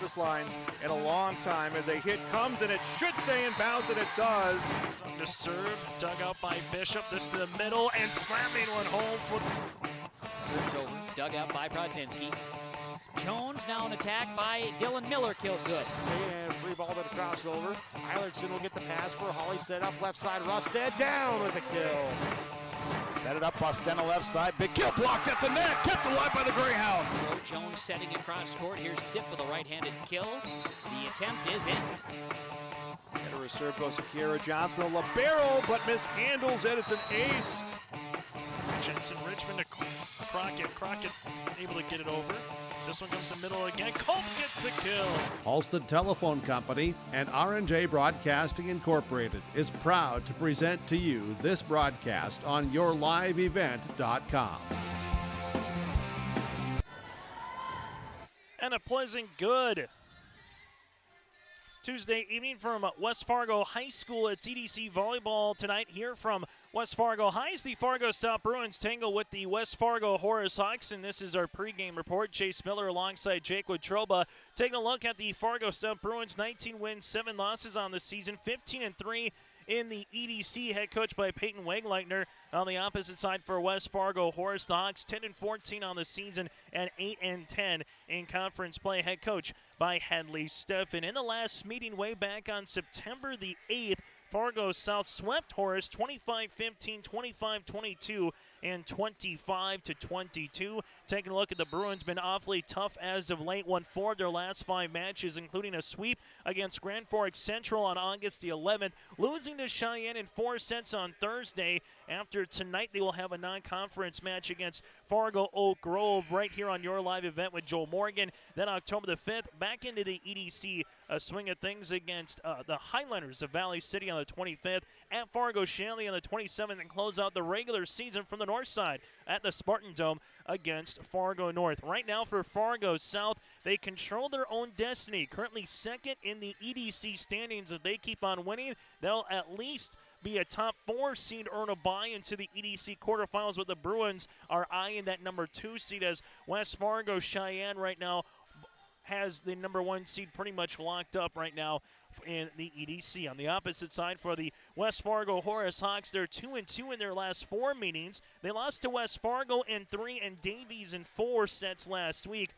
service line in a long time as a hit comes, and it should stay in bounds, and it does. The serve, dug out by Bishop, this to the middle, and slamming one home. Serves over, dug out by Brodzinski. Jones now an attack by Dylan Miller, killed good. And free ball to the crossover. Eilertson will get the pass for Hawley, set up left side. Rusted down with the kill. Set it up, Bostena left side. Big kill blocked at the net. Kept alive by the Greyhounds. So Jones setting across court. Here's Sip with a right-handed kill. The attempt is in. And a serve goes to Kiera Johnson, a libero, but mishandles it. It's an ace. Jensen Richmond to Crockett. Crockett able to get it over. This one comes to the middle again. Culp gets the kill. Halstead Telephone Company and R&J Broadcasting Incorporated is proud to present to you this broadcast on yourliveevent.com. And a pleasant good Tuesday evening from West Fargo High School. It's EDC Volleyball tonight here from West Fargo High. The Fargo South Bruins tangle with the West Fargo Horace Hawks, and this is our pregame report. Chase Miller alongside Jake Wotroba taking a look at the Fargo South Bruins. 19 wins, 7 losses on the season, 15-3 in the EDC, head coach by Peyton Wegleitner. On the opposite side for West Fargo Horace, the Hawks 10-14 on the season and 8-10 in conference play, head coach by Hadley Steffen. In the last meeting way back on September the 8th, Fargo South swept Horace 25-15, 25-22, and 25-22. Taking a look at the Bruins, been awfully tough as of late. Won 4 of their last 5 matches, including a sweep against Grand Forks Central on August the 11th, losing to Cheyenne in 4 sets on Thursday. After tonight, they will have a non-conference match against Fargo Oak Grove right here on Your Live Event with Joel Morgan. Then October the 5th, back into the EDC swing of things against the Highlanders of Valley City on the 25th, at Fargo Shanley on the 27th, and close out the regular season from the north side at the Spartan Dome against Fargo North. Right now for Fargo South, they control their own destiny. Currently second in the EDC standings. If they keep on winning, they'll at least be a top 4 seed, earn a bye into the EDC quarterfinals, but the Bruins are eyeing that number 2 seed as West Fargo Cheyenne right now has the number 1 seed pretty much locked up right now in the EDC. On the opposite side for the West Fargo Horace Hawks, they're 2-2 in their last 4 meetings. They lost to West Fargo in 3 and Davies in 4 sets last week.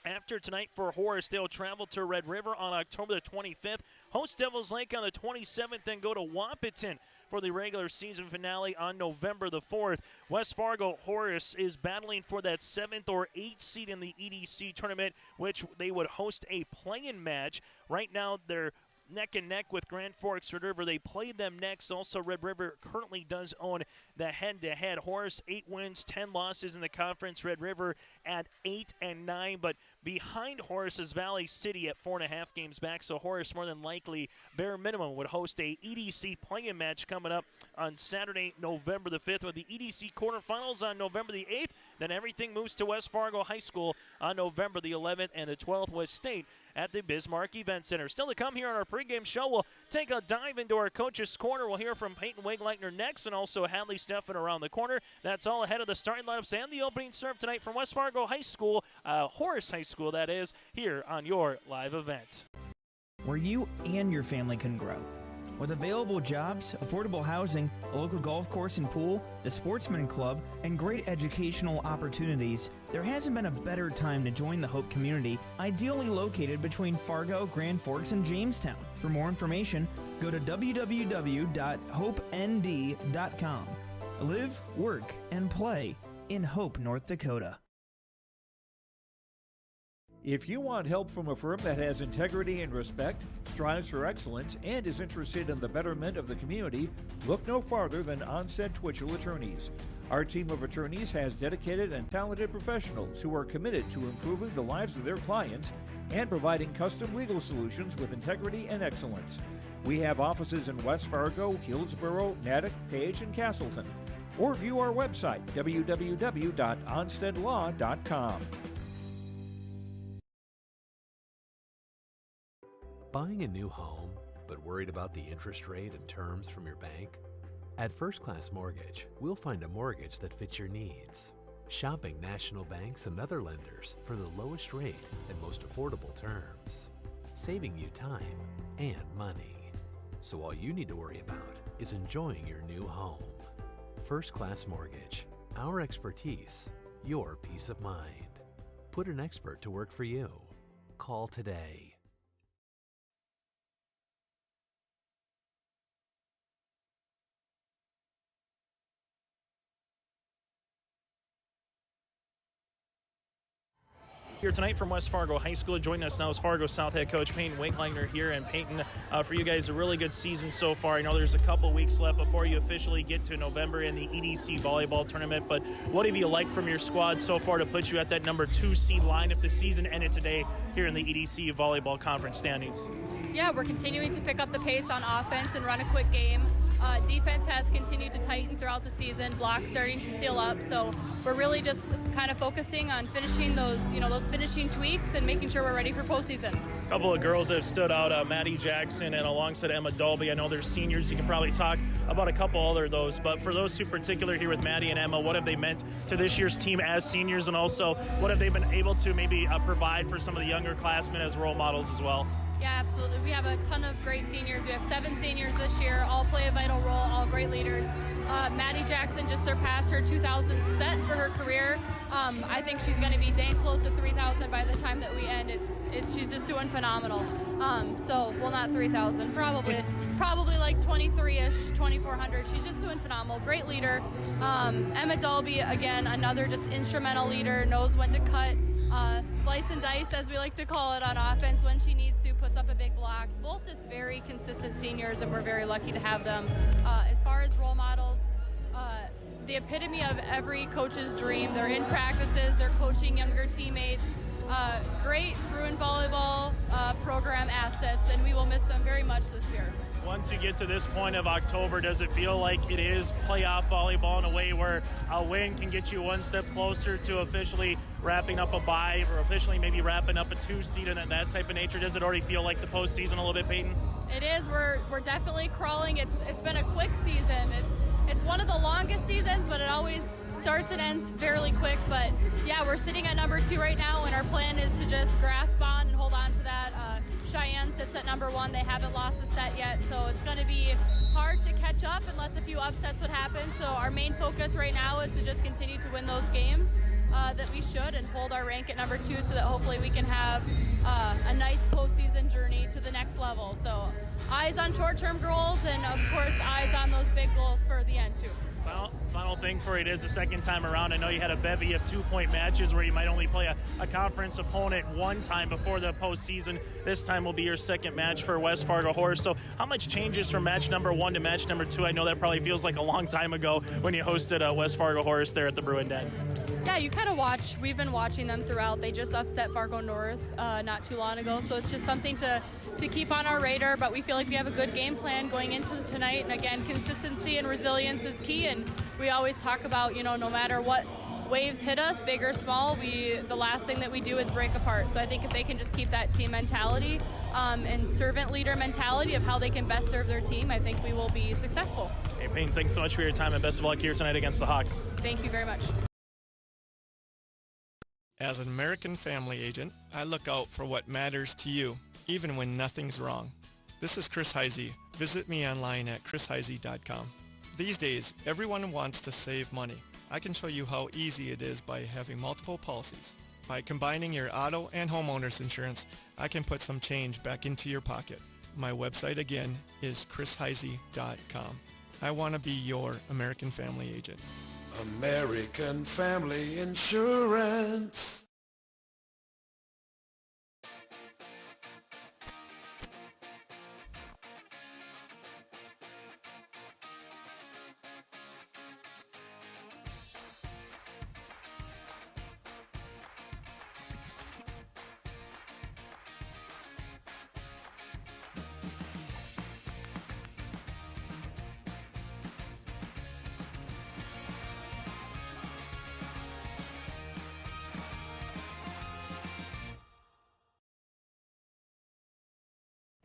After tonight for Horace, they'll travel to Red River on October the 25th, host Devils Lake on the 27th, then go to Wahpeton for the regular season finale on November the 4th. West Fargo Horace is battling for that 7th or 8th seed in the EDC tournament, which they would host a play-in match. Right now, they're neck and neck with Grand Forks Red River. They played them next. Also, Red River currently does own the head-to-head. Horace 8 wins, 10 losses in the conference. Red River at 8-9, but behind Horace is Valley City at 4.5 games back. So Horace more than likely, bare minimum, would host a EDC play-in match coming up on Saturday, November the 5th, with the EDC quarterfinals on November the 8th. Then everything moves to West Fargo High School on November the 11th, and the 12th was State at the Bismarck Event Center. Still to come here on our pregame show, we'll take a dive into our Coach's Corner. We'll hear from Peyton Wegleitner next, and also Hadley Steffen around the corner. That's all ahead of the starting lineups and the opening serve tonight from West Fargo High School, Horace High School, that is, here on Your Live Event. Where you and your family can grow. With available jobs, affordable housing, a local golf course and pool, the Sportsman Club, and great educational opportunities, there hasn't been a better time to join the Hope community, ideally located between Fargo, Grand Forks, and Jamestown. For more information, go to www.hopend.com. Live, work, and play in Hope, North Dakota. If you want help from a firm that has integrity and respect, strives for excellence, and is interested in the betterment of the community, look no farther than Onstead Twitchell Attorneys. Our team of attorneys has dedicated and talented professionals who are committed to improving the lives of their clients and providing custom legal solutions with integrity and excellence. We have offices in West Fargo, Hillsborough, Natick, Page, and Castleton. Or view our website, www.onsteadlaw.com. Buying a new home, but worried about the interest rate and terms from your bank? At First Class Mortgage, we'll find a mortgage that fits your needs. shopping national banks and other lenders for the lowest rate and most affordable terms, saving you time and money. So all you need to worry about is enjoying your new home. First Class Mortgage, our expertise, your peace of mind. Put an expert to work for you. Call today. Here tonight from West Fargo High School. Joining us now is Fargo South head coach Peyton Winkleiner here. And Peyton, for you guys, a really good season so far. I know there's a couple weeks left before you officially get to November in the EDC volleyball tournament, but what have you liked from your squad so far to put you at that number 2 seed line if the season ended today here in the EDC volleyball conference standings? Yeah, we're continuing to pick up the pace on offense and run a quick game. Defense has continued to tighten throughout the season, blocks starting to seal up, so we're really just kind of focusing on finishing those finishing tweaks and making sure we're ready for postseason. A couple of girls that have stood out, Maddie Jackson and alongside Emma Dolby. I know they're seniors. You can probably talk about a couple other of those, but for those two particular here with Maddie and Emma, what have they meant to this year's team as seniors, and also what have they been able to maybe provide for some of the younger classmen as role models as well? Yeah, absolutely. We have a ton of great seniors. We have 7 seniors this year, all play a vital role, all great leaders. Maddie Jackson just surpassed her 2,000 set for her career. I think she's going to be dang close to 3,000 by the time that we end. She's just doing phenomenal. Well, not 3,000, probably like 23-ish, 2,400. She's just doing phenomenal. Great leader. Emma Dolby, again, another just instrumental leader, knows when to cut. Slice and dice, as we like to call it, on offense when she needs to, puts up a big block. Both just very consistent seniors, and we're very lucky to have them. As far as role models, the epitome of every coach's dream. They're in practices, they're coaching younger teammates. Great Bruin volleyball program assets, and we will miss them very much this year. Once you get to this point of October, does it feel like it is playoff volleyball in a way where a win can get you one step closer to officially wrapping up a bye or officially maybe wrapping up a 2 seed and that type of nature? Does it already feel like the postseason a little bit, Peyton? It is. We're definitely crawling. It's been a quick season. It's one of the longest seasons, but it always starts and ends fairly quick. But yeah, we're sitting at number 2 right now, and our plan is to just grasp on and hold on to that. Cheyenne sits at number 1. They haven't lost a set yet, so it's going to be hard to catch up unless a few upsets would happen. So our main focus right now is to just continue to win those games that we should and hold our rank at number 2 so that hopefully we can have a nice postseason journey to the next level. So eyes on short-term goals and, of course, eyes on those big goals for the end, too. Final thing for it is the second time around. I know you had a bevy of 2-point matches where you might only play a conference opponent one time before the postseason. This time will be your second match for West Fargo Horace. So how much changes from match number 1 to match number 2? I know that probably feels like a long time ago when you hosted West Fargo Horace there at the Bruin Den. Yeah, you kind of watch. We've been watching them throughout. They just upset Fargo North not too long ago, so it's just something to keep on our radar, but we feel like we have a good game plan going into tonight. And again, consistency and resilience is key, and we always talk about, no matter what waves hit us, big or small, the last thing that we do is break apart. So I think if they can just keep that team mentality and servant leader mentality of how they can best serve their team, I think we will be successful. Hey, Payne, thanks so much for your time, and best of luck here tonight against the Hawks. Thank you very much. As an American Family Agent, I look out for what matters to you, even when nothing's wrong. This is Chris Heisey. Visit me online at chrisheisey.com. These days, everyone wants to save money. I can show you how easy it is by having multiple policies. By combining your auto and homeowner's insurance, I can put some change back into your pocket. My website again is chrisheisey.com. I want to be your American Family Agent. American Family Insurance.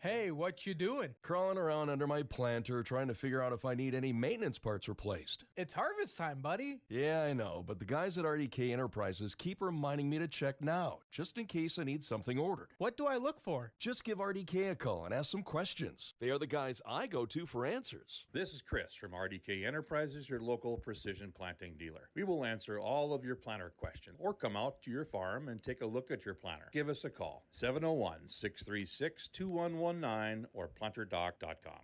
Hey, what you doing? Crawling around under my planter trying to figure out if I need any maintenance parts replaced. It's harvest time, buddy. Yeah, I know, but the guys at RDK Enterprises keep reminding me to check now, just in case I need something ordered. What do I look for? Just give RDK a call and ask some questions. They are the guys I go to for answers. This is Chris from RDK Enterprises, your local precision planting dealer. We will answer all of your planter questions or come out to your farm and take a look at your planter. Give us a call, 701-636-2119 or planterdoc.com.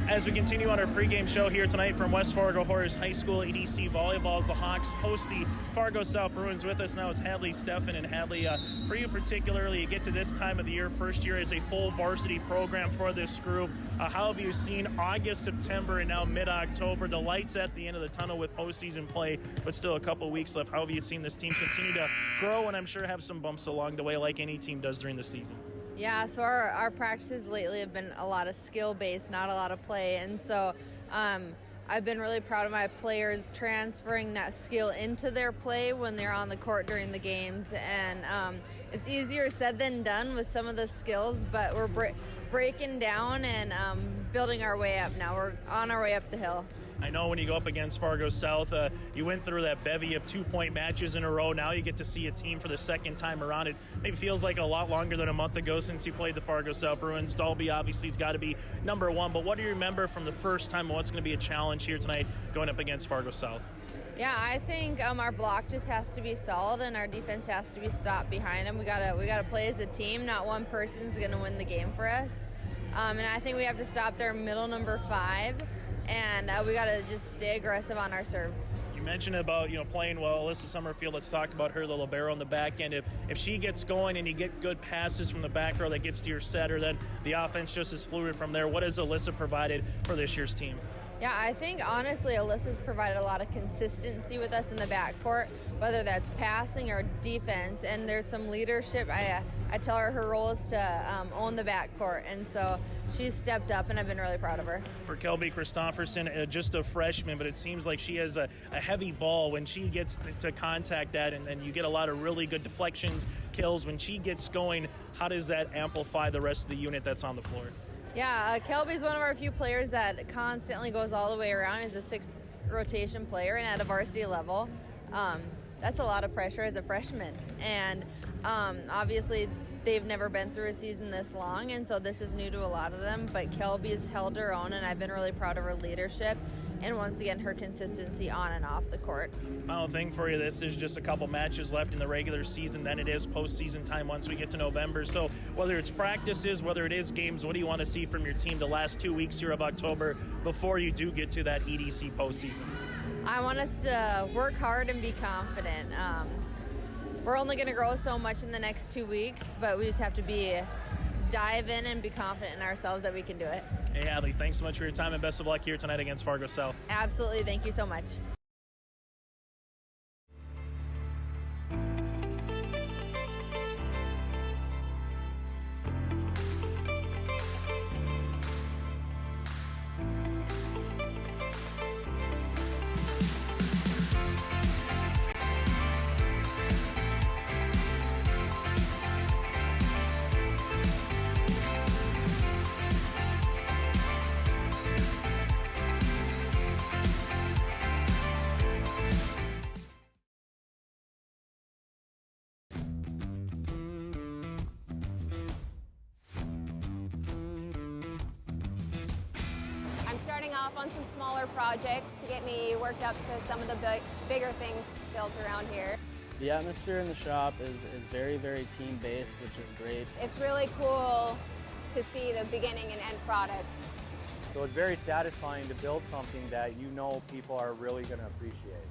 As we continue on our pregame show here tonight from West Fargo Horace High School EDC Volleyball, as the Hawks host the Fargo South Bruins. With us now is Hadley Steffen. And Hadley, for you particularly, you get to this time of the year, first year as a full varsity program for this group. How have you seen August, September, and now mid-October, the lights at the end of the tunnel with postseason play, but still a couple weeks left? How have you seen this team continue to grow and I'm sure have some bumps along the way like any team does during the season? Yeah, so our practices lately have been a lot of skill-based, not a lot of play. And so I've been really proud of my players transferring that skill into their play when they're on the court during the games. And it's easier said than done with some of the skills, but we're breaking down and building our way up now. We're on our way up the hill. I know when you go up against Fargo South, you went through that bevy of 2-point matches in a row. Now you get to see a team for the second time around. It maybe feels like a lot longer than a month ago since you played the Fargo South Bruins. Dalby obviously has got to be number one, but what do you remember from the first time and what's going to be a challenge here tonight going up against Fargo South? Yeah, I think our block just has to be solid and our defense has to be stopped behind them. We gotta play as a team. Not one person's going to win the game for us. And I think we have to stop their middle number 5. And we got to just stay aggressive on our serve. You mentioned about playing well. Alyssa Summerfield, let's talk about her, the libero on the back end. If she gets going and you get good passes from the back row that gets to your setter, then the offense just is fluid from there. What has Alyssa provided for this year's team? Yeah, I think honestly Alyssa's provided a lot of consistency with us in the backcourt, whether that's passing or defense, and there's some leadership. I tell her role is to own the backcourt, and so she's stepped up, and I've been really proud of her. For Kelby Christofferson, just a freshman, but it seems like she has a heavy ball when she gets to contact that, and then you get a lot of really good deflections, kills. When she gets going, how does that amplify the rest of the unit that's on the floor? Yeah, Kelby's one of our few players that constantly goes all the way around. Is a 6th rotation player and at a varsity level. That's a lot of pressure as a freshman. And obviously they've never been through a season this long, and so this is new to a lot of them. But Kelby's held her own, and I've been really proud of her leadership and once again her consistency on and off the court. Final thing for you, this is just a couple matches left in the regular season, then it is postseason time once we get to November. So whether it's practices, whether it is games, what do you want to see from your team the last 2 weeks here of October before you do get to that EDC postseason? I want us to work hard and be confident. We're only going to grow so much in the next 2 weeks, but we just have to dive in and be confident in ourselves that we can do it. Hey, Hadley, thanks so much for your time and best of luck here tonight against Fargo South. Absolutely. Thank you so much. Starting off on some smaller projects to get me worked up to some of the bigger things built around here. The atmosphere in the shop is very, very team-based, which is great. It's really cool to see the beginning and end product. So it's very satisfying to build something that you know people are really going to appreciate.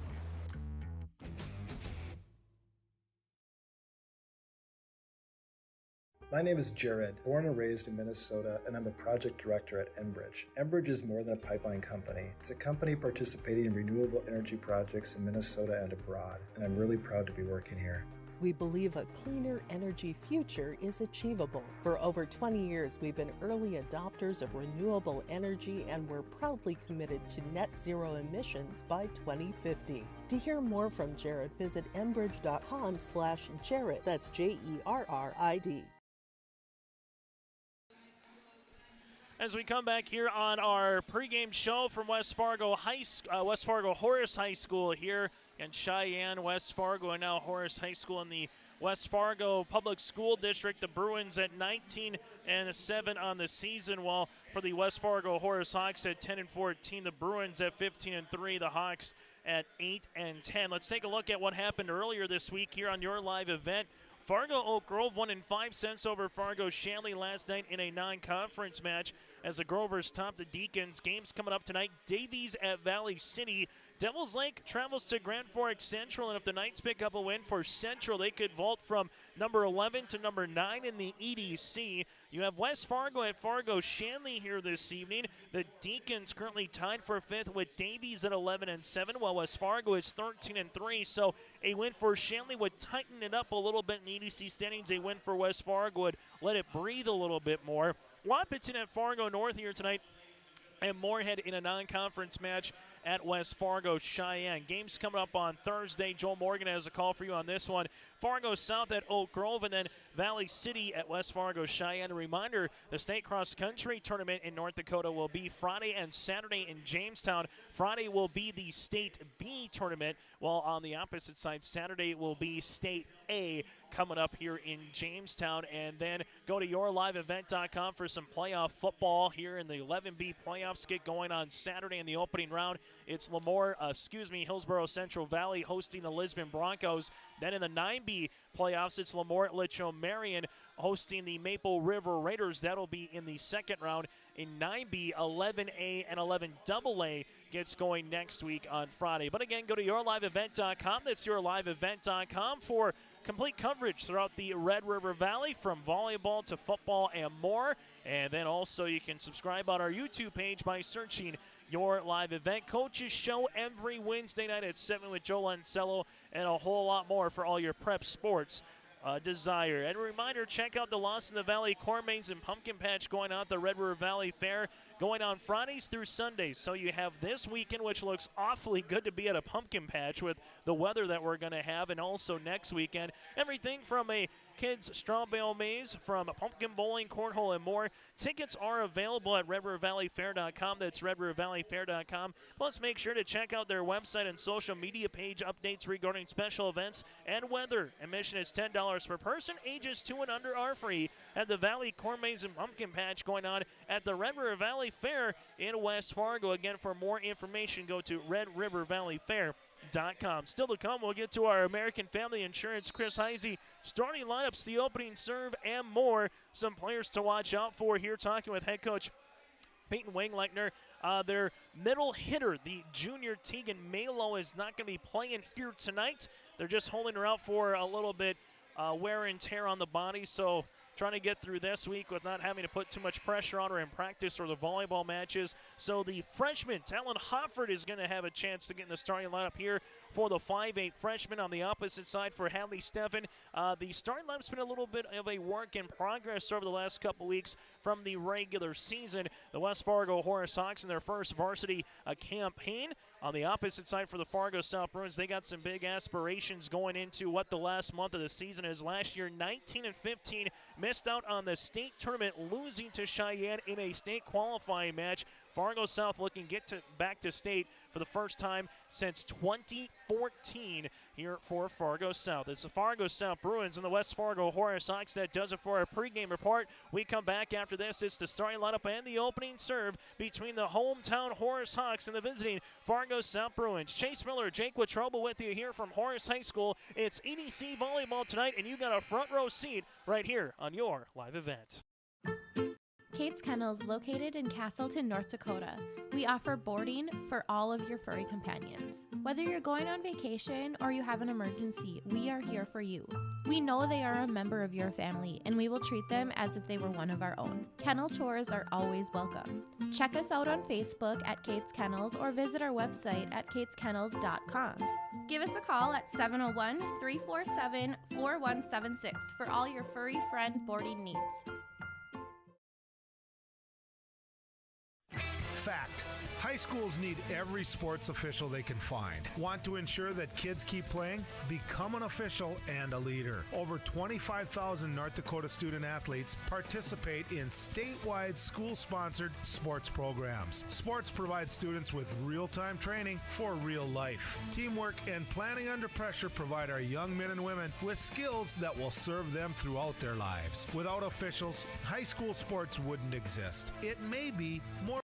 My name is Jared, born and raised in Minnesota, and I'm a project director at Enbridge. Enbridge is more than a pipeline company. It's a company participating in renewable energy projects in Minnesota and abroad, and I'm really proud to be working here. We believe a cleaner energy future is achievable. For over 20 years, we've been early adopters of renewable energy, and we're proudly committed to net zero emissions by 2050. To hear more from Jared, visit enbridge.com/Jared. That's Jerrid. As we come back here on our pregame show from West Fargo Horace High School here in Cheyenne, West Fargo, and now Horace High School in the West Fargo Public School District. The Bruins at 19-7 on the season, while for the West Fargo Horace Hawks at 10-14. The Bruins at 15-3. The Hawks at 8-10. Let's take a look at what happened earlier this week here on your live event. Fargo Oak Grove won in 5 cents over Fargo Shanley last night in a non-conference match as the Grovers topped the Deacons. Games coming up tonight. Davies at Valley City. Devils Lake travels to Grand Forks Central, and if the Knights pick up a win for Central, they could vault from number 11 to number 9 in the EDC. You have West Fargo at Fargo Shanley here this evening. The Deacons currently tied for 5th with Davies at 11-7, while West Fargo is 13-3. So a win for Shanley would tighten it up a little bit in the EDC standings. A win for West Fargo would let it breathe a little bit more. Wahpeton at Fargo North here tonight, and Moorhead in a non-conference match at West Fargo Cheyenne. Games coming up on Thursday. Joel Morgan has a call for you on this one. Fargo South at Oak Grove, and then Valley City at West Fargo Cheyenne. A reminder, the state cross country tournament in North Dakota will be Friday and Saturday in Jamestown. Friday will be the State B tournament, while on the opposite side, Saturday will be State A coming up here in Jamestown. And then go to yourliveevent.com for some playoff football here in the 11B playoffs. Get going on Saturday in the opening round. It's Hillsborough Central Valley hosting the Lisbon Broncos. Then in the 9B playoffs, it's Lemoore Litchfield Marion hosting the Maple River Raiders. That'll be in the second round. In 9B, 11A and 11AA gets going next week on Friday. But again, go to yourliveevent.com. That's yourliveevent.com for complete coverage throughout the Red River Valley, from volleyball to football and more. And then also you can subscribe on our YouTube page by searching Your Live Event. Coaches show every Wednesday night at 7 with Joe Lancello, and a whole lot more for all your prep sports desire. And a reminder, check out the Lost in the Valley Corn Maze and Pumpkin Patch going on at the Red River Valley Fair, going on Fridays through Sundays. So you have this weekend, which looks awfully good to be at a pumpkin patch with the weather that we're going to have, and also next weekend, everything from a kids straw bale maze, from pumpkin bowling, cornhole, and more. Tickets are available at redrivervalleyfair.com. That's redrivervalleyfair.com. Plus, make sure to check out their website and social media page updates regarding special events and weather. Admission is $10 per person. Ages 2 and under are free at the Valley Corn Maze and Pumpkin Patch going on at the Red River Valley Fair in West Fargo. Again, for more information, go to redrivervalleyfair.com. Still to come, we'll get to our American Family Insurance Chris Heisey starting lineups, the opening serve, and more. Some players to watch out for here, talking with head coach Peyton Wangleitner. Their middle hitter, the junior Tegan Malo, is not going to be playing here tonight. They're just holding her out for a little bit wear and tear on the body, so trying to get through this week with not having to put too much pressure on her in practice or the volleyball matches. So the freshman, Talon Hofford, is going to have a chance to get in the starting lineup here for the 5'8 freshman. On the opposite side for Hadley Steffen, the starting lineup's been a little bit of a work in progress over the last couple weeks from the regular season. The West Fargo Horace Hawks in their first varsity campaign. On the opposite side for the Fargo South Bruins, they got some big aspirations going into what the last month of the season is. Last year, 19-15, missed out on the state tournament, losing to Cheyenne in a state qualifying match. Fargo South looking back to state for the first time since 2014 here for Fargo South. It's the Fargo South Bruins and the West Fargo Horace Hawks. That does it for our pregame report. We come back after this. It's the starting lineup and the opening serve between the hometown Horace Hawks and the visiting Fargo South Bruins. Chase Miller, Jake Watroba with you here from Horace High School. It's EDC Volleyball tonight, and you got a front row seat right here on your live event. Kate's Kennels, located in Castleton, North Dakota. We offer boarding for all of your furry companions. Whether you're going on vacation or you have an emergency, we are here for you. We know they are a member of your family, and we will treat them as if they were one of our own. Kennel tours are always welcome. Check us out on Facebook at Kate's Kennels or visit our website at kateskennels.com. Give us a call at 701-347-4176 for all your furry friend boarding needs. Fact. High schools need every sports official they can find. Want to ensure that kids keep playing? Become an official and a leader. Over 25,000 North Dakota student athletes participate in statewide school-sponsored sports programs. Sports provide students with real-time training for real life. Teamwork and planning under pressure provide our young men and women with skills that will serve them throughout their lives. Without officials, high school sports wouldn't exist. It may be more.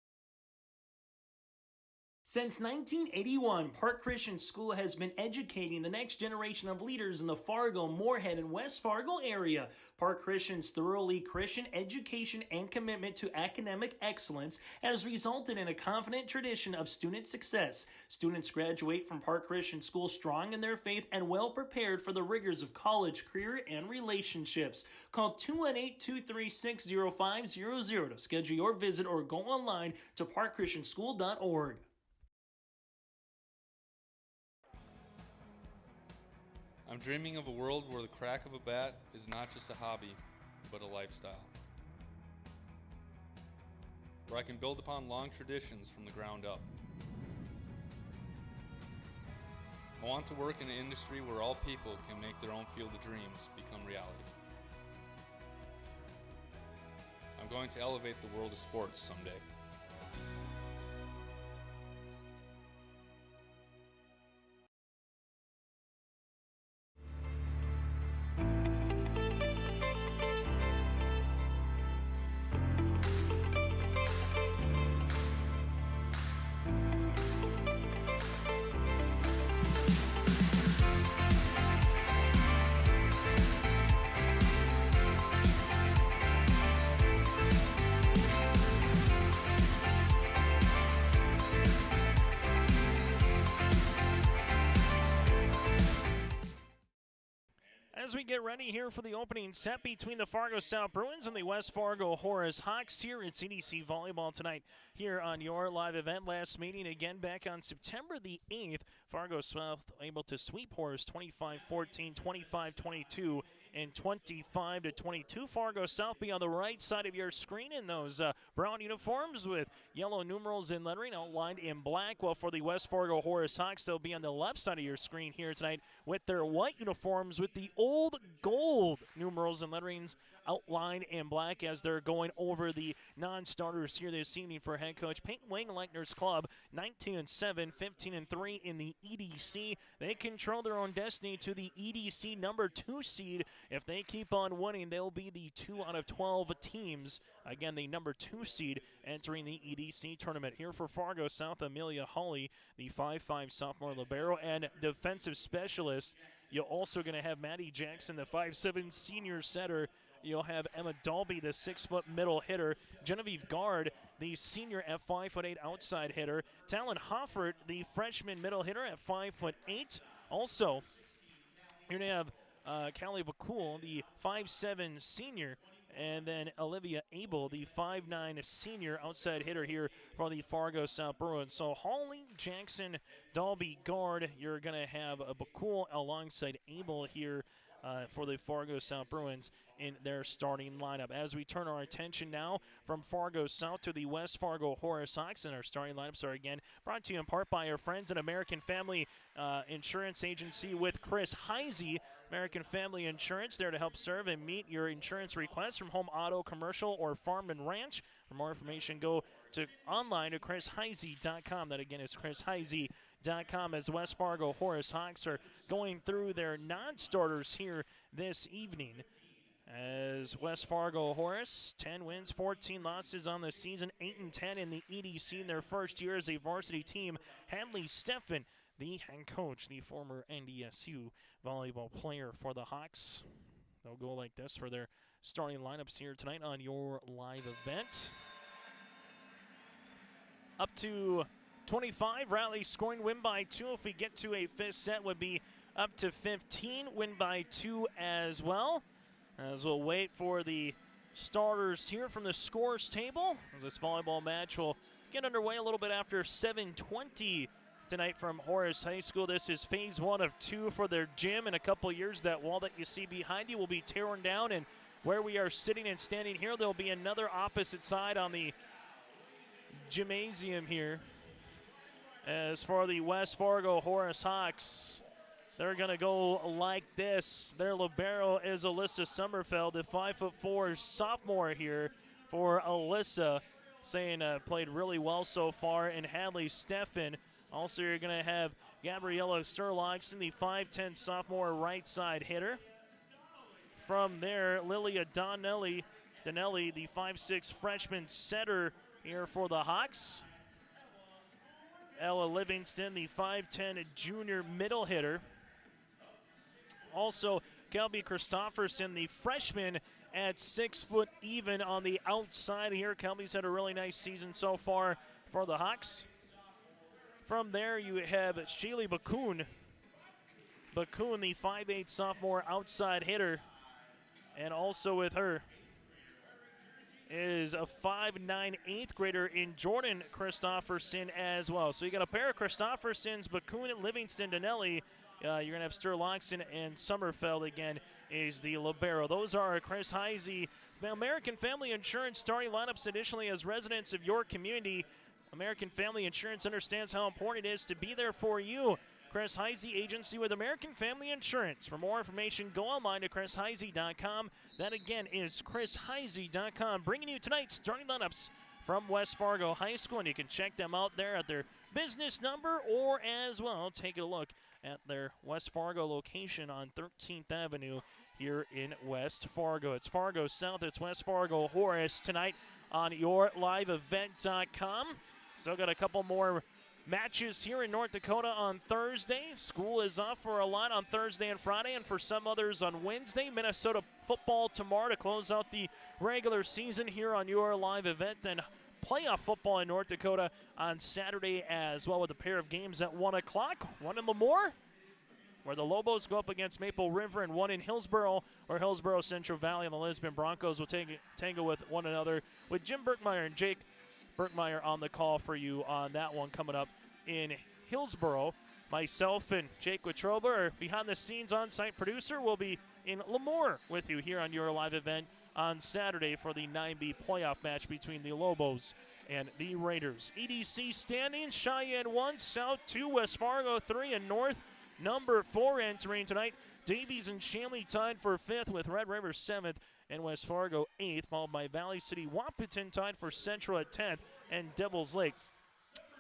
Since 1981, Park Christian School has been educating the next generation of leaders in the Fargo, Moorhead, and West Fargo area. Park Christian's thoroughly Christian education and commitment to academic excellence has resulted in a confident tradition of student success. Students graduate from Park Christian School strong in their faith and well prepared for the rigors of college, career, and relationships. Call 218-236-0500 to schedule your visit or go online to parkchristianschool.org. I'm dreaming of a world where the crack of a bat is not just a hobby, but a lifestyle. Where I can build upon long traditions from the ground up. I want to work in an industry where all people can make their own field of dreams become reality. I'm going to elevate the world of sports someday. As we get ready here for the opening set between the Fargo South Bruins and the West Fargo Horace Hawks here at CDC Volleyball tonight here on your live event. Last meeting again back on September the 8th. Fargo South able to sweep Horace 25-14, 25-22, and 25-22. Fargo South be on the right side of your screen in those brown uniforms with yellow numerals and lettering outlined in black, while for the West Fargo Horace Hawks, they'll be on the left side of your screen here tonight with their white uniforms with the old gold numerals and letterings outlined in black as they're going over the non-starters here this evening for head coach Peyton Wang-Lechner's club. 19-7, 15-3 in the EDC. They control their own destiny to the EDC number 2 seed. If they keep on winning, they'll be the 2 out of 12 teams. Again, the number 2 seed entering the EDC tournament. Here for Fargo South, Amelia Hawley, the 5'5 sophomore libero and defensive specialist. You're also going to have Maddie Jackson, the 5'7 senior setter. You'll have Emma Dalby, the 6-foot middle hitter. Genevieve Gard, the senior at 5'8 outside hitter. Talon Hoffert, the freshman middle hitter at 5'8. Also, you're going to have Callie Bakul, the 5'7 senior. And then Olivia Abel, the 5'9 senior outside hitter here for the Fargo South Bruins. So Hawley, Jackson, Dalby, Gard, you're going to have a Bakul alongside Abel here for the Fargo South Bruins in their starting lineup. As we turn our attention now from Fargo South to the West Fargo Horace Hawks, and our starting lineups are again brought to you in part by our friends at American Family Insurance Agency with Chris Heisey. American Family Insurance, there to help serve and meet your insurance requests from home, auto, commercial, or farm and ranch. For more information, go to online to chrisheisey.com. That again is chrisheisey.com, as West Fargo Horace Hawks are going through their non-starters here this evening. As West Fargo Horace, 10 wins, 14 losses on the season, 8-10 in the EDC in their first year as a varsity team. Hadley Steffen, the head coach, the former NDSU volleyball player for the Hawks. They'll go like this for their starting lineups here tonight on your live event. Up to 25, Raleigh scoring, win by 2. If we get to a fifth set, would be up to 15, win by 2 as well. As we'll wait for the starters here from the scores table, as this volleyball match will get underway a little bit after 7:20 tonight from Horace High School. This is phase 1 of 2 for their gym. In a couple years, that wall that you see behind you will be torn down, and where we are sitting and standing here, there'll be another opposite side on the gymnasium here. As for the West Fargo Horace Hawks, they're going to go like this. Their libero is Alyssa Sommerfeld, the 5'4" sophomore here for Alyssa, saying played really well so far. And Hadley Steffen. Also, you're going to have Gabriella Sturlockson, the 5'10" sophomore right side hitter. From there, Lilia Donnelly, the 5'6" freshman setter here for the Hawks. Ella Livingston, the 5'10" junior middle hitter. Also, Kelby Christofferson, the freshman at 6 foot even on the outside here. Kelby's had a really nice season so far for the Hawks. From there, you have Sheely Bakun. Bakun, the 5'8" sophomore outside hitter. And also with her is a 5'9" 8th grader in Jordan Christofferson as well. So you got a pair of Christoffersons, Bakun, Livingston, Donnelly. You're going to have Sturlockson and Sommerfeld again is the libero. Those are Chris Heisey, American Family Insurance starting lineups. Additionally, as residents of your community, American Family Insurance understands how important it is to be there for you. Chris Heisey Agency with American Family Insurance. For more information, go online to chrisheisey.com. That again is chrisheisey.com. Bringing you tonight's starting lineups from West Fargo High School, and you can check them out there at their business number or as well take a look at their West Fargo location on 13th Avenue here in West Fargo. It's Fargo South, it's West Fargo Horace tonight on yourliveevent.com. Still got a couple more matches here in North Dakota on Thursday. School is off for a lot on Thursday and Friday, and for some others on Wednesday. Minnesota football tomorrow to close out the regular season here on your live event. Then playoff football in North Dakota on Saturday as well, with a pair of games at 1 o'clock. One in Lemoore, where the Lobos go up against Maple River, and one in Hillsboro, where Hillsboro Central Valley and the Lisbon Broncos will tangle with one another, with Jim Berkmeyer and Jake Berkmeyer on the call for you on that one coming up in Hillsboro. Myself and Jake Watroba, our behind-the-scenes on-site producer, will be in Lemoore with you here on your live event on Saturday for the 9B playoff match between the Lobos and the Raiders. EDC standings: Cheyenne 1, South 2, West Fargo 3, and North number 4 entering tonight. Davies and Shanley tied for 5th, with Red River 7th and West Fargo 8th, followed by Valley City Wahpeton tied for Central at 10th, and Devils Lake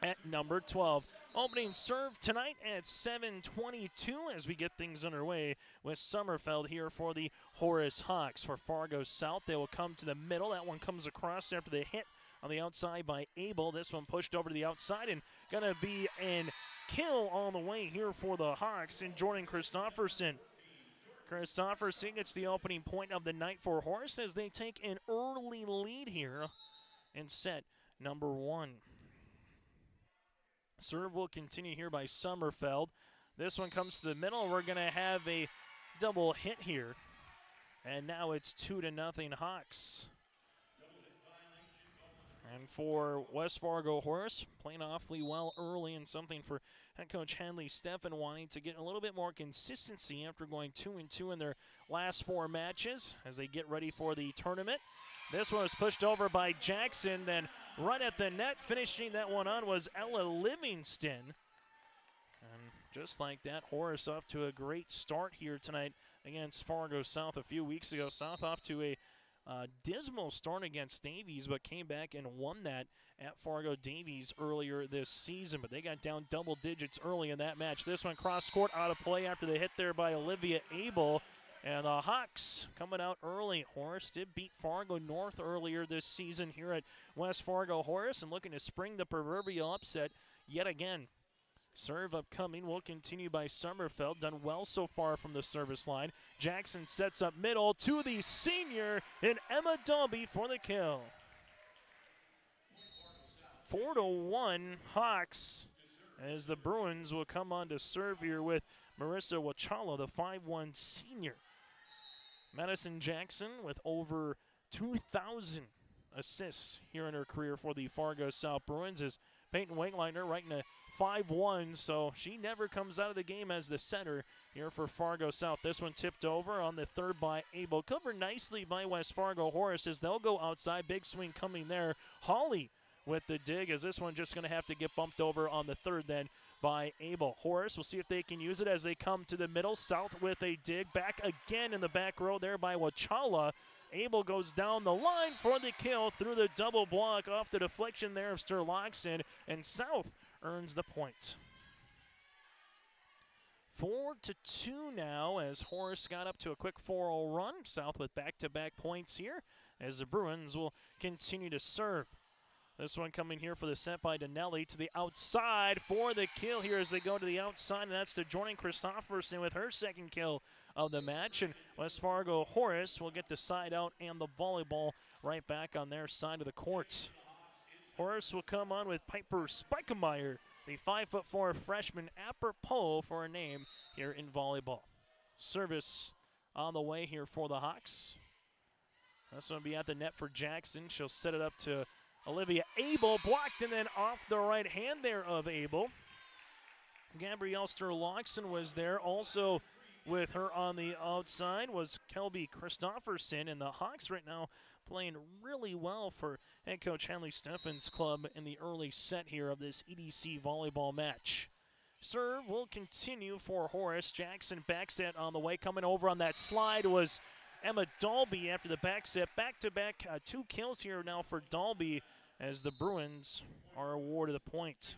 at number 12. Opening serve tonight at 7:22 as we get things underway with Sommerfeld here for the Horace Hawks. For Fargo South, they will come to the middle. That one comes across after the hit on the outside by Abel. This one pushed over to the outside and going to be an kill on the way here for the Hawks and Jordan Christofferson. Christofferson gets the opening point of the night for Horace as they take an early lead here in set number 1. Serve will continue here by Sommerfeld. This one comes to the middle. We're going to have a double hit here. And now it's 2-0 Hawks. And for West Fargo Horace, playing awfully well early, and something for head coach Hadley Steffen wanting to get a little bit more consistency after going 2-2 in their last 4 matches as they get ready for the tournament. This one was pushed over by Jackson, then right at the net, finishing that one on was Ella Livingston. And just like that, Horace off to a great start here tonight against Fargo South a few weeks ago. South off to a dismal start against Davies, but came back and won that at Fargo Davies earlier this season. But they got down double digits early in that match. This one cross court out of play after the hit there by Olivia Abel. And the Hawks coming out early. Horace did beat Fargo North earlier this season here at West Fargo Horace, and looking to spring the proverbial upset yet again. Serve upcoming will continue by Sommerfeld. Done well so far from the service line. Jackson sets up middle to the senior and Emma Dolby for the kill. 4-1 Hawks as the Bruins will come on to serve here with Marissa Wachala, the 5'1 senior. Madison Jackson with over 2,000 assists here in her career for the Fargo South Bruins, is Peyton Wakeliner right in a 5'1", so she never comes out of the game as the center here for Fargo South. This one tipped over on the third by Abel. Covered nicely by West Fargo Horace as they'll go outside. Big swing coming there. Hawley with the dig, as this one just going to have to get bumped over on the third then by Abel. Horace, we'll see if they can use it as they come to the middle. South with a dig. Back again in the back row there by Wachala. Abel goes down the line for the kill through the double block off the deflection there of Sturlockson, and South earns the point. 4-2 now as Horace got up to a quick 4-0 run. South with back-to-back points here as the Bruins will continue to serve. This one coming here for the set by Donnelly to the outside for the kill here as they go to the outside, and that's to Jordan Christopherson with her second kill of the match. And West Fargo Horace will get the side out and the volleyball right back on their side of the court. Horace will come on with Piper Spikemeyer, the 5'4" freshman, apropos for a name here in volleyball. Service on the way here for the Hawks. This one will be at the net for Jackson. She'll set it up to Olivia Abel, blocked and then off the right hand there of Abel. Gabrielle Sturlockson was there. Also with her on the outside was Kelby Christopherson, and the Hawks right now playing really well for head coach Henley Steffen's club in the early set here of this EDC volleyball match. Serve will continue for Horace. Jackson back set on the way. Coming over on that slide was Emma Dalby after the back set. Back-to-back 2 kills here now for Dalby as the Bruins are awarded the point.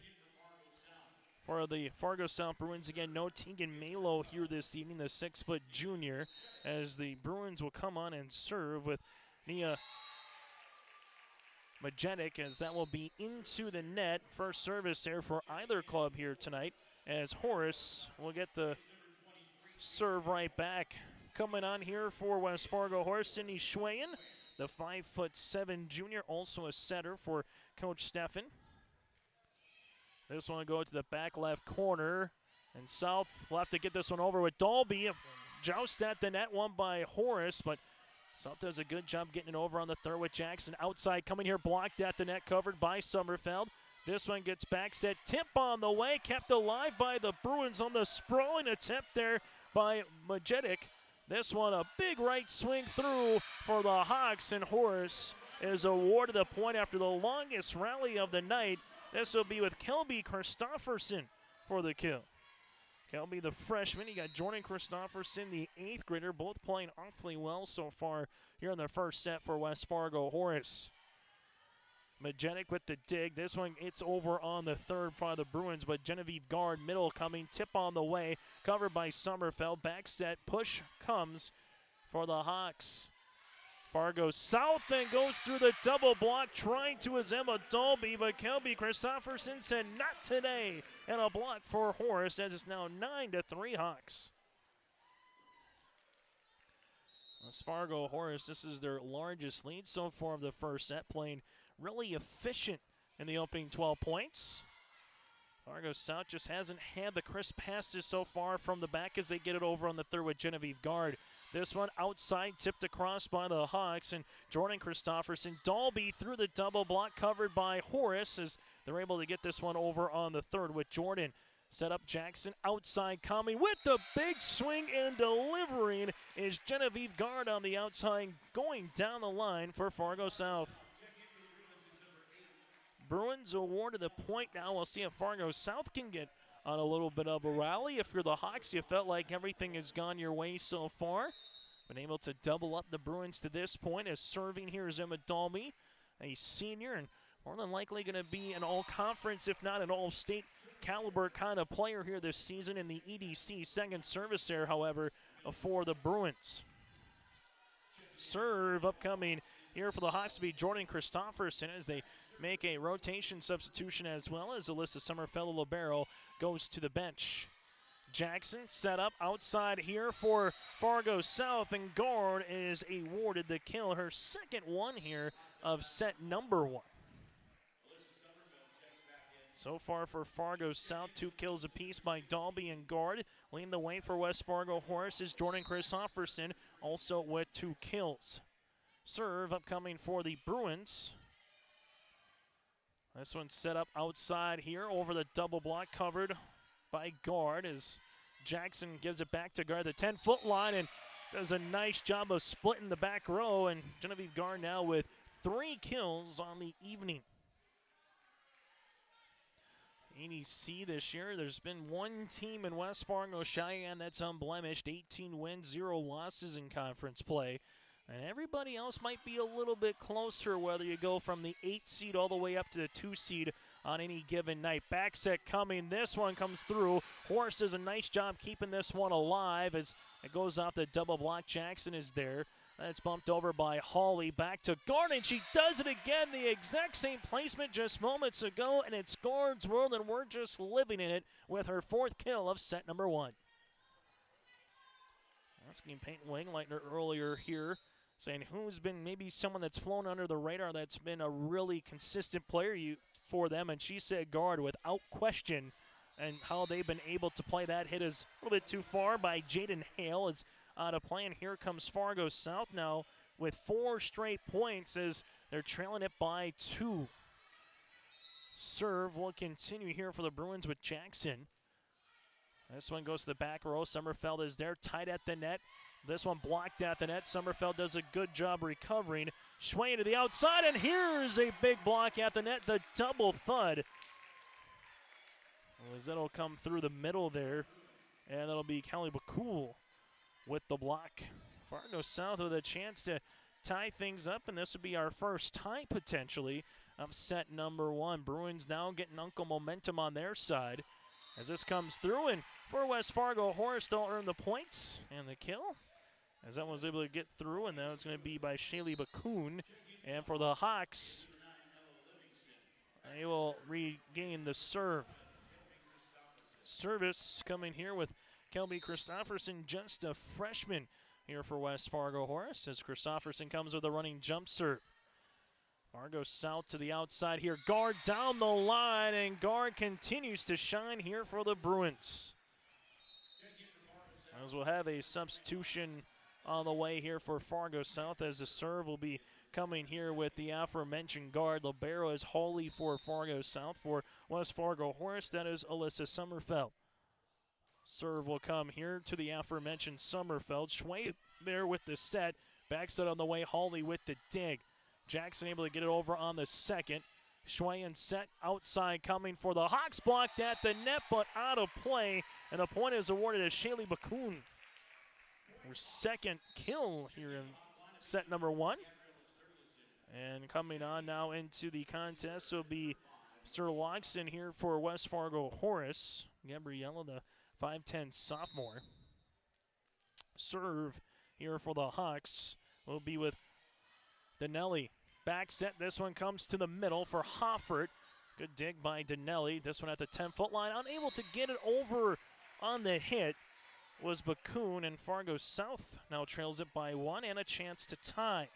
For the Fargo South Bruins, again, no Tegan Malo here this evening, the 6-foot junior, as the Bruins will come on and serve with Nia Majetic, as that will be into the net. First service there for either club here tonight, as Horace will get the serve right back. Coming on here for West Fargo Horace, Cindy Schwayen, the 5'7" junior, also a setter for Coach Steffen. This one will go to the back left corner, and South will have to get this one over with Dalby. Joust at the net, one by Horace, but South does a good job getting it over on the third with Jackson. Outside coming here, blocked at the net, covered by Sommerfeld. This one gets back set, tip on the way, kept alive by the Bruins on the sprawling attempt there by Majetic. This one, a big right swing through for the Hawks, and Horace is awarded the point after the longest rally of the night. This will be with Kelby Christopherson for the kill. Kelby, the freshman. You got Jordan Christopherson, the 8th grader, both playing awfully well so far here in the first set for West Fargo Horace. Majetic with the dig. This one, it's over on the third for the Bruins, but Genevieve Guard, middle coming, tip on the way, covered by Sommerfeld. Back set, push comes for the Hawks. Fargo South then goes through the double block, trying to his Emma Dalby, but Kelby Christopherson said not today, and a block for Horace as it's now 9-3 Hawks. West Fargo Horace, this is their largest lead so far of the first set, playing really efficient in the opening 12 points. Fargo South just hasn't had the crisp passes so far from the back as they get it over on the third with Genevieve Guard. This one outside, tipped across by the Hawks, and Jordan Christopherson. Dalby through the double block, covered by Horace as they're able to get this one over on the third with Jordan. Set up Jackson outside, coming with the big swing and delivering is Genevieve Guard on the outside, going down the line for Fargo South. Bruins awarded the point now. We'll see if Fargo South can get on a little bit of a rally. If you're the Hawks, you felt like everything has gone your way so far. Been able to double up the Bruins to this point, as serving here is Emma Dalby, a senior, and more than likely going to be an all-conference, if not an all-state caliber kind of player here this season in the EDC. Second service there, however, for the Bruins. Serve upcoming here for the Hawks to be Jordan Christopherson as they make a rotation substitution, as well as Alyssa Sommerfeld Libero goes to the bench. Jackson set up outside here for Fargo South, and Guard is awarded the kill, her second one here of set number 1. So far for Fargo South, 2 kills apiece by Dalby and Guard. Leading the way for West Fargo Horace is Jordan Christopherson, also with 2 kills. Serve upcoming for the Bruins. This one set up outside here over the double block, covered by Guard as Jackson gives it back to Guard, the 10-foot line, and does a nice job of splitting the back row. And Genevieve Guard now with 3 kills on the evening. EDC this year, there's been one team in West Fargo Cheyenne that's unblemished, 18 wins, 0 losses in conference play. And everybody else might be a little bit closer, whether you go from the 8 seed all the way up to the 2 seed on any given night. Back set coming. This one comes through. Horace does a nice job keeping this one alive as it goes off the double block. Jackson is there. That's bumped over by Hawley. Back to Gordon. She does it again. The exact same placement just moments ago, and it's Gord's world, and we're just living in it with her 4th kill of set number 1. Asking Peyton Wingleitner earlier here, saying who's been maybe someone that's flown under the radar that's been a really consistent player for them, and she said guard without question, and how they've been able to play that hit is a little bit too far by Jaden Hale is out of play, and here comes Fargo South now with 4 straight points as they're trailing it by 2. Serve will continue here for the Bruins with Jackson. This one goes to the back row. Sommerfeld is there, tight at the net. This one blocked at the net. Sommerfeld does a good job recovering. Schway to the outside, and here's a big block at the net, the double thud. As that'll come through the middle there, and that'll be Kelly McCool with the block. Fargo South with a chance to tie things up, and this would be our first tie potentially of set number 1. Bruins now getting Uncle momentum on their side as this comes through, and for West Fargo Horace, they'll earn the points and the kill as that one was able to get through, and now it's going to be by Shaylee Bakun. And for the Hawks, they will regain the serve. Service coming here with Kelby Christofferson, just a freshman here for West Fargo Horace, as Christofferson comes with a running jump serve. Fargo South to the outside here. Guard down the line, and Guard continues to shine here for the Bruins. As we'll have a substitution on the way here for Fargo South, as the serve will be coming here with the aforementioned guard. Libero is Hawley for Fargo South. For West Fargo Horace, that is Alyssa Sommerfeld. Serve will come here to the aforementioned Sommerfeld. Schway there with the set. Backset on the way, Hawley with the dig. Jackson able to get it over on the second. Schwayen set outside coming for the Hawks, blocked at the net but out of play, and the point is awarded to Shaylee Bakun. Her 2nd kill here in set number 1. And coming on now into the contest will be Sir Loxon here for West Fargo Horace. Gabriella, the 5'10 sophomore. Serve here for the Hawks will be with Danelli. Back set, this one comes to the middle for Hoffert. Good dig by Danelli. This one at the 10-foot line. Unable to get it over on the hit was Bakun, and Fargo South now trails it by 1 and a chance to tie.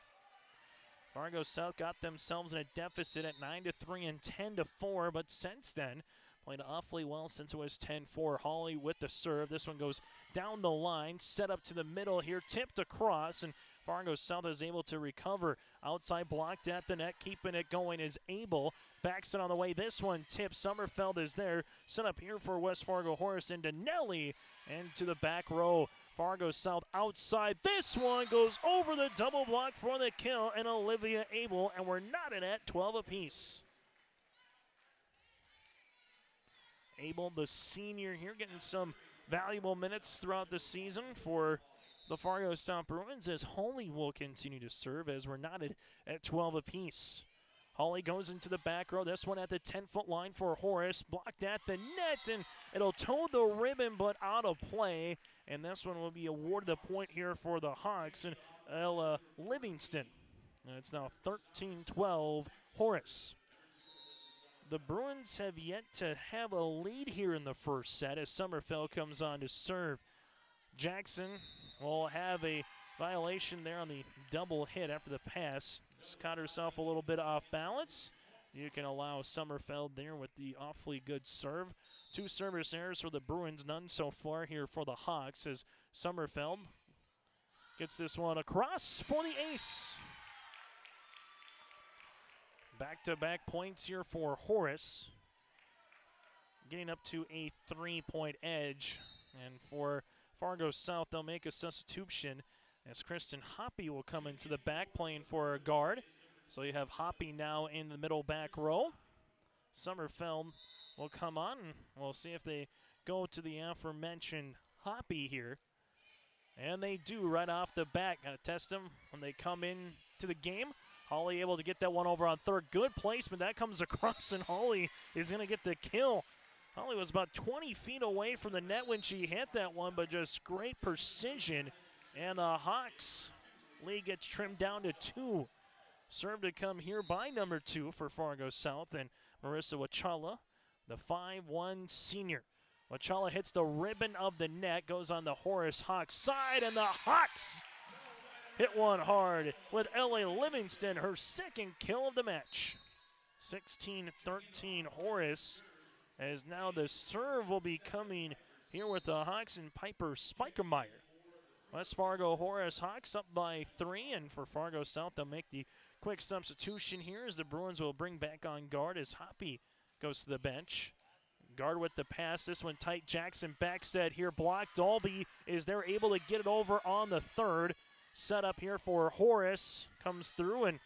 Fargo South got themselves in a deficit at 9-3 and 10-4, but since then played awfully well since it was 10-4. Hawley with the serve. This one goes down the line, set up to the middle here, tipped across, and Fargo South is able to recover. Outside blocked at the net, keeping it going is Abel. Backset on the way. This one tipped. Sommerfeld is there. Set up here for West Fargo Horace and Danelli. And to the back row. Fargo South outside. This one goes over the double block for the kill, and Olivia Abel, and we're knotted at 12 apiece. Abel, the senior here, getting some valuable minutes throughout the season for the Fargo South Bruins, as Hawley will continue to serve as we're knotted at 12 apiece. Hawley goes into the back row. This one at the 10-foot line for Horace. Blocked at the net, and it'll toe the ribbon, but out of play. And this one will be awarded the point here for the Hawks and Ella Livingston. And it's now 13-12 Horace. The Bruins have yet to have a lead here in the first set as Sommerfeld comes on to serve. Jackson will have a violation there on the double hit after the pass. Just caught herself a little bit off balance. You can allow Sommerfeld there with the awfully good serve. 2 service errors for the Bruins, none so far here for the Hawks as Sommerfeld gets this one across for the ace. Back-to-back points here for Horace. Getting up to a 3-point edge. And for Fargo South, they'll make a substitution as Kristen Hoppy will come into the back playing for a guard. So you have Hoppy now in the middle back row. Sommerfeld will come on, and we'll see if they go to the aforementioned Hoppy here. And they do right off the bat. Got to test them when they come in to the game. Holly able to get that one over on third. Good placement. That comes across, and Holly is going to get the kill. Holly was about 20 feet away from the net when she hit that one, but just great precision. And the Hawks lead gets trimmed down to 2. Serve to come here by number 2 for Fargo South, and Marissa Wachala, the 5'1" senior. Wachala hits the ribbon of the net, goes on the Horace Hawks side, and the Hawks hit one hard with L.A. Livingston, her second kill of the match. 16-13 Horace, as now the serve will be coming here with the Hawks and Piper Spikermeyer. West Fargo Horace Hawks up by 3, and for Fargo South, they'll make the quick substitution here as the Bruins will bring back on guard as Hoppy goes to the bench. Guard with the pass, this one tight. Jackson back set here, blocked. Dalby is there able to get it over on the third. Set up here for Horace, comes through and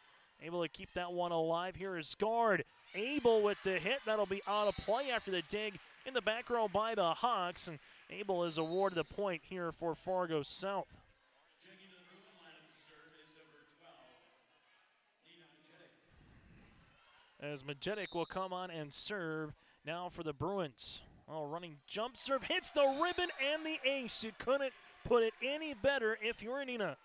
able to keep that one alive. Here is guard Abel with the hit. That'll be out of play after the dig in the back row by the Hawks, and Abel is awarded the point here for Fargo South. As Majetic will come on and serve now for the Bruins. Oh, running jump serve, hits the ribbon and the ace. You couldn't put it any better if you're Nina.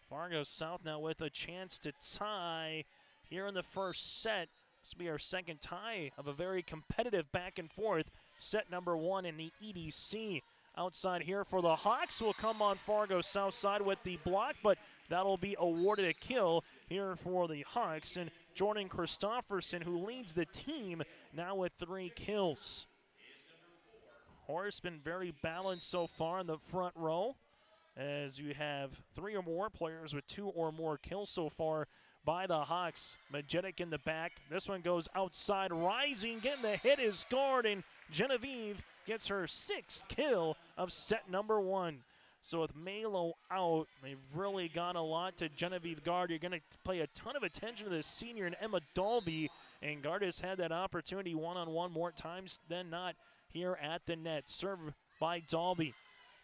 Fargo South now with a chance to tie here in the first set. This will be our second tie of a very competitive back and forth. Set number 1 in the EDC. Outside here for the Hawks will come on Fargo South side with the block, but that'll be awarded a kill here for the Hawks. And Jordan Christofferson, who leads the team now with 3 kills. Horace been very balanced so far in the front row, as you have 3 or more players with 2 or more kills so far by the Hawks. Majetic in the back. This one goes outside, rising, getting the hit is guard, and Genevieve gets her 6th kill of set number 1. So with Malo out, they've really got a lot to Genevieve Guard. You're going to pay a ton of attention to the senior and Emma Dalby, and Guard has had that opportunity one-on-one more times than not here at the net. Served by Dalby.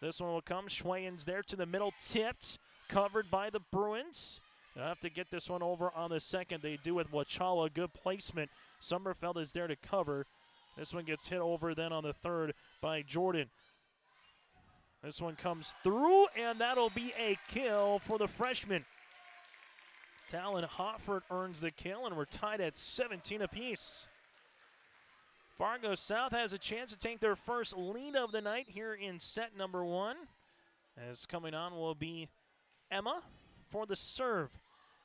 This one will come. Schwayens there to the middle, tipped, covered by the Bruins. They'll have to get this one over on the second. They do with Wachala. Good placement. Sommerfeld is there to cover. This one gets hit over then on the third by Jordan. This one comes through, and that'll be a kill for the freshman. Talon Hofford earns the kill, and we're tied at 17 apiece. Fargo South has a chance to take their first lead of the night here in set number 1. As coming on will be Emma for the serve.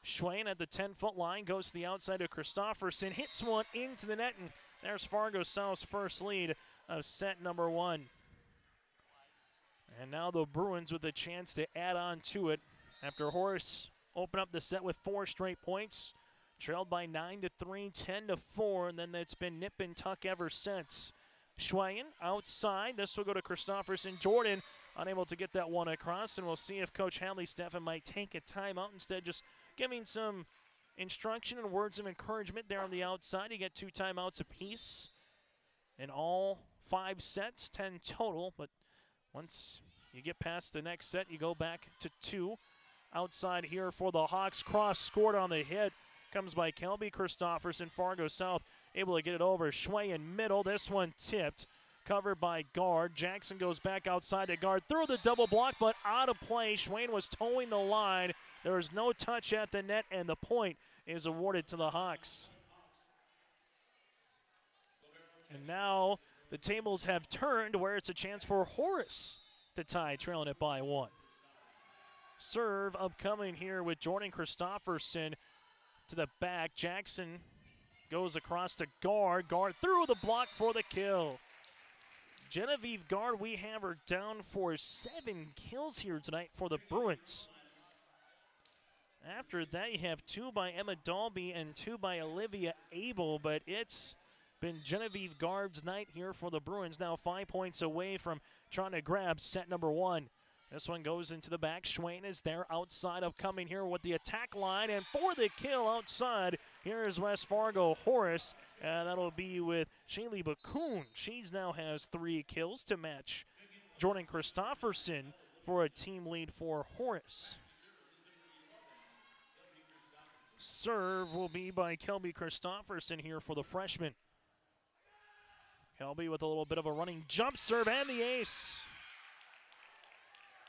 Schwain at the 10-foot line goes to the outside of Christofferson, hits one into the net, and there's Fargo South's first lead of set number 1. And now the Bruins with a chance to add on to it after Horace opened up the set with 4 straight points. Trailed by 9-3, 10-4, and then it's been nip and tuck ever since. Schwayen outside. This will go to Christofferson. Jordan unable to get that one across, and we'll see if Coach Hadley Steffen might take a timeout instead, just giving some instruction and words of encouragement there on the outside. You get 2 timeouts apiece in all 5 sets, 10 total, but once you get past the next set, you go back to 2. Outside here for the Hawks. Cross scored on the hit. Comes by Kelby Christofferson. Fargo South able to get it over. Schway in middle. This one tipped. Covered by Guard. Jackson goes back outside to Guard. Through the double block, but out of play. Schwain was towing the line. There is no touch at the net, and the point is awarded to the Hawks. And now the tables have turned where it's a chance for Horace to tie, trailing it by 1. Serve upcoming here with Jordan Christofferson to the back. Jackson goes across to Guard. Guard through the block for the kill. Genevieve Guard, we have her down for 7 kills here tonight for the Bruins. After that, you have 2 by Emma Dalby and 2 by Olivia Abel, but it's been Genevieve Guard's night here for the Bruins. Now 5 points away from trying to grab set number 1. This one goes into the back. Schwain is there outside of coming here with the attack line. And for the kill outside, here is West Fargo Horace. And that'll be with Shaylee Bakun. She now has 3 kills to match Jordan Christofferson for a team lead for Horace. Serve will be by Kelby Christofferson here for the freshman. Kelby with a little bit of a running jump serve and the ace.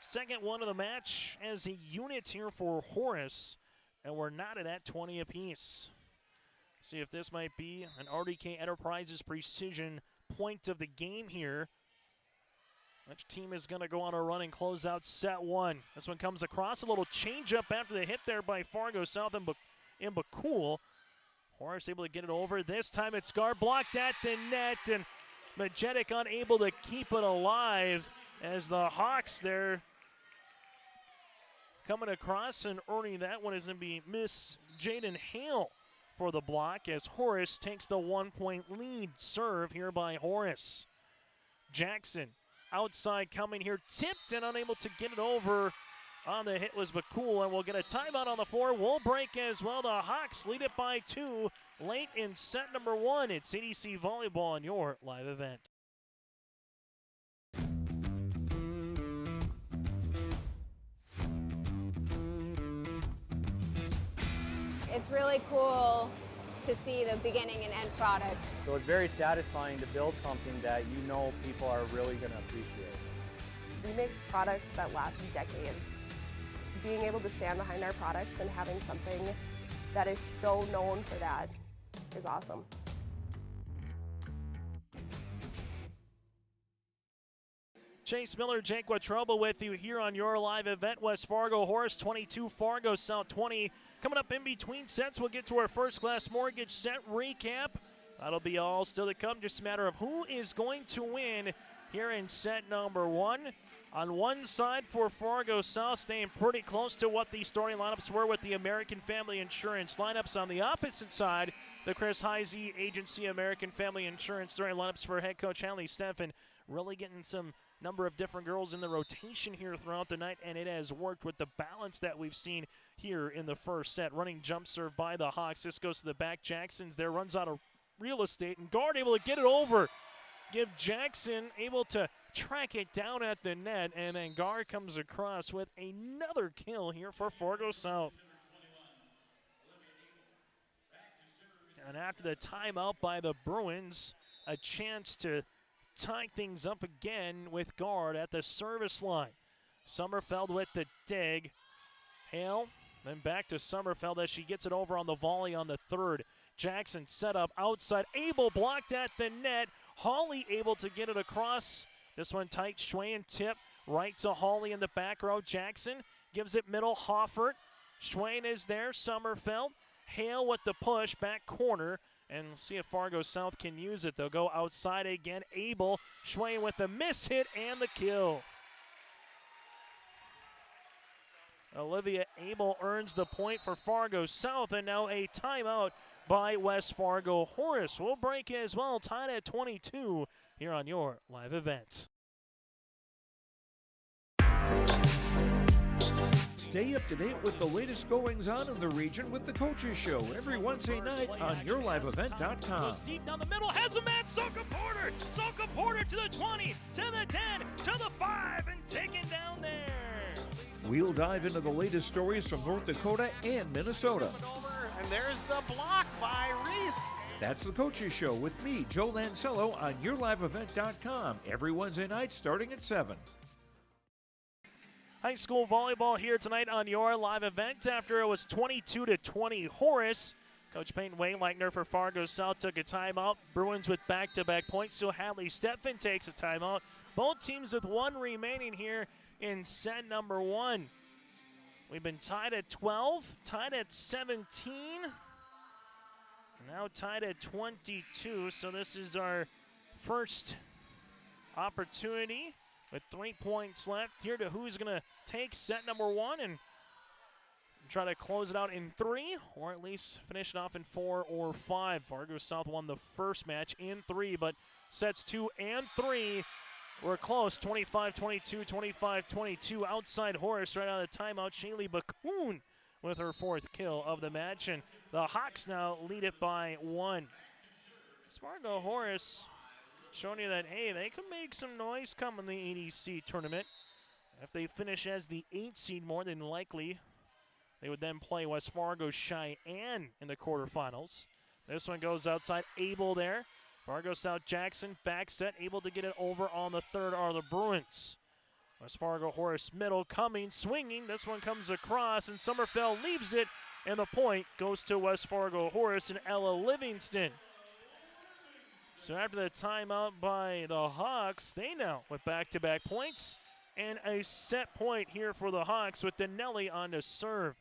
Second one of the match as a unit here for Horace, and we're knotted at 20 apiece. See if this might be an RDK Enterprises precision point of the game here. Which team is going to go on a run and close out set 1? This one comes across, a little changeup after the hit there by Fargo South in Bakul. Horace able to get it over. This time it's guard blocked at the net, and Majetic unable to keep it alive as the Hawks there coming across, and earning that one is going to be Miss Jaden Hale for the block as Horace takes the 1-point lead. Serve here by Horace. Jackson outside coming here, tipped and unable to get it over. On the hit was Bakul, and we'll get a timeout on the floor. We'll break as well. The Hawks lead it by 2 late in set number 1. It's CDC Volleyball on your live event. It's really cool to see the beginning and end product. So it's very satisfying to build something that you know people are really going to appreciate. We make products that last decades. Being able to stand behind our products and having something that is so known for that is awesome. Chase Miller, Jake Watroba with you here on your live event. West Fargo Horace 22, Fargo South 20. Coming up in between sets, we'll get to our First Class Mortgage set recap. That'll be all still to come. Just a matter of who is going to win here in set number 1. On one side for Fargo South, staying pretty close to what the starting lineups were with the American Family Insurance lineups. On the opposite side, the Chris Heisey Agency American Family Insurance starting lineups for head coach Hanley Steffen. Really getting some number of different girls in the rotation here throughout the night, and it has worked with the balance that we've seen here in the first set. Running jump serve by the Hawks. This goes to the back. Jackson's there, runs out of real estate, and guard able to get it over. Give Jackson able to track it down at the net, and then Gar comes across with another kill here for Fargo South. And after the timeout by the Bruins, a chance to tie things up again with guard at the service line. Sommerfeld with the dig. Hale, then back to Sommerfeld as she gets it over on the volley on the third. Jackson set up outside. Abel blocked at the net. Hawley able to get it across. This one tight. Schwain tip right to Hawley in the back row. Jackson gives it middle. Hoffert. Schwain is there. Sommerfeld. Hale with the push. Back corner. And we'll see if Fargo South can use it. They'll go outside again. Abel. Schwain with the miss hit and the kill. Olivia Abel earns the point for Fargo South, and now a timeout by West Fargo Horace. We'll break as well, tied at 22 here on your live event. Stay up to date with the latest goings-on in the region with the Coaches Show every Wednesday night on YourLiveEvent.com. Goes deep down the middle, has a man, Soka Porter. Soka Porter to the 20, to the 10, to the 5, and taken down there. We'll dive into the latest stories from North Dakota and Minnesota. And there's the block by Reese. That's the Coaches Show with me, Joe Lancello, on YourLiveEvent.com every Wednesday night starting at 7. High school volleyball here tonight on your live event after it was 22-20 Horace. Coach Peyton Wayleichner for Fargo South took a timeout. Bruins with back-to-back points, so Hadley Steffen takes a timeout. Both teams with one remaining here in set number 1. We've been tied at 12, tied at 17, now tied at 22, so this is our first opportunity with 3 points left here to who's going to take set number 1 and try to close it out in 3, or at least finish it off in 4 or 5. Fargo South won the first match in 3, but sets 2 and 3 We're close, 25-22, 25-22. Outside Horace right out of the timeout. Shaylee Bakun with her 4th kill of the match, and the Hawks now lead it by 1. Fargo Horace showing you that, hey, they can make some noise come in the EDC tournament. If they finish as the 8th seed, more than likely, they would then play West Fargo Cheyenne in the quarterfinals. This one goes outside, Abel there. Fargo South Jackson back set, able to get it over on the 3rd are the Bruins. West Fargo Horace middle coming, swinging. This one comes across, and Sommerfeld leaves it, and the point goes to West Fargo Horace and Ella Livingston. So after the timeout by the Hawks, they now with back-to-back points and a set point here for the Hawks with Denelli on to serve.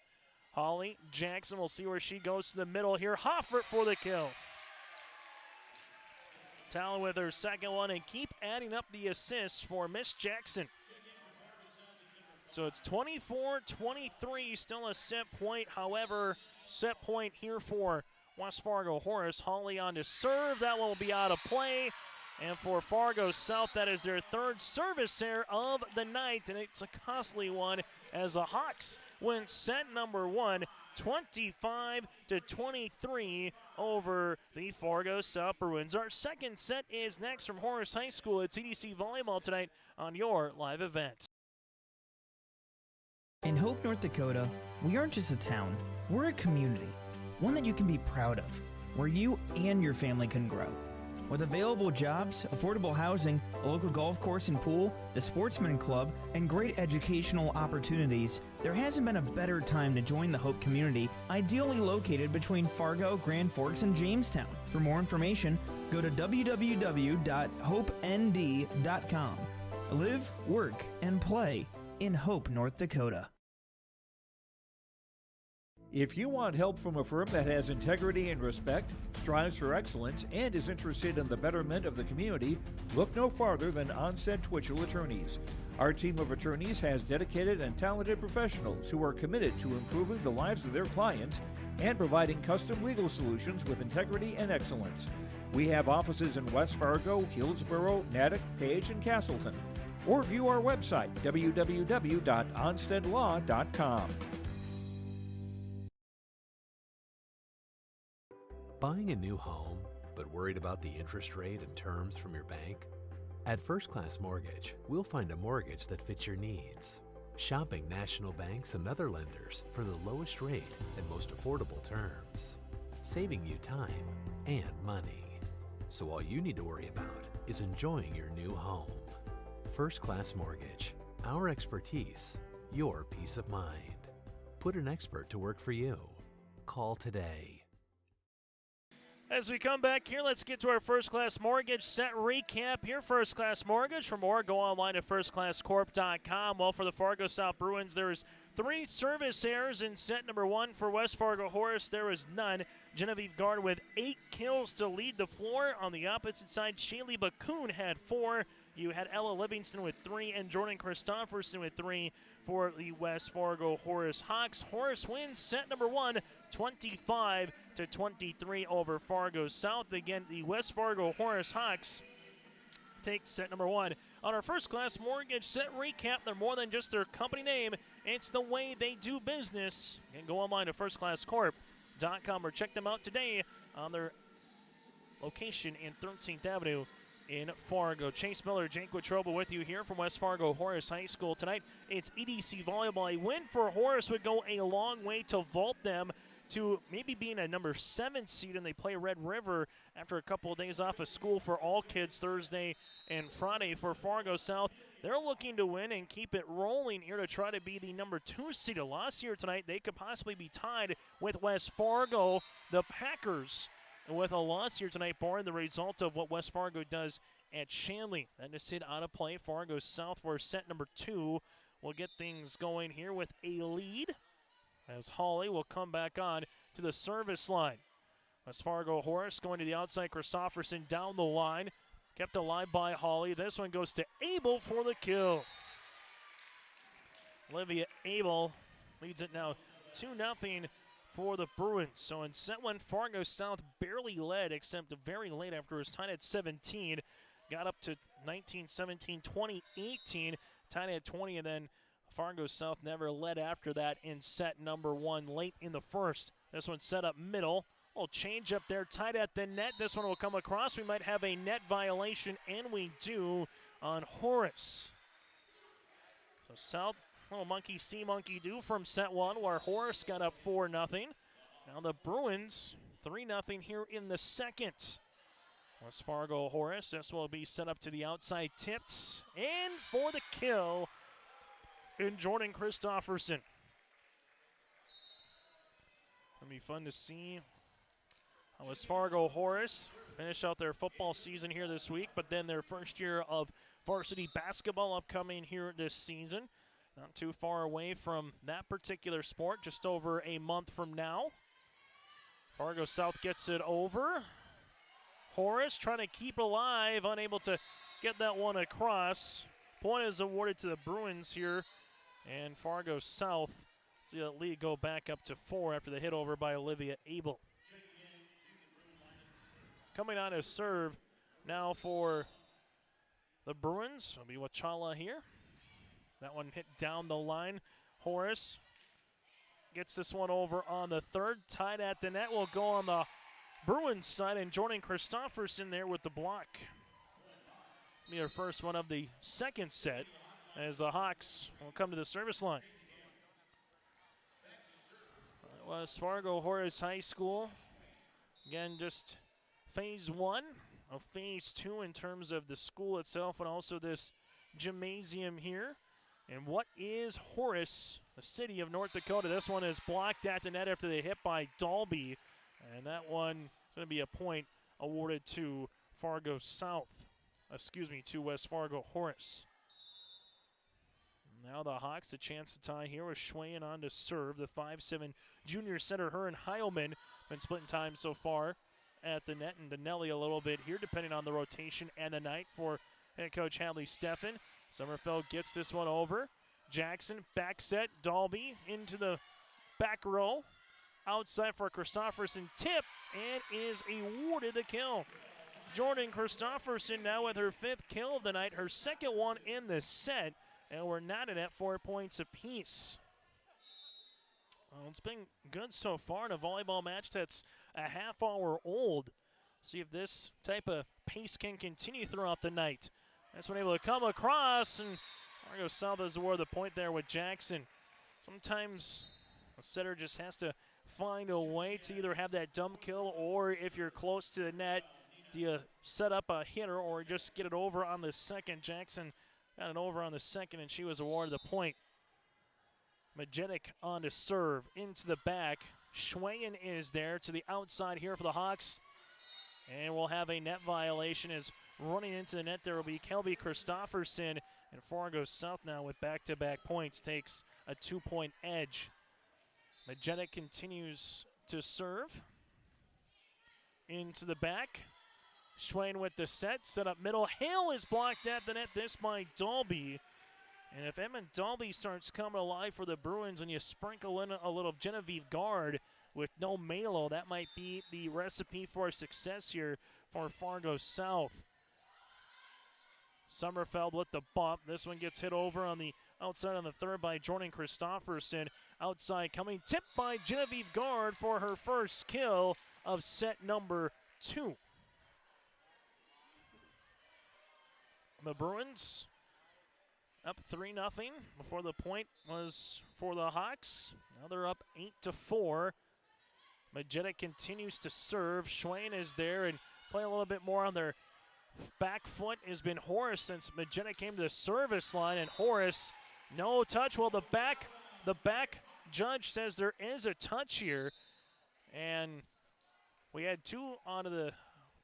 Holly Jackson, we'll see where she goes to the middle here. Hoffert for the kill. Talon with her 2nd one, and keep adding up the assists for Miss Jackson. So it's 24-23, still a set point. However, set point here for West Fargo Horace. Holly on to serve. That one will be out of play. And for Fargo South, that is their 3rd service error of the night, and it's a costly one as the Hawks win set number 1, 25-23 over the Fargo South Bruins. Our 2nd set is next from Horace High School. It's EDC Volleyball tonight on your live event. In Hope, North Dakota, we aren't just a town, we're a community, one that you can be proud of, where you and your family can grow. With available jobs, affordable housing, a local golf course and pool, the Sportsman Club, and great educational opportunities, there hasn't been a better time to join the Hope community, ideally located between Fargo, Grand Forks, and Jamestown. For more information, go to www.hopend.com. Live, work, and play in Hope, North Dakota. If you want help from a firm that has integrity and respect, strives for excellence, and is interested in the betterment of the community, look no farther than Onset Twitchell Attorneys. Our team of attorneys has dedicated and talented professionals who are committed to improving the lives of their clients and providing custom legal solutions with integrity and excellence. We have offices in West Fargo, Hillsborough, Natick, Page, and Castleton. Or view our website, www.onstedlaw.com. Buying a new home, but worried about the interest rate and terms from your bank? At First Class Mortgage, we'll find a mortgage that fits your needs. Shopping national banks and other lenders for the lowest rate and most affordable terms. Saving you time and money. So all you need to worry about is enjoying your new home. First Class Mortgage. Our expertise, your peace of mind. Put an expert to work for you. Call today. As we come back here, let's get to our First Class Mortgage set recap here. First Class Mortgage. For more, go online at firstclasscorp.com. Well, for the Fargo South Bruins, there is 3 service errors in set number 1. For West Fargo Horace, there is none. Genevieve Gard with 8 kills to lead the floor. On the opposite side, Shaylee Bakun had 4. You had Ella Livingston with 3 and Jordan Christofferson with 3 for the West Fargo Horace Hawks. Horace wins set number 1, 25-23 over Fargo South. Again, the West Fargo Horace Hawks take set number 1. On our First Class Mortgage set recap, they're more than just their company name. It's the way they do business. You can go online to firstclasscorp.com or check them out today on their location in 13th Avenue in Fargo. Chase Miller, Jake Watroba with you here from West Fargo Horace High School tonight. It's EDC Volleyball. A win for Horace would go a long way to vault them to maybe being a number 7 seed, and they play Red River after a couple of days off of school for all kids Thursday and Friday. For Fargo South, they're looking to win and keep it rolling here to try to be the number 2 seed. A loss here tonight, they could possibly be tied with West Fargo, the Packers, with a loss here tonight, barring the result of what West Fargo does at Shanley. That is hit out of play. Fargo South for set number 2 will get things going here with a lead, as Holly will come back on to the service line. West Fargo Horace going to the outside. Christofferson down the line. Kept alive by Holly. This one goes to Abel for the kill. Olivia Abel leads it now 2-0 for the Bruins. So in set 1, Fargo South barely led, except very late after it was tied at 17. got up to 19-17, 20-18, tied at 20, and then Fargo South never led after that in set number 1 late in the first. This one set up middle. Little change up there, tied at the net. This one will come across. We might have a net violation, and we do on Horace. So South, little monkey see, monkey do from set 1, where Horace got up 4-0. Now the Bruins 3-0 here in the second. West Fargo Horace, this will be set up to the outside, tipped, and for the kill in Jordan Christofferson. It'll be fun to see how West Fargo Horace finish out their football season here this week, but then their first year of varsity basketball upcoming here this season. Not too far away from that particular sport, just over a month from now. Fargo South gets it over. Horace trying to keep alive, unable to get that one across. Point is awarded to the Bruins here, and Fargo South see that lead go back up to 4 after the hit over by Olivia Abel. Coming on to serve now for the Bruins will be Wachala here. That one hit down the line. Horace gets this one over on the third. Tied at the net will go on the Bruins side, and Jordan Christofferson there with the block. Be our first one of the second set as the Hawks will come to the service line. West Fargo Horace High School. Again, just phase 1 of phase 2 in terms of the school itself and also this gymnasium here. And what is Horace, the city of North Dakota? This one is blocked at the net after they hit by Dalby. And that one is going to be a point awarded to Fargo South. To West Fargo Horace. Now the Hawks a chance to tie here with Schwayen on to serve. The 5'7" junior center, her and Heilman, been splitting time so far at the net, and Denelli a little bit here, depending on the rotation and the night for head coach Hadley Steffen. Sommerfeld gets this one over. Jackson, back set, Dalby into the back row. Outside for Christofferson, tip, and is awarded the kill. Jordan Christofferson now with her 5th kill of the night, her second one in the set, and we're knotted at 4 points apiece. Well, it's been good so far in a volleyball match that's a half hour old. See if this type of pace can continue throughout the night. That's one able to come across, and Fargo South is awarded the point there with Jackson. Sometimes a setter just has to find a way to either have that dump kill, or if you're close to the net, do you set up a hitter or just get it over on the second? Jackson got it over on the second, and she was awarded the point. Majetic on to serve into the back. Schwayen is there to the outside here for the Hawks. And we'll have a net violation as running into the net there will be Kelby Christofferson. And Fargo South now with back-to-back points takes a 2-point edge. Majetic continues to serve into the back. Schwayen with the set up middle. Hale is blocked at the net, this by Dalby. And if Emma Dalby starts coming alive for the Bruins and you sprinkle in a little Genevieve guard with no Malo, that might be the recipe for success here for Fargo South. Sommerfeld with the bump. This one gets hit over on the outside on the third by Jordan Christofferson. Outside coming, tipped by Genevieve Guard for her first kill of set number 2. The Bruins up 3-0 before the point was for the Hawks. Now they're up 8-4. Majetic continues to serve. Schwayen is there and playing a little bit more on their back foot has been Horace since Majetic came to the service line, and Horace no touch. Well, the back judge says there is a touch here, and we had 3 out of the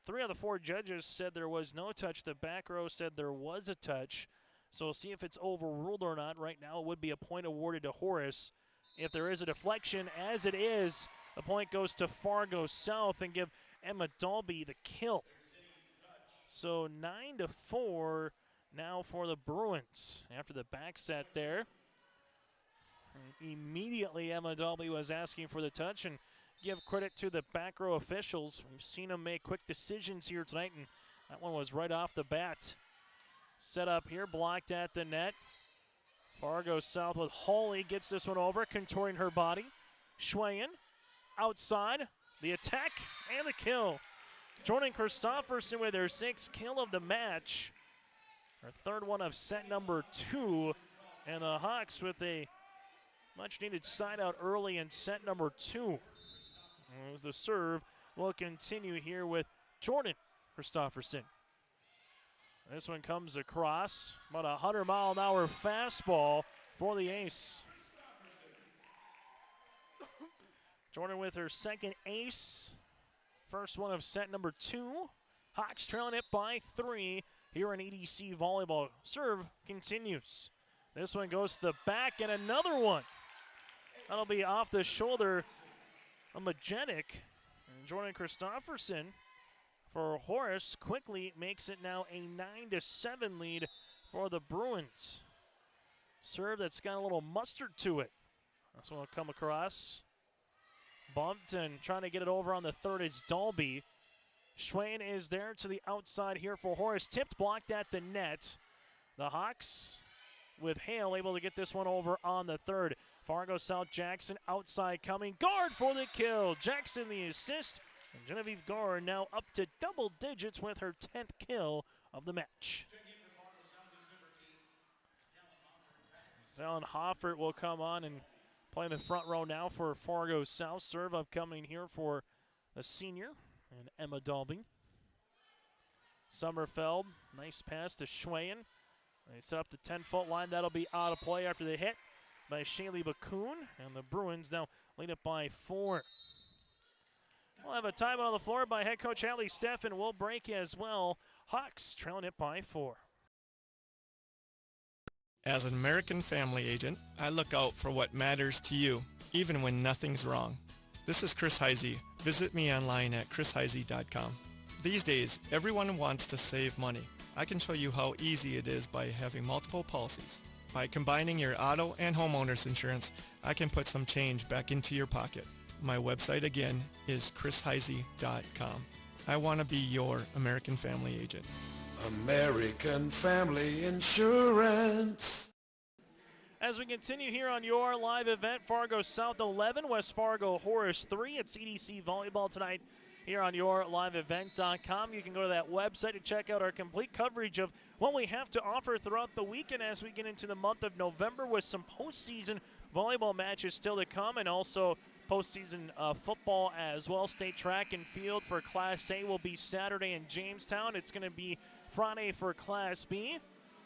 4 judges said there was no touch. The back row said there was a touch. So we'll see if it's overruled or not. Right now it would be a point awarded to Horace. If there is a deflection, as it is, the point goes to Fargo South and give Emma Dalby the kill. So 9-4 now for the Bruins after the back set there. And immediately Emma Dalby was asking for the touch, and give credit to the back row officials. We've seen them make quick decisions here tonight, and That one was right off the bat. Set up here, blocked at the net. Fargo South with Hawley gets this one over, contorting her body. Schwayen outside, the attack and the kill. Jordan Christofferson with her 6th kill of the match. Her 3rd one of set number 2. And the Hawks with a much needed side out early in set number 2. As the serve will continue here with Jordan Christofferson. This one comes across, about a 100-mile-an-hour fastball for the ace. Jordan with her 2nd ace. First one of set number 2. Hawks trailing it by 3 here in EDC volleyball. Serve continues. This one goes to the back and another one. That'll be off the shoulder of Majetic. And Jordan Christofferson for Horace quickly makes it now a 9-7 lead for the Bruins. Serve that's got a little mustard to it. This one will come across. Bumped and trying to get it over on the 3rd is Dalby. Schwayen is there to the outside here for Horace. Tipped, blocked at the net. The Hawks with Hale able to get this one over on the 3rd. Fargo South Jackson outside coming. Guard for the kill. Jackson the assist. And Genevieve Guard now up to double digits with her 10th kill of the match. Ellen Hoffert will come on and play in the front row now for Fargo South. Serve upcoming here for the senior and Emma Dalby. Sommerfeld, nice pass to Schwayen. They set up the 10-foot line. That'll be out of play after the hit by Shaylee Bakun. And the Bruins now lead it by 4. We'll have a timeout on the floor by head coach Hallie Steffen. We'll break as well. Hawks trailing it by 4. As an American family agent, I look out for what matters to you, even when nothing's wrong. This is Chris Heisey. Visit me online at chrisheisey.com. These days, everyone wants to save money. I can show you how easy it is by having multiple policies. By combining your auto and homeowner's insurance, I can put some change back into your pocket. My website again is chrisheisey.com. I want to be your American family agent. American Family Insurance. As we continue here on your live event, Fargo South 11, West Fargo Horace 3. It's EDC Volleyball tonight here on yourliveevent.com. You can go to that website to check out our complete coverage of what we have to offer throughout the weekend as we get into the month of November with some postseason volleyball matches still to come, and also postseason football as well. State track and field for Class A will be Saturday in Jamestown. It's going to be Friday for Class B.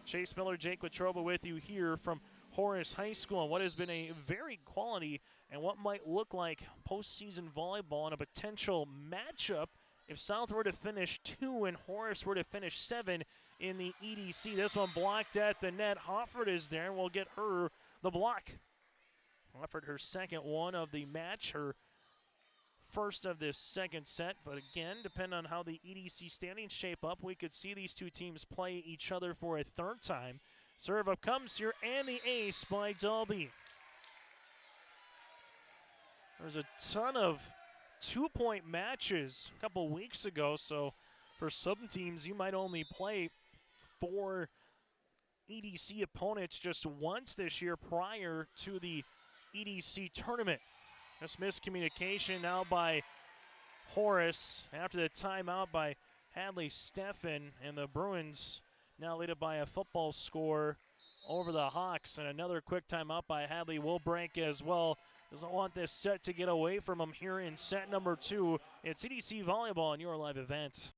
Chase Miller, Jake Watroba with you here from Horace High School, and what has been a very quality and what might look like postseason volleyball and a potential matchup if South were to finish 2 and Horace were to finish 7 in the EDC. This one blocked at the net. Hofford is there, and we'll get her the block. Hofford, her 2nd one of the match, her first of this 2nd set. But again, depending on how the EDC standings shape up, we could see these two teams play each other for a 3rd time. Serve up comes here, and the ace by Dalby. There's a ton of 2-point matches a couple weeks ago, so for some teams, you might only play 4 EDC opponents just once this year prior to the EDC tournament. This miscommunication now by Horace after the timeout by Hadley Steffen, and the Bruins now lead it by a football score over the Hawks. And another quick timeout by Hadley will break as well. Doesn't want this set to get away from him here in set number 2. It's EDC Volleyball on your live event.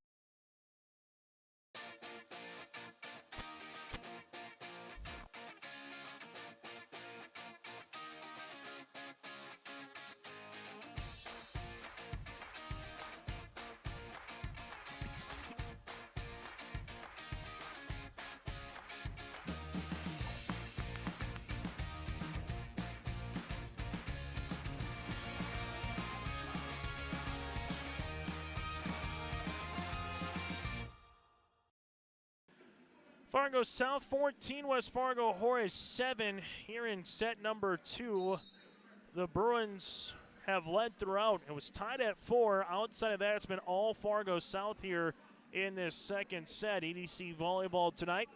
Fargo South 14, West Fargo Horace 7 here in set number 2. The Bruins have led throughout. It was tied at 4. Outside of that, it's been all Fargo South here in this second set. EDC Volleyball tonight.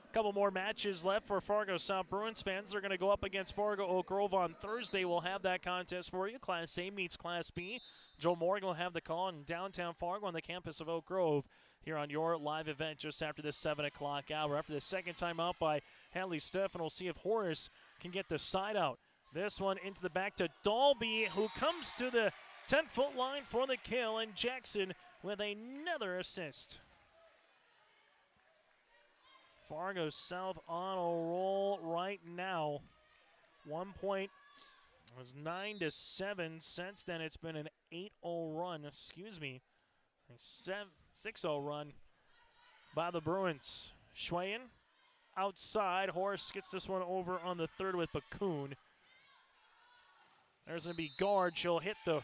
A couple more matches left for Fargo South Bruins fans. They're going to go up against Fargo Oak Grove on Thursday. We'll have that contest for you. Class A meets Class B. Joe Morgan will have the call in downtown Fargo on the campus of Oak Grove here on your live event just after the 7 o'clock hour. After the second time out by Hadley Stephan, we'll see if Horace can get the side out. This one into the back to Dalby, who comes to the 10-foot line for the kill, and Jackson with another assist. Fargo South on a roll right now. 1 point. It was 9-7. Since then, it's been an 8-0 run. Excuse me. A 6-0 run by the Bruins. Schwayen outside. Horace gets this one over on the third with Bakun. There's going to be guard. She'll hit the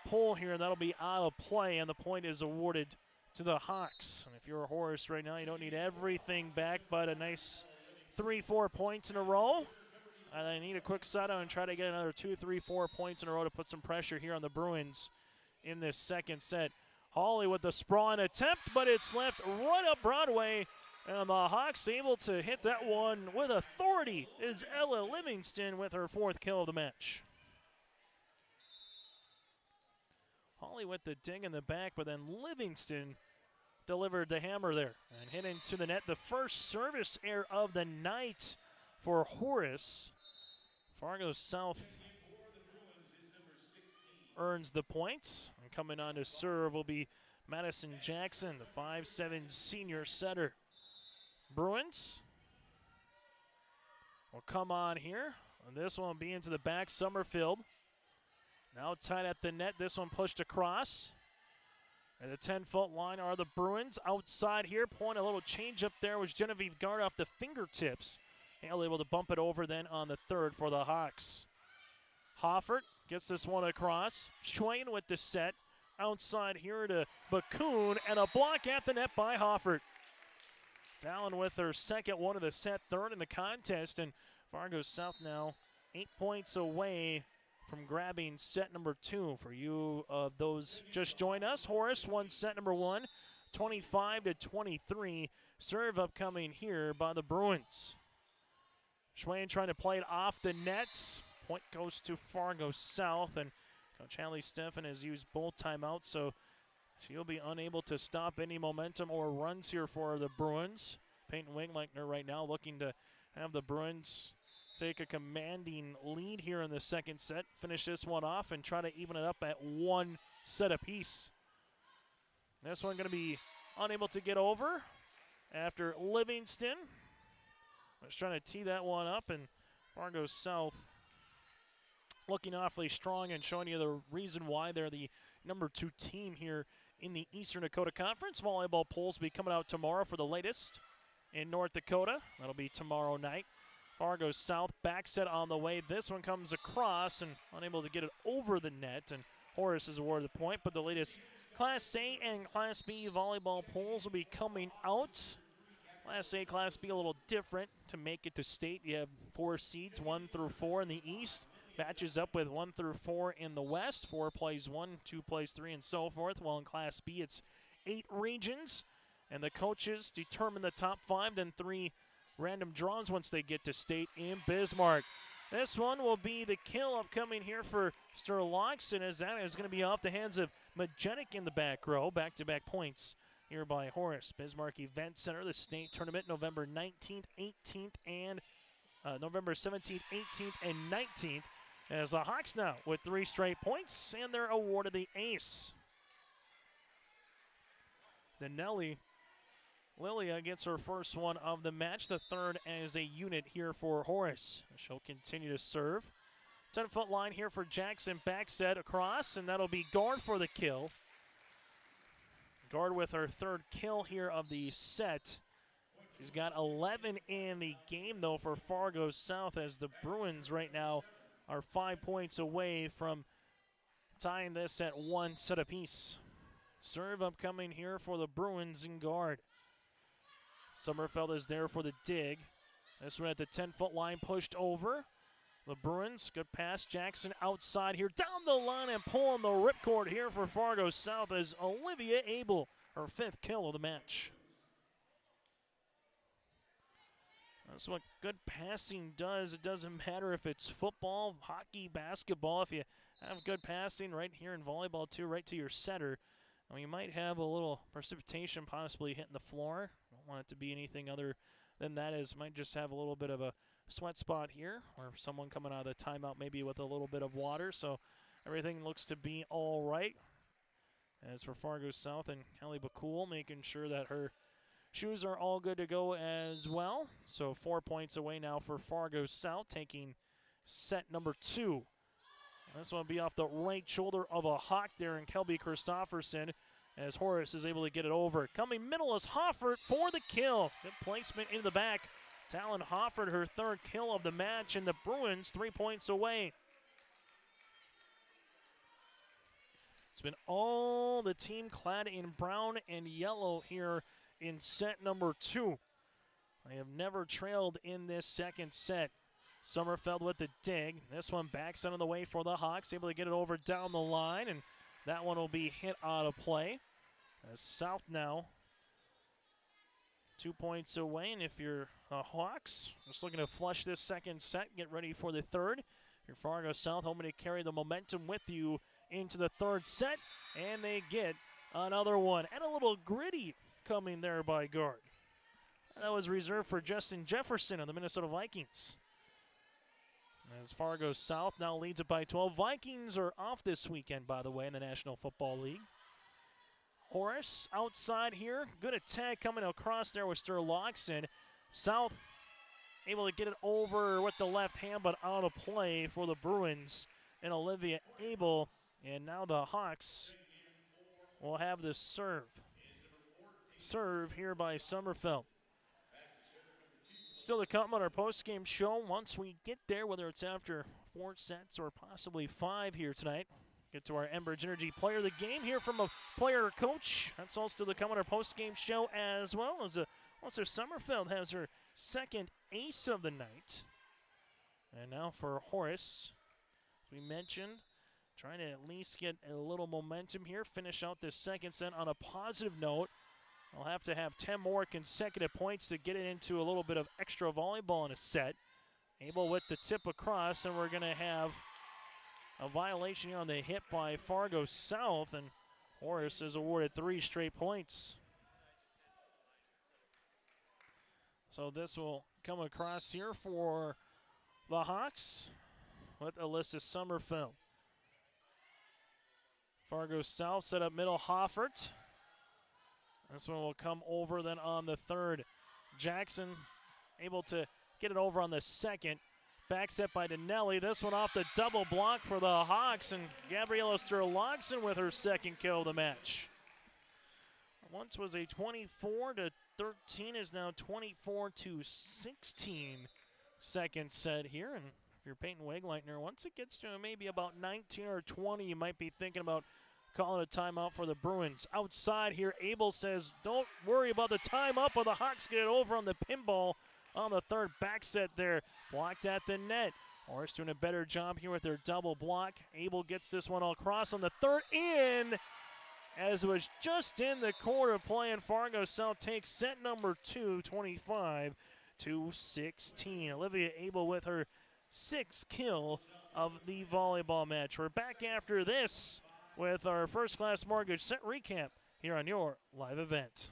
pole here, and that'll be out of play, and the point is awarded to the Hawks. And if you're a Horace right now, you don't need everything back, but a nice 3-4 points in a row. And I need a quick side out and try to get another 2, 3, 4 points in a row to put some pressure here on the Bruins in this second set. Hawley with the sprawl attempt, but it's left right up Broadway. And the Hawks able to hit that one with authority is Ella Livingston with her 4th kill of the match. Hawley with the ding in the back, but then Livingston delivered the hammer there and hit into the net. The first service error of the night for Horace. Fargo South earns the points. And coming on to serve will be Madison Jackson, the 5'7" senior setter. Bruins will come on here. And this one will be into the back. Summerfield now tied at the net. This one pushed across. At the 10-foot line are the Bruins. Outside here, point a little change up there was Genevieve Guard off the fingertips. Hale able to bump it over then on the third for the Hawks. Hoffert gets this one across. Schwain with the set. Outside here to Bakun, and a block at the net by Hoffert. Allen with her second one of the set, third in the contest, and Fargo South now 8 points away from grabbing set number 2. For you of those just join us, Horace won set number 1, 25-23. Serve upcoming here by the Bruins. Schwain trying to play it off the nets. Point goes to Fargo South, and Coach Hadley Stephan has used both timeouts, so she'll be unable to stop any momentum or runs here for the Bruins. Peyton Wingleichner right now looking to have the Bruins take a commanding lead here in the second set, finish this one off, and try to even it up at 1 set apiece. This one going to be unable to get over after Livingston was trying to tee that one up, and Fargo South looking awfully strong and showing you the reason why they're the number 2 team here in the Eastern Dakota Conference. Volleyball polls will be coming out tomorrow for the latest in North Dakota. That'll be tomorrow night. Fargo South back set on the way. This one comes across and unable to get it over the net, and Horace is awarded the point. But the latest Class A and Class B volleyball polls will be coming out. Class A, Class B a little different. To make it to state, you have 4 seeds, 1 through 4 in the East. Matches up with 1 through 4 in the West. 4 plays 1, 2 plays 3, and so forth. While in Class B, it's 8 regions, and the coaches determine the top 5, then 3 random draws once they get to state in Bismarck. This one will be the kill upcoming here for Sterloxen, as that is going to be off the hands of Majetic in the back row. Back-to-back points here by Horace. Bismarck Event Center, the state tournament, November 19th, 18th, and November 17th, 18th, and 19th. As the Hawks now with 3 straight points, and they're awarded the ace. Then Nelly Lilia gets her first one of the match, the third as a unit here for Horace. She'll continue to serve. 10-foot line here for Jackson, back set across, and that'll be Guard for the kill. Guard with her 3rd kill here of the set. She's got 11 in the game, though, for Fargo South, as the Bruins right now are 5 points away from tying this at 1 set apiece. Serve upcoming here for the Bruins in Guard. Sommerfeld is there for the dig. This one at the 10-foot line pushed over. the Bruins. Good pass. Jackson outside here. Down the line and pulling the ripcord here for Fargo South as Olivia Abel, her 5th kill of the match. That's what good passing does. It doesn't matter if it's football, hockey, basketball. If you have good passing right here in volleyball too, right to your setter, and you might have a little precipitation possibly hitting the floor. Don't want it to be anything other than that, as might just have a little bit of a sweat spot here, or someone coming out of the timeout maybe with a little bit of water. So everything looks to be all right. As for Fargo South and Kelly Bacul, making sure that her shoes are all good to go as well. So 4 points away now for Fargo South, taking set number 2. This one will be off the right shoulder of a Hawk there in Kelby Christofferson, as Horace is able to get it over. Coming middle is Hoffert for the kill. Good placement into the back. Talon Hoffert, her 3rd kill of the match, and the Bruins 3 points away. It's been all the team clad in brown and yellow here in set number 2. They have never trailed in this second set. Sommerfeld with the dig. This one backs out of the way for the Hawks, able to get it over down the line, and that one will be hit out of play. As South now 2 points away, and if you're Hawks, just looking to flush this second set, get ready for the third. Your Fargo South hoping to carry the momentum with you into the third set, and they get another one. And a little gritty coming there by guard. That was reserved for Justin Jefferson of the Minnesota Vikings. As Fargo South now leads it by 12. Vikings are off this weekend, by the way, in the National Football League. Horace outside here. Good attack coming across there with Sturlockson. South able to get it over with the left hand, but out of play for the Bruins and Olivia Abel. And now the Hawks will have the serve. Serve here by Sommerfeld. Still to come on our post-game show once we get there, whether it's after 4 sets or possibly 5 here tonight. Get to our Enbridge Energy player of the game here from a player or coach. That's all still to come on our post-game show, as well as Melissa Sommerfeld has her 2nd ace of the night. And now for Horace, as we mentioned, trying to at least get a little momentum here, finish out this second set on a positive note. They'll have to have 10 more consecutive points to get it into a little bit of extra volleyball in a set. Abel with the tip across, and we're going to have a violation here on the hit by Fargo South, and Horace is awarded 3 straight points. So this will come across here for the Hawks with Alyssa Sommerfeld. Fargo South set up middle, Hoffert. This one will come over then on the third. Jackson able to get it over on the second. Back set by Danelli. This one off the double block for the Hawks, and Gabriella Sturlockson with her 2nd kill of the match. Once was a 24-13, is now 24-16 second set here. And if you're Peyton Wegleitner, once it gets to maybe about 19 or 20, you might be thinking about calling a timeout for the Bruins. Outside here, Abel says, don't worry about the timeout, but the Hawks get it over on the pinball on the third back set there. Blocked at the net. Horace doing a better job here with their double block. Abel gets this one all across on the third, in, as it was just in the corner play, and Fargo South takes set number 2, 25-16. Olivia Abel with her 6th kill of the volleyball match. We're back after this with our First Class Mortgage set recap here on your live event.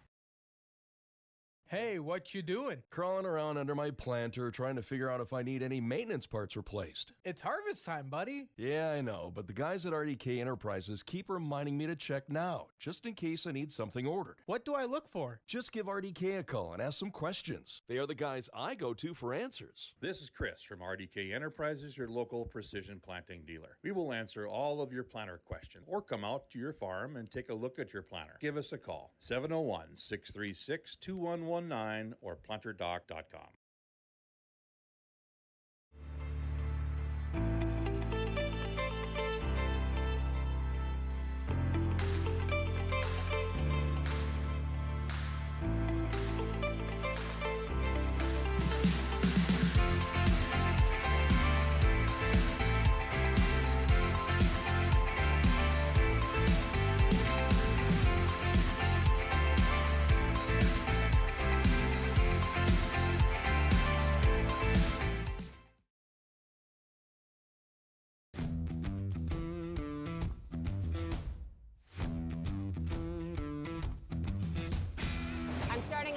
Hey, what you doing? Crawling around under my planter trying to figure out if I need any maintenance parts replaced. It's harvest time, buddy. Yeah, I know, but the guys at RDK Enterprises keep reminding me to check now, just in case I need something ordered. What do I look for? Just give RDK a call and ask some questions. They are the guys I go to for answers. This is Chris from RDK Enterprises, your local precision planting dealer. We will answer all of your planter questions or come out to your farm and take a look at your planter. Give us a call, 701-636-2119 or planterdoc.com.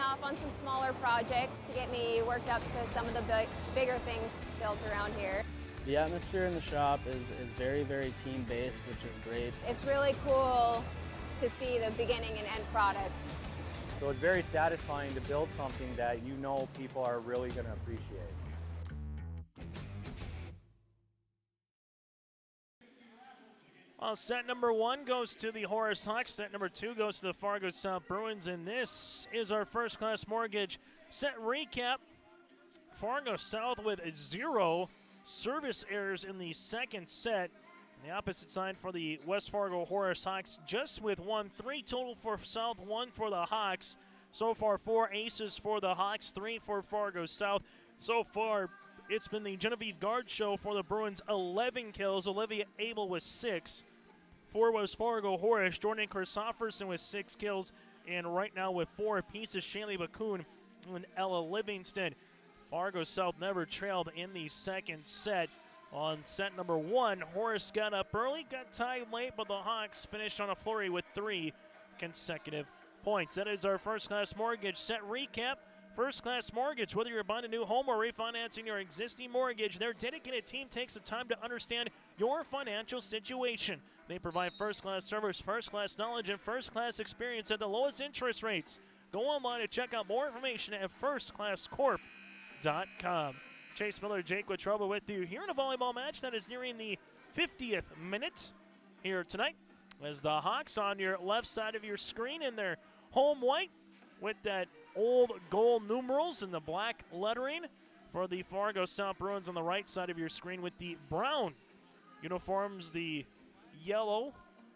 off on some smaller projects to get me worked up to some of the bigger things built around here. The atmosphere in the shop is very, very team-based, which is great. It's really cool to see the beginning and end product. So it's very satisfying to build something that you know people are really going to appreciate. Well, set number 1 goes to the Horace Hawks. Set number 2 goes to the Fargo South Bruins. And this is our First Class Mortgage set recap. Fargo South with 0 service errors in the second set. The opposite side for the West Fargo Horace Hawks, just with 1. 3 total for South, 1 for the Hawks. So far, 4 aces for the Hawks, 3 for Fargo South. So far, it's been the Genevieve Guard show for the Bruins, 11 kills. Olivia Abel with 6. 4 was Fargo Horace. Jordan Christopherson with 6 kills. And right now with 4 apiece is Shaylee Bakun and Ella Livingston. Fargo South never trailed in the second set. On set number 1, Horace got up early, got tied late, but the Hawks finished on a flurry with 3 consecutive points. That is our First Class Mortgage set recap. First Class Mortgage, whether you're buying a new home or refinancing your existing mortgage, their dedicated team takes the time to understand your financial situation. They provide first-class service, first-class knowledge, and first-class experience at the lowest interest rates. Go online and check out more information at firstclasscorp.com. Chase Miller, Jake Wetruba with you here in a volleyball match that is nearing the 50th minute here tonight. As the Hawks on your left side of your screen in their home white with that old gold numerals and the black lettering for the Fargo South Bruins on the right side of your screen with the brown uniforms, the yellow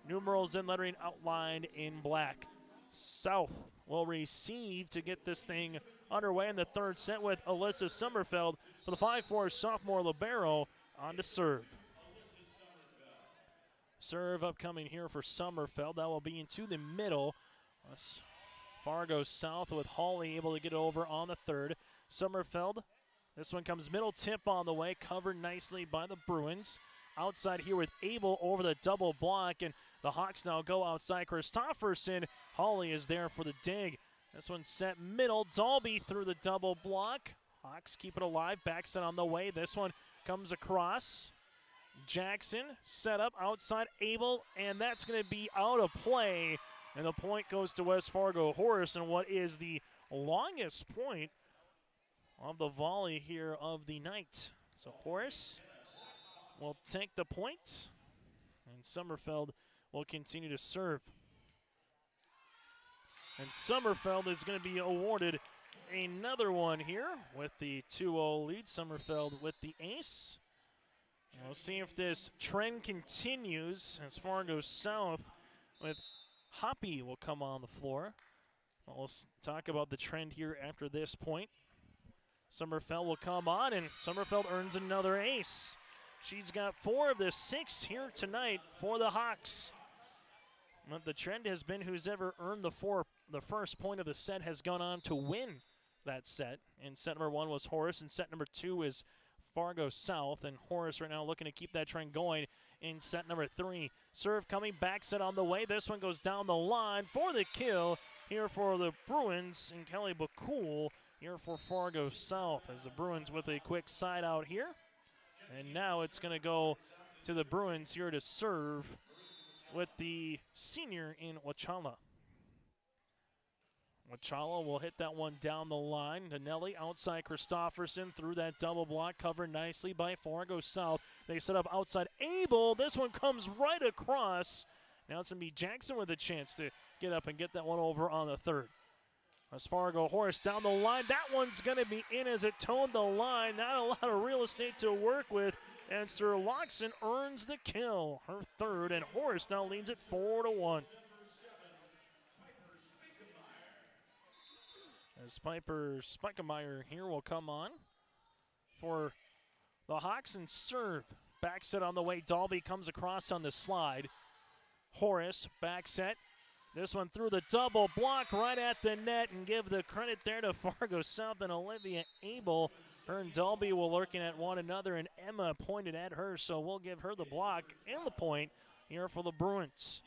numerals and lettering outlined in black. South will receive to get this thing underway in the third set with Alyssa Sommerfeld for the 5'4" sophomore libero on to serve. Serve upcoming here for Sommerfeld. That will be into the middle. Fargo South with Hawley able to get over on the third. Sommerfeld, this one comes middle tip on the way, covered nicely by the Bruins. Outside here with Abel over the double block, and the Hawks now go outside. Christopherson, Hawley is there for the dig. This one set middle, Dalby through the double block. Hawks keep it alive, backset on the way. This one comes across. Jackson set up outside Abel, and that's going to be out of play. And the point goes to West Fargo Horace, and what is the longest point of the volley here of the night. So Horace will take the point, and Sommerfeld will continue to serve. And Sommerfeld is going to be awarded another one here with the 2-0 lead. Sommerfeld with the ace. And we'll see if this trend continues as Fargo South with Hoppy will come on the floor. We'll talk about the trend here after this point. Sommerfeld will come on, and Sommerfeld earns another ace. She's got 4 of the 6 here tonight for the Hawks. But the trend has been who's ever earned the first point of the set has gone on to win that set. And set number 1 was Horace, and set number 2 is Fargo South. And Horace right now looking to keep that trend going in set number 3. Serve coming back, set on the way. This one goes down the line for the kill here for the Bruins, and Kelly Bakul here for Fargo South as the Bruins with a quick side out here. And now it's going to go to the Bruins here to serve with the senior in Wachala. Wachala will hit that one down the line. Danelli outside Christopherson through that double block, covered nicely by Fargo South. They set up outside Abel. This one comes right across. Now it's going to be Jackson with a chance to get up and get that one over on the third. As Fargo Horace down the line, that one's going to be in as it toned the line. Not a lot of real estate to work with, and Sturlockson earns the kill, her third, and Horace now leads it 4-1. As Piper Spikemeyer here will come on for the Hawks and serve. Back set on the way, Dalby comes across on the slide. Horace, back set. This one through the double block right at the net, and give the credit there to Fargo South and Olivia Abel. Her and Dalby were looking at one another, and Emma pointed at her, so we'll give her the block and the point here for the Bruins.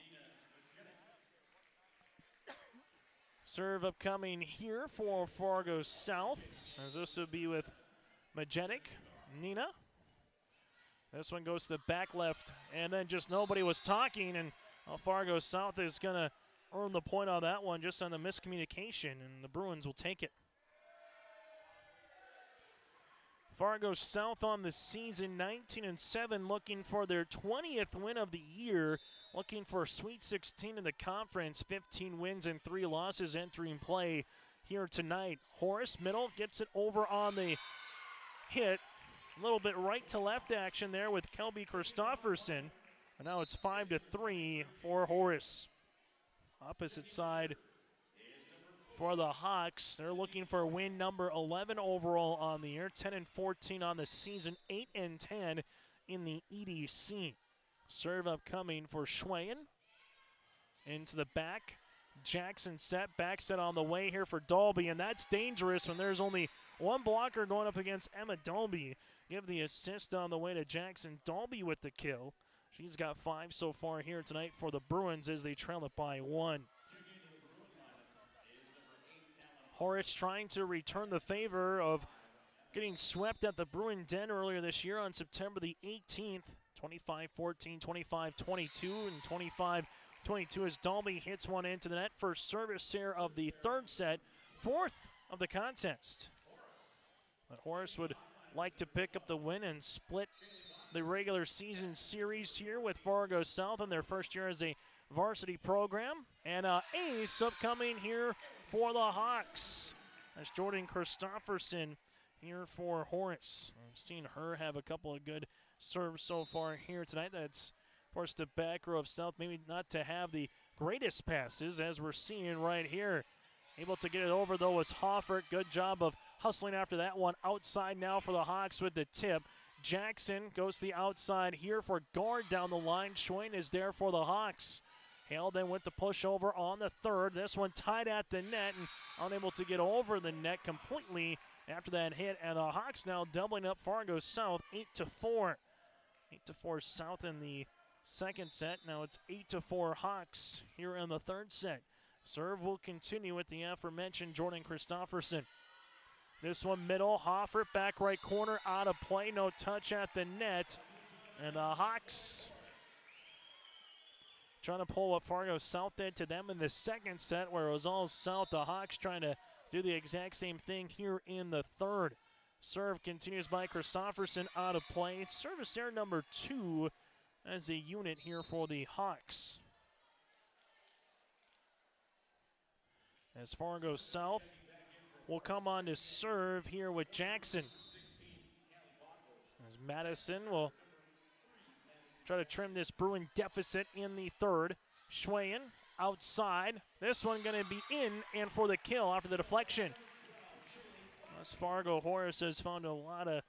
Serve upcoming here for Fargo South, as this will be with Majetic, Nina. This one goes to the back left, and then just nobody was talking, and Fargo South is going to earn the point on that one just on the miscommunication, and the Bruins will take it. Fargo South on the season, 19-7, looking for their 20th win of the year, looking for Sweet 16 in the conference, 15 wins and 3 losses entering play here tonight. Horace, middle, gets it over on the hit. A little bit right to left action there with Kelby Christofferson. And now it's 5-3 for Horace. Opposite side for the Hawks. They're looking for win number 11 overall on the year, 10-14 on the season, 8-10 in the EDC. Serve upcoming for Schwayen. Into the back. Jackson set, back set on the way here for Dalby, and that's dangerous when there's only one blocker going up against Emma Dalby. Give the assist on the way to Jackson. Dalby with the kill. She's got 5 so far here tonight for the Bruins as they trail it by 1. Horace trying to return the favor of getting swept at the Bruin Den earlier this year on September the 18th. 25-14, 25-22, and 25-22 as Dalby hits one into the net. First service here of the third set, 4th of the contest. But Horace would like to pick up the win and split the regular season series here with Fargo South in their first year as a varsity program. And ace upcoming here for the Hawks. That's Jordan Christofferson here for Horace. I've seen her have a couple of good serves so far here tonight. That's forced the back row of South maybe not to have the greatest passes as we're seeing right here. Able to get it over though was Hoffert. Good job of hustling after that one. Outside now for the Hawks with the tip. Jackson goes to the outside here for guard down the line. Schwain is there for the Hawks. Hale then with the push over on the third. This one tied at the net and unable to get over the net completely after that hit. And the Hawks now doubling up Fargo South 8-4. 8-4 South in the second set. Now it's 8-4 Hawks here in the third set. Serve will continue with the aforementioned Jordan Christofferson. This one middle, Hoffert back right corner, out of play, no touch at the net. And the Hawks trying to pull what Fargo South did to them in the second set where it was all South. The Hawks trying to do the exact same thing here in the third. Serve continues by Christofferson, out of play. Service error number 2 as a unit here for the Hawks. As Fargo South will come on to serve here with Jackson. As Madison will try to trim this Bruin deficit in the third. Schwayen outside. This one going to be in and for the kill after the deflection. As Fargo Horace has found a lot of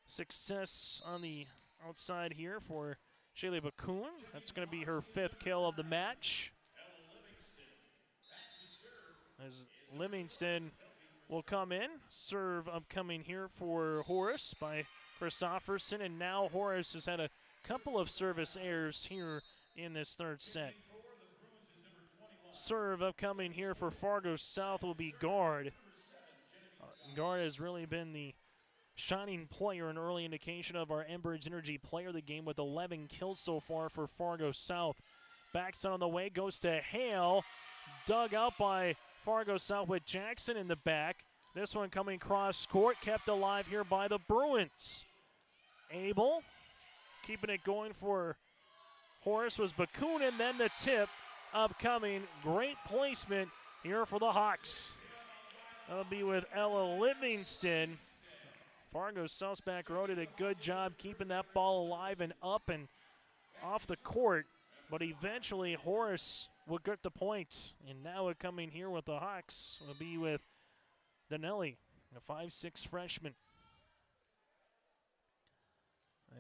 success on the outside here for Shaylee Bakun. That's going to be her 5th kill of the match. As Livingston will come in. Serve upcoming here for Horace by Christofferson. And now Horace has had a couple of service errors here in this third set. Serve upcoming here for Fargo South will be Guard. Guard has really been the shining player, an early indication of our Enbridge Energy player of the game with 11 kills so far for Fargo South. Backs on the way, goes to Hale. Dug out by Fargo South with Jackson in the back. This one coming cross court, kept alive here by the Bruins. Abel keeping it going for Horace was Bakun, and then the tip upcoming. Great placement here for the Hawks. That'll be with Ella Livingston. Fargo South's back row did a good job keeping that ball alive and up and off the court, but eventually Horace will get the point. And now it coming here with the Hawks will be with Danelli, a 5'6" freshman.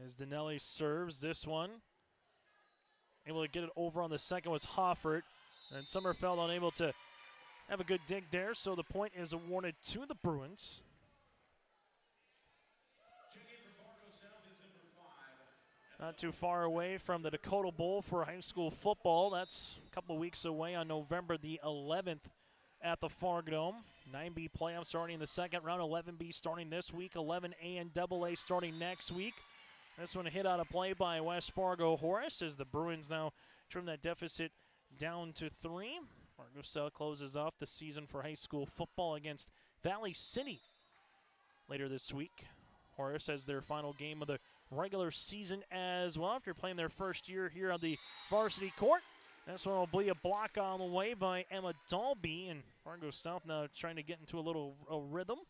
As Danelli serves this one, able to get it over on the second was Hoffert. And Sommerfeld unable to have a good dig there, so the point is awarded to the Bruins. Not too far away from the Dakota Bowl for high school football. That's a couple weeks away on November the 11th at the Fargo Dome. 9B playoffs starting in the second round, 11B starting this week, 11A and AA starting next week. This one hit out of play by West Fargo Horace as the Bruins now trim that deficit down to 3. Fargo South closes off the season for high school football against Valley City later this week. Horace has their final game of the regular season as well after playing their first year here on the varsity court. This one will be a block on the way by Emma Dalby, and Fargo South now trying to get into a rhythm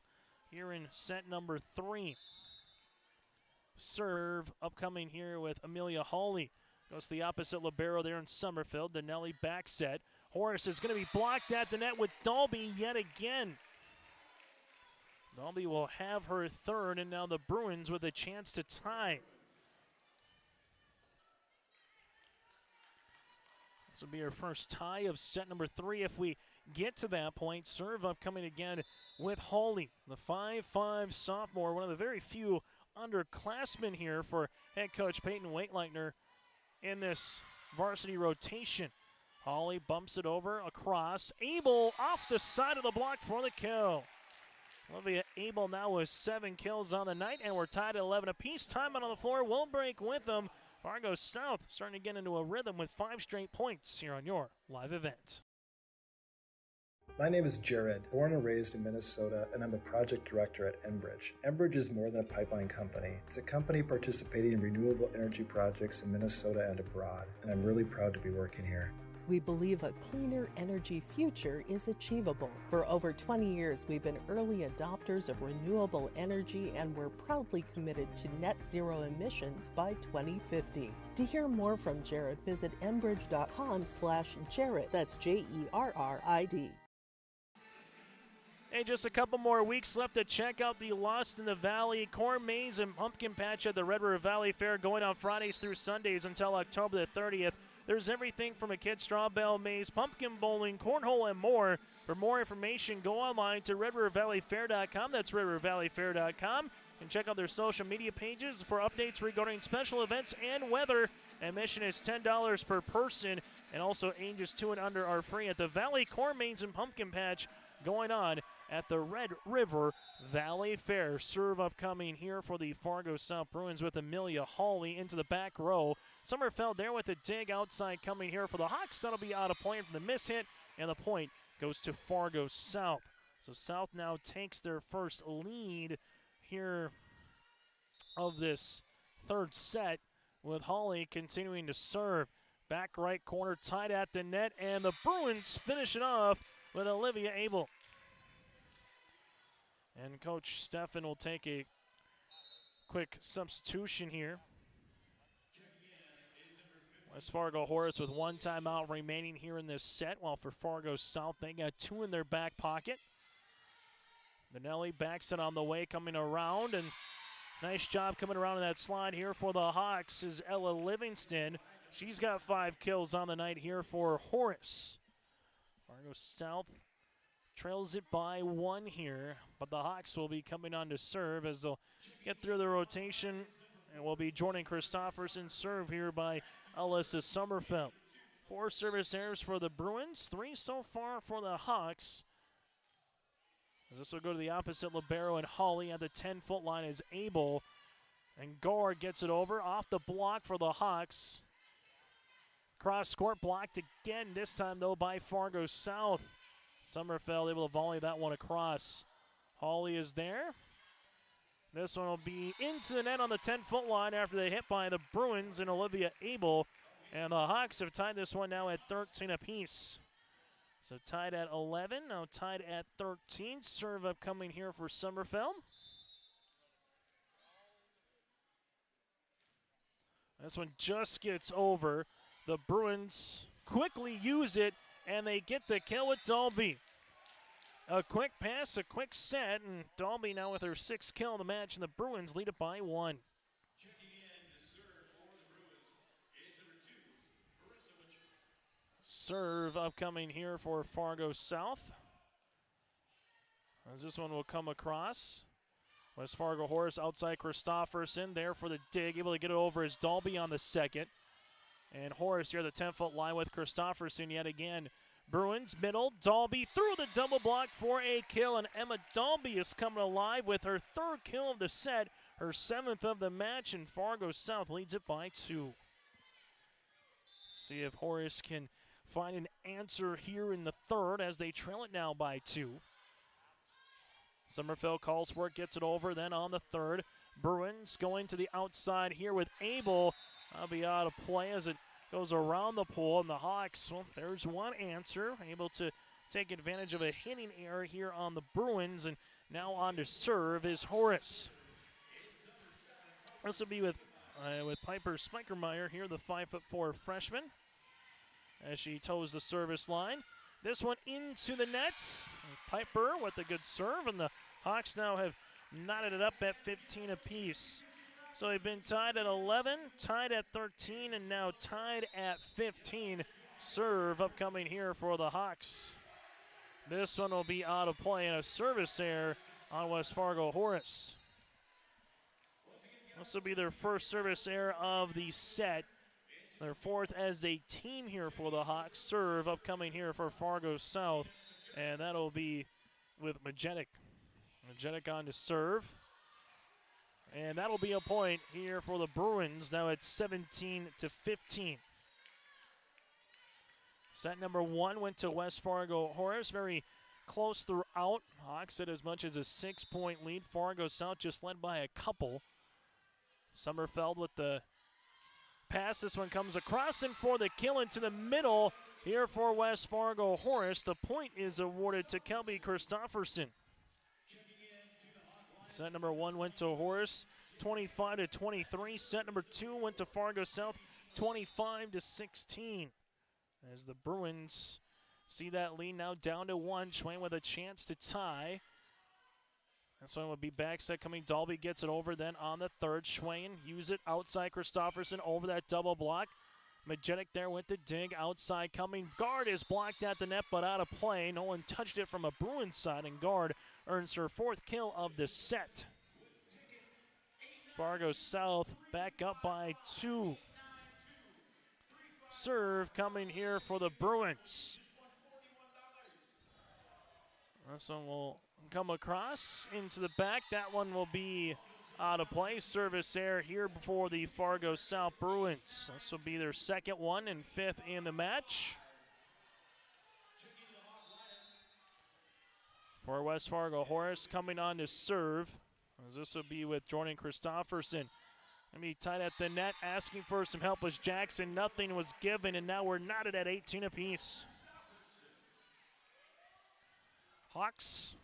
here in set number 3. Serve upcoming here with Amelia Hawley. Goes to the opposite libero there in Summerfield. The Nelly back set. Horace is going to be blocked at the net with Dalby yet again. Dalby will have her third, and now the Bruins with a chance to tie. This will be our first tie of set number 3 if we get to that point. Serve upcoming again with Hawley, the 5'5" sophomore, one of the very few underclassmen here for head coach Peyton Waitleitner in this varsity rotation. Hawley bumps it over across. Abel off the side of the block for the kill. Olivia Abel now with 7 kills on the night, and we're tied at 11 apiece. Time out on the floor will break with them. Fargo South starting to get into a rhythm with 5 straight points here on your live event. My name is Jared, born and raised in Minnesota, and I'm a project director at Enbridge. Enbridge is more than a pipeline company. It's a company participating in renewable energy projects in Minnesota and abroad, and I'm really proud to be working here. We believe a cleaner energy future is achievable. For over 20 years, we've been early adopters of renewable energy, and we're proudly committed to net zero emissions by 2050. To hear more from Jared, visit enbridge.com/Jared. That's JERRID. Hey, just a couple more weeks left to check out the Lost in the Valley Corn Maze and Pumpkin Patch at the Red River Valley Fair, going on Fridays through Sundays until October the 30th. There's everything from a kid's straw bale maze, pumpkin bowling, cornhole, and more. For more information, go online to redrivervalleyfair.com. That's redrivervalleyfair.com. And check out their social media pages for updates regarding special events and weather. Admission is $10 per person, and also ages 2 and under are free at the Valley Corn Maze and Pumpkin Patch going on at the Red River Valley Fair. Serve upcoming here for the Fargo South Bruins with Amelia Hawley into the back row. Sommerfeld there with a dig outside coming here for the Hawks. That'll be out of point from the miss hit, and the point goes to Fargo South. So South now takes their first lead here of this third set with Hawley continuing to serve. Back right corner tied at the net, and the Bruins finish it off with Olivia Abel. And Coach Steffen will take a quick substitution here. West Fargo Horace with 1 timeout remaining here in this set, while for Fargo South, they got 2 in their back pocket. Benelli backs it on the way, coming around, and nice job coming around in that slide here for the Hawks is Ella Livingston. She's got 5 kills on the night here for Horace. Fargo South trails it by 1 here, but the Hawks will be coming on to serve as they'll get through the rotation, and will be joining Christofferson serve here by Alyssa Sommerfeld. 4 service errors for the Bruins, 3 so far for the Hawks. As this will go to the opposite libero, and Hawley at the 10-foot line is Abel. And Gore gets it over off the block for the Hawks. Cross court blocked again, this time though by Fargo South. Sommerfeld able to volley that one across. Hawley is there. This one will be into the net on the 10-foot line after they hit by the Bruins and Olivia Abel. And the Hawks have tied this one now at 13 apiece. So tied at 11, now tied at 13. Serve upcoming here for Sommerfeld. This one just gets over. The Bruins quickly use it, and they get the kill with Dalby. A quick pass, a quick set, and Dalby now with her 6th kill in the match, and the Bruins lead it by 1. Serve upcoming here for Fargo South. As this one will come across. West Fargo Horace outside Christofferson there for the dig. Able to get it over is Dalby on the second. And Horace here at the 10-foot line with Christofferson yet again Bruins middle, Dalby through the double block for a kill, and Emma Dalby is coming alive with her 3rd kill of the set, her 7th of the match, and Fargo South leads it by 2. See if Horace can find an answer here in the 3rd as they trail it now by 2. Sommerfeld calls for it, gets it over, then on the 3rd. Bruins going to the outside here with Abel. That'll be out of play as it goes around the pole, and the Hawks, well, there's one answer, able to take advantage of a hitting error here on the Bruins, and now on to serve is Horace. This will be with Piper Spikermeyer here, the 5'4" freshman, as she toes the service line. This one into the nets. Piper with a good serve, and the Hawks now have knotted it up at 15 apiece. So they've been tied at 11, tied at 13, and now tied at 15. Serve upcoming here for the Hawks. This one will be out of play, and a service error on West Fargo Horace. This will be their first service error of the set. Their 4th as a team here for the Hawks. Serve upcoming here for Fargo South, and that'll be with Majetic. Majetic on to serve. And that'll be a point here for the Bruins. Now it's 17-15. Set number 1 went to West Fargo Horace. Very close throughout. Hawks at as much as a 6-point lead. Fargo South just led by a couple. Sommerfeld with the pass. This one comes across and for the kill into the middle here for West Fargo Horace. The point is awarded to Kelby Christofferson. Set number 1 went to Horace, 25-23. Set number 2 went to Fargo South, 25-16. As the Bruins see that lead now down to 1. Schwain with a chance to tie. This one would be back set coming. Dalby gets it over then on the 3rd. Schwain use it outside Christofferson over that double block. Majetic there with the dig. Outside coming. Guard is blocked at the net but out of play. No one touched it from a Bruins side, and Guard earns her 4th kill of the set. Fargo South back up by 2. Serve coming here for the Bruins. This one will come across into the back. That one will be out of play. Service error here before the Fargo South Bruins. This will be their 2nd one and 5th in the match. For West Fargo Horace coming on to serve, as this will be with Jordan Christofferson. Be tied at the net, asking for some help was Jackson. Nothing was given, and now we're knotted at 18 apiece. Hawks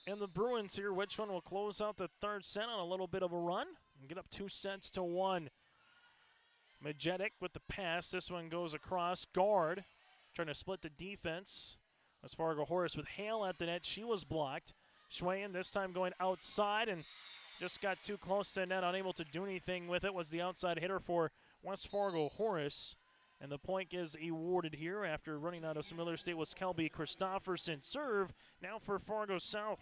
and the Bruins here. Which one will close out the 3rd set on a little bit of a run and get up 2-1? Majetic with the pass. This one goes across. Guard trying to split the defense. West Fargo Horace with Hale at the net. She was blocked. Schwain this time going outside and just got too close to the net, unable to do anything with it. Was the outside hitter for West Fargo Horace. And the point is awarded here after running out of some Miller State was Kelby Christofferson. Serve now for Fargo South.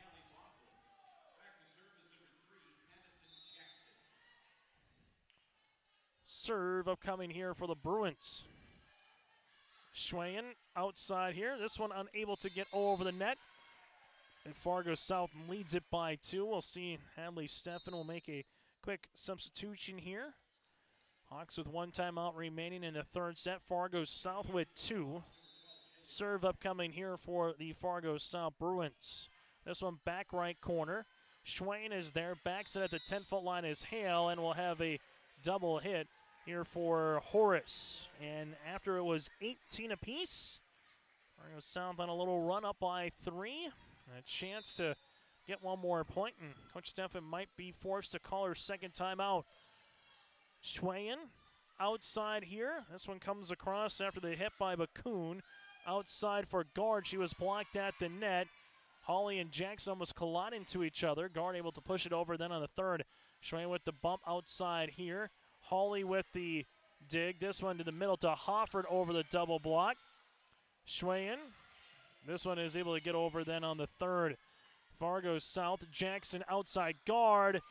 Serve upcoming here for the Bruins. Schwain outside here. This one unable to get over the net. And Fargo South leads it by 2. We'll see Hadley Steffen will make a quick substitution here. Hawks with 1 timeout remaining in the 3rd set. Fargo South with 2. Serve upcoming here for the Fargo South Bruins. This one back right corner. Schwain is there. Backs it at the 10-foot line is Hale, and we'll have a double hit here for Horace. And after it was 18 apiece, Fargo South on a little run up by 3. A chance to get one more point, and Coach Steffen might be forced to call her 2nd timeout. Schwain outside here. This one comes across after the hit by Bakun. Outside for Guard. She was blocked at the net. Hawley and Jackson almost collide into each other. Guard able to push it over then on the 3rd. Schwain with the bump outside here. Hawley with the dig. This one to the middle to Hofford over the double block. Schwain. This one is able to get over then on the 3rd. Fargo South. Jackson outside Guard.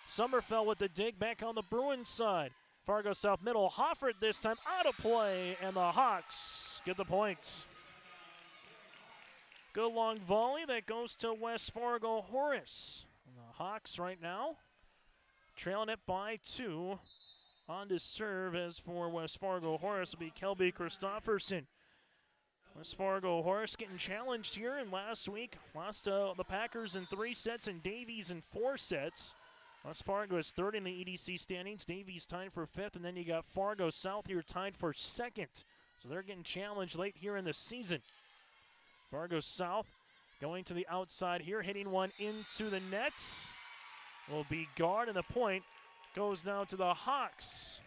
Sommerfeld with the dig back on the Bruins side. Fargo South middle. Hofford this time out of play, and the Hawks get the point. Good long volley that goes to West Fargo Horace. The Hawks right now trailing it by 2. On to serve as for West Fargo Horace will be Kelby Christofferson. West Fargo Horace getting challenged here, and last week lost to the Packers in 3 sets and Davies in 4 sets. West Fargo is third in the EDC standings. Davies tied for 5th, and then you got Fargo South here tied for 2nd. So they're getting challenged late here in the season. Fargo South going to the outside here, hitting one into the nets. Will be guard, and the point goes now to the Hawks.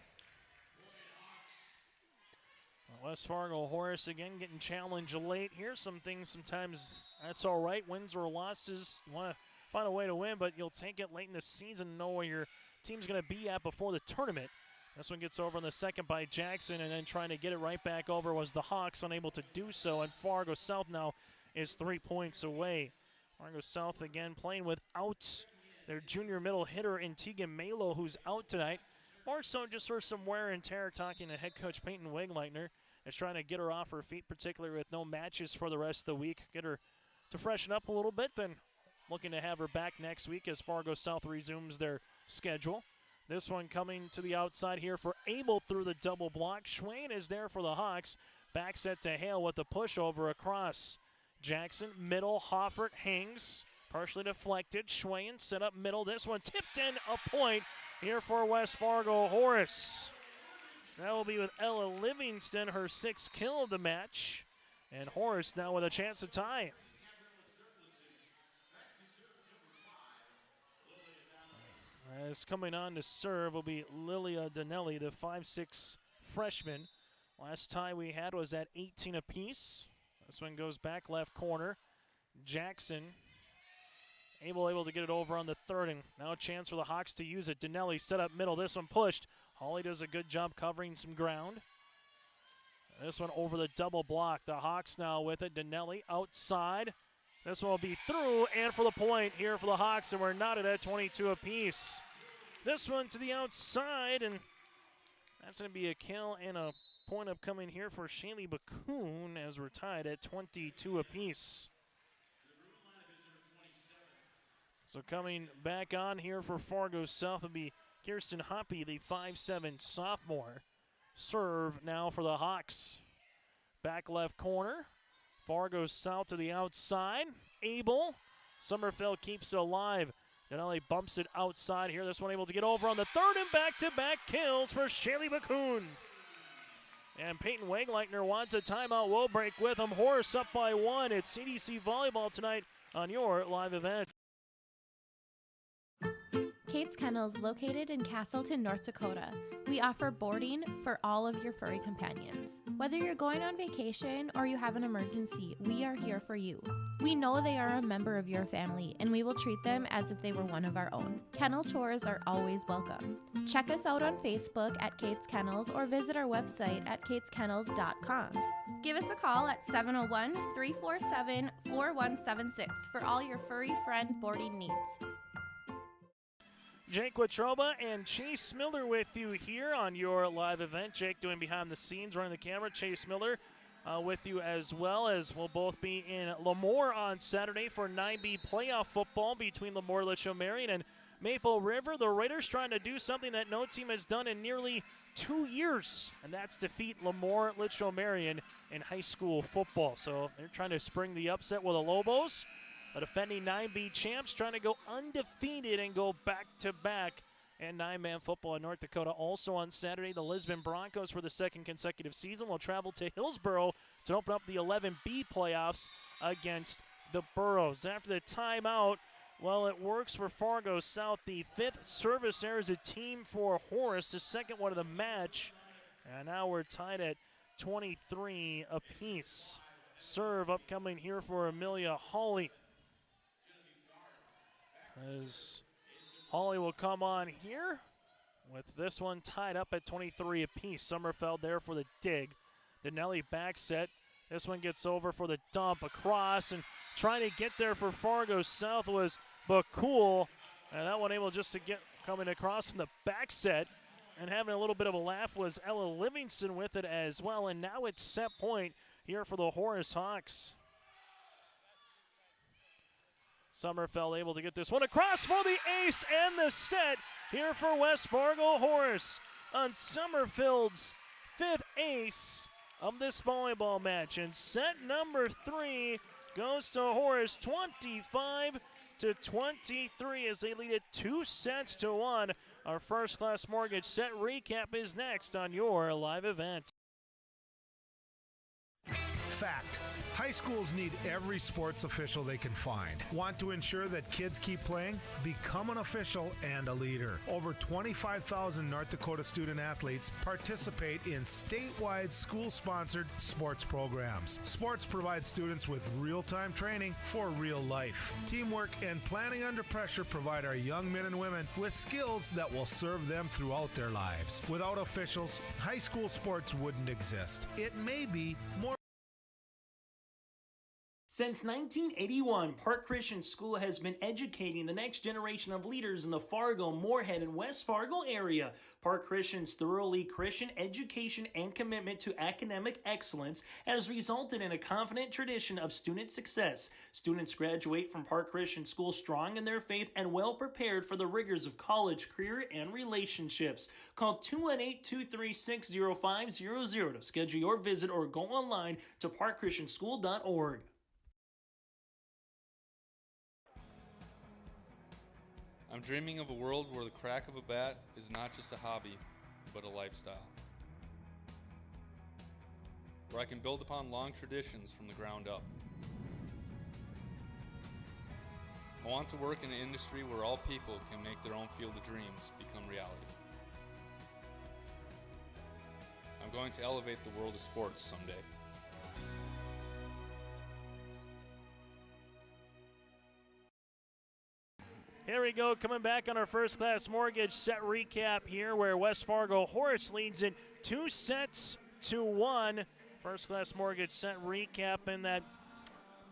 West Fargo Horace again getting challenged late here. Some things sometimes that's all right. Wins or losses, you want to find a way to win, but you'll take it late in the season and know where your team's going to be at before the tournament. This one gets over on the second by Jackson, and then trying to get it right back over was the Hawks, unable to do so, and Fargo South now is 3 points away. Fargo South again playing without their junior middle hitter, Antigua Malo, who's out tonight. More so just for some wear and tear, talking to head coach Peyton Wegleitner. Is trying to get her off her feet, particularly with no matches for the rest of the week. Get her to freshen up a little bit, then looking to have her back next week as Fargo South resumes their schedule. This one coming to the outside here for Abel through the double block. Schwain is there for the Hawks. Back set to Hale with the pushover across. Jackson, middle, Hoffert hangs. Partially deflected. Schwain set up middle. This one tipped in, a point here for West Fargo Horace. That will be with Ella Livingston, her 6th kill of the match. And Horace now with a chance to tie. As coming on to serve will be Lilia Donnelly, the 5'6" freshman. Last tie we had was at 18 apiece. This one goes back left corner. Jackson able to get it over on the third, and now a chance for the Hawks to use it. Donnelly set up middle. This one pushed. Hawley does a good job covering some ground. This one over the double block. The Hawks now with it. Donnelly outside. This one will be through and for the point here for the Hawks, and we're knotted at 22 apiece. This one to the outside, and that's going to be a kill and a point upcoming here for Shaylee Baccoon as we're tied at 22 apiece. So coming back on here for Fargo South will be Kirsten Hoppy, the 5'7" sophomore. Serve now for the Hawks. Back left corner. Fargo South to the outside. Abel. Summerfeld keeps it alive. Denali bumps it outside here. This one able to get over on the third, and back-to-back kills for Shaylee Baccoon. And Peyton Wegleitner wants a timeout. We'll break with him. Horace up by 1. It's CDC Volleyball tonight on your live event. Kate's Kennels, located in Castleton, North Dakota. We offer boarding for all of your furry companions. Whether you're going on vacation or you have an emergency, we are here for you. We know they are a member of your family, and we will treat them as if they were one of our own. Kennel tours are always welcome. Check us out on Facebook at Kate's Kennels or visit our website at kateskennels.com. Give us a call at 701-347-4176 for all your furry friend boarding needs. Jake Watroba and Chase Miller with you here on your live event. Jake doing behind the scenes, running the camera. Chase Miller with you as well, as we'll both be in Lemoore on Saturday for 9B playoff football between Lemoore, Litchfield Marion, and Maple River. The Raiders trying to do something that no team has done in nearly 2 years, and that's defeat Lemoore, Litchfield Marion in high school football. So they're trying to spring the upset with the Lobos. The defending 9B champs trying to go undefeated and go back-to-back and 9-man football in North Dakota. Also on Saturday, the Lisbon Broncos for the 2nd consecutive season will travel to Hillsboro to open up the 11B playoffs against the Burros. After the timeout, well, it works for Fargo South. The 5th service error is a team for Horace, the 2nd one of the match. And now we're tied at 23 apiece. Serve upcoming here for Amelia Hawley. As Hawley will come on here with this one tied up at 23 apiece. Summerfeld there for the dig. Denelli back set. This one gets over for the dump across, and trying to get there for Fargo South was Bakul. And that one able just to get coming across in the back set and having a little bit of a laugh was Ella Livingston with it as well. And now it's set point here for the Horace Hawks. Sommerfeld able to get this one across for the ace and the set here for West Fargo Horace on Sommerfeld's 5th ace of this volleyball match. And set number 3 goes to Horace 25-23 as they lead it 2-1. Our First Class Mortgage set recap is next on your live event. Fact. High schools need every sports official they can find. Want to ensure that kids keep playing? Become an official and a leader. Over 25,000 North Dakota student athletes participate in statewide school-sponsored sports programs. Sports provide students with real-time training for real life. Teamwork and planning under pressure provide our young men and women with skills that will serve them throughout their lives. Without officials, high school sports wouldn't exist. It may be more. Since 1981, Park Christian School has been educating the next generation of leaders in the Fargo, Moorhead, and West Fargo area. Park Christian's thoroughly Christian education and commitment to academic excellence has resulted in a confident tradition of student success. Students graduate from Park Christian School strong in their faith and well prepared for the rigors of college, career, and relationships. Call 218-236-0500 to schedule your visit or go online to parkchristianschool.org. I'm dreaming of a world where the crack of a bat is not just a hobby, but a lifestyle. Where I can build upon long traditions from the ground up. I want to work in an industry where all people can make their own field of dreams become reality. I'm going to elevate the world of sports someday. Here we go, coming back on our First Class Mortgage set recap here where West Fargo Horace leads it 2-1. First Class Mortgage set recap in that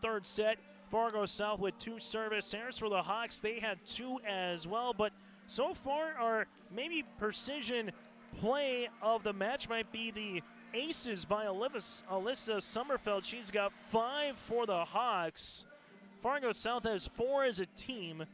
third set. Fargo South with 2 service errors for the Hawks. They had 2 as well, but so far our maybe precision play of the match might be the aces by Alyssa Sommerfeld. She's got 5 for the Hawks. Fargo South has 4 as a team.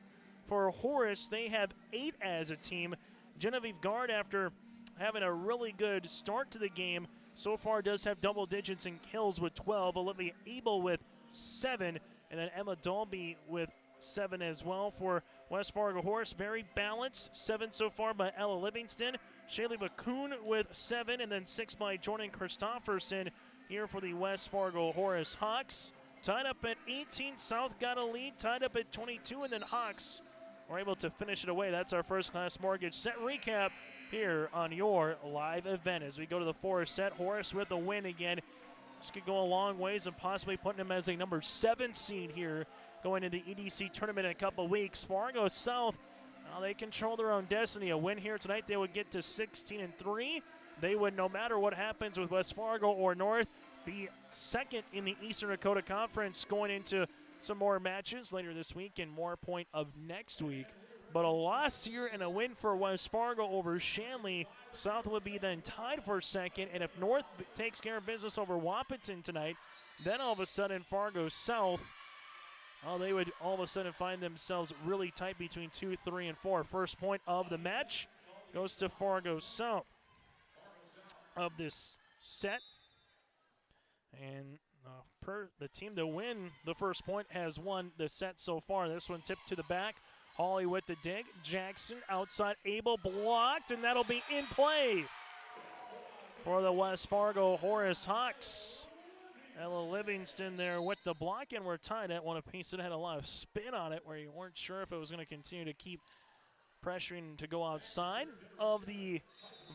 For Horace, they have 8 as a team. Genevieve Gard, after having a really good start to the game, so far does have double digits in kills with 12. Olivia Abel with 7, and then Emma Dolby with 7 as well. For West Fargo Horace, very balanced. 7 so far by Ella Livingston. Shaylee McCoon with 7, and then 6 by Jordan Christofferson here for the West Fargo Horace Hawks. Tied up at 18, South got a lead, tied up at 22, and then Hawks were able to finish it away. That's our First Class Mortgage set recap here on your live event. As we go to the 4th set, Horace with the win again. This could go a long ways and possibly putting him as a number 7 seed here going into the EDC tournament in a couple weeks. Fargo South, they control their own destiny. A win here tonight, they would get to 16-3. They would, no matter what happens with West Fargo or North, be second in the Eastern Dakota Conference going into some more matches later this week and more point of next week. But a loss here and a win for West Fargo over Shanley. South would be then tied for second, and if North takes care of business over Wahpeton tonight, then all of a sudden Fargo South, they would all of a sudden find themselves really tight between 2, 3, and 4. First point of the match goes to Fargo South of this set. And the team to win the first point has won the set so far. This one tipped to the back. Hawley with the dig. Jackson outside. Abel blocked, and that'll be in play for the West Fargo Horace Hawks. Ella Livingston there with the block, and we're tied at 1 apiece. It had a lot of spin on it where you weren't sure if it was going to continue to keep pressuring to go outside of the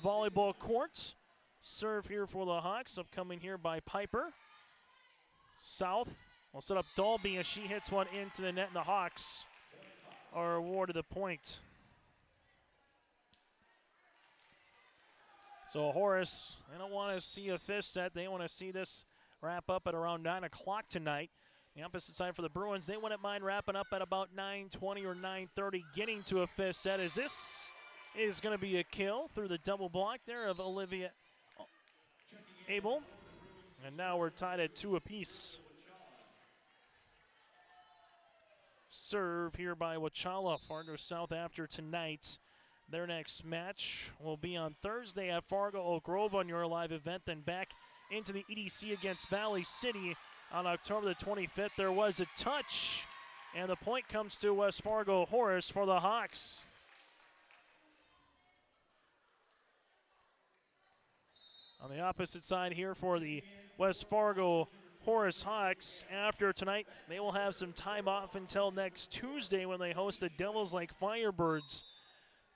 volleyball courts. Serve here for the Hawks, upcoming here by Piper. South will set up Dolby as she hits one into the net, and the Hawks are awarded the point. So Horace, they don't want to see a 5th set. They want to see this wrap up at around 9 o'clock tonight. The opposite side for the Bruins, they wouldn't mind wrapping up at about 9:20 or 9:30, getting to a 5th set, as this is going to be a kill through the double block there of Olivia Abel. And now we're tied at 2 apiece. serve here by Wachala. Fargo South after tonight. Their next match will be on Thursday at Fargo Oak Grove on your live event, then back into the EDC against Valley City on October the 25th. There was a touch, and the point comes to West Fargo Horace for the Hawks. On the opposite side here for the West Fargo Horace Hawks, after tonight, they will have some time off until next Tuesday when they host the Devils Lake Firebirds.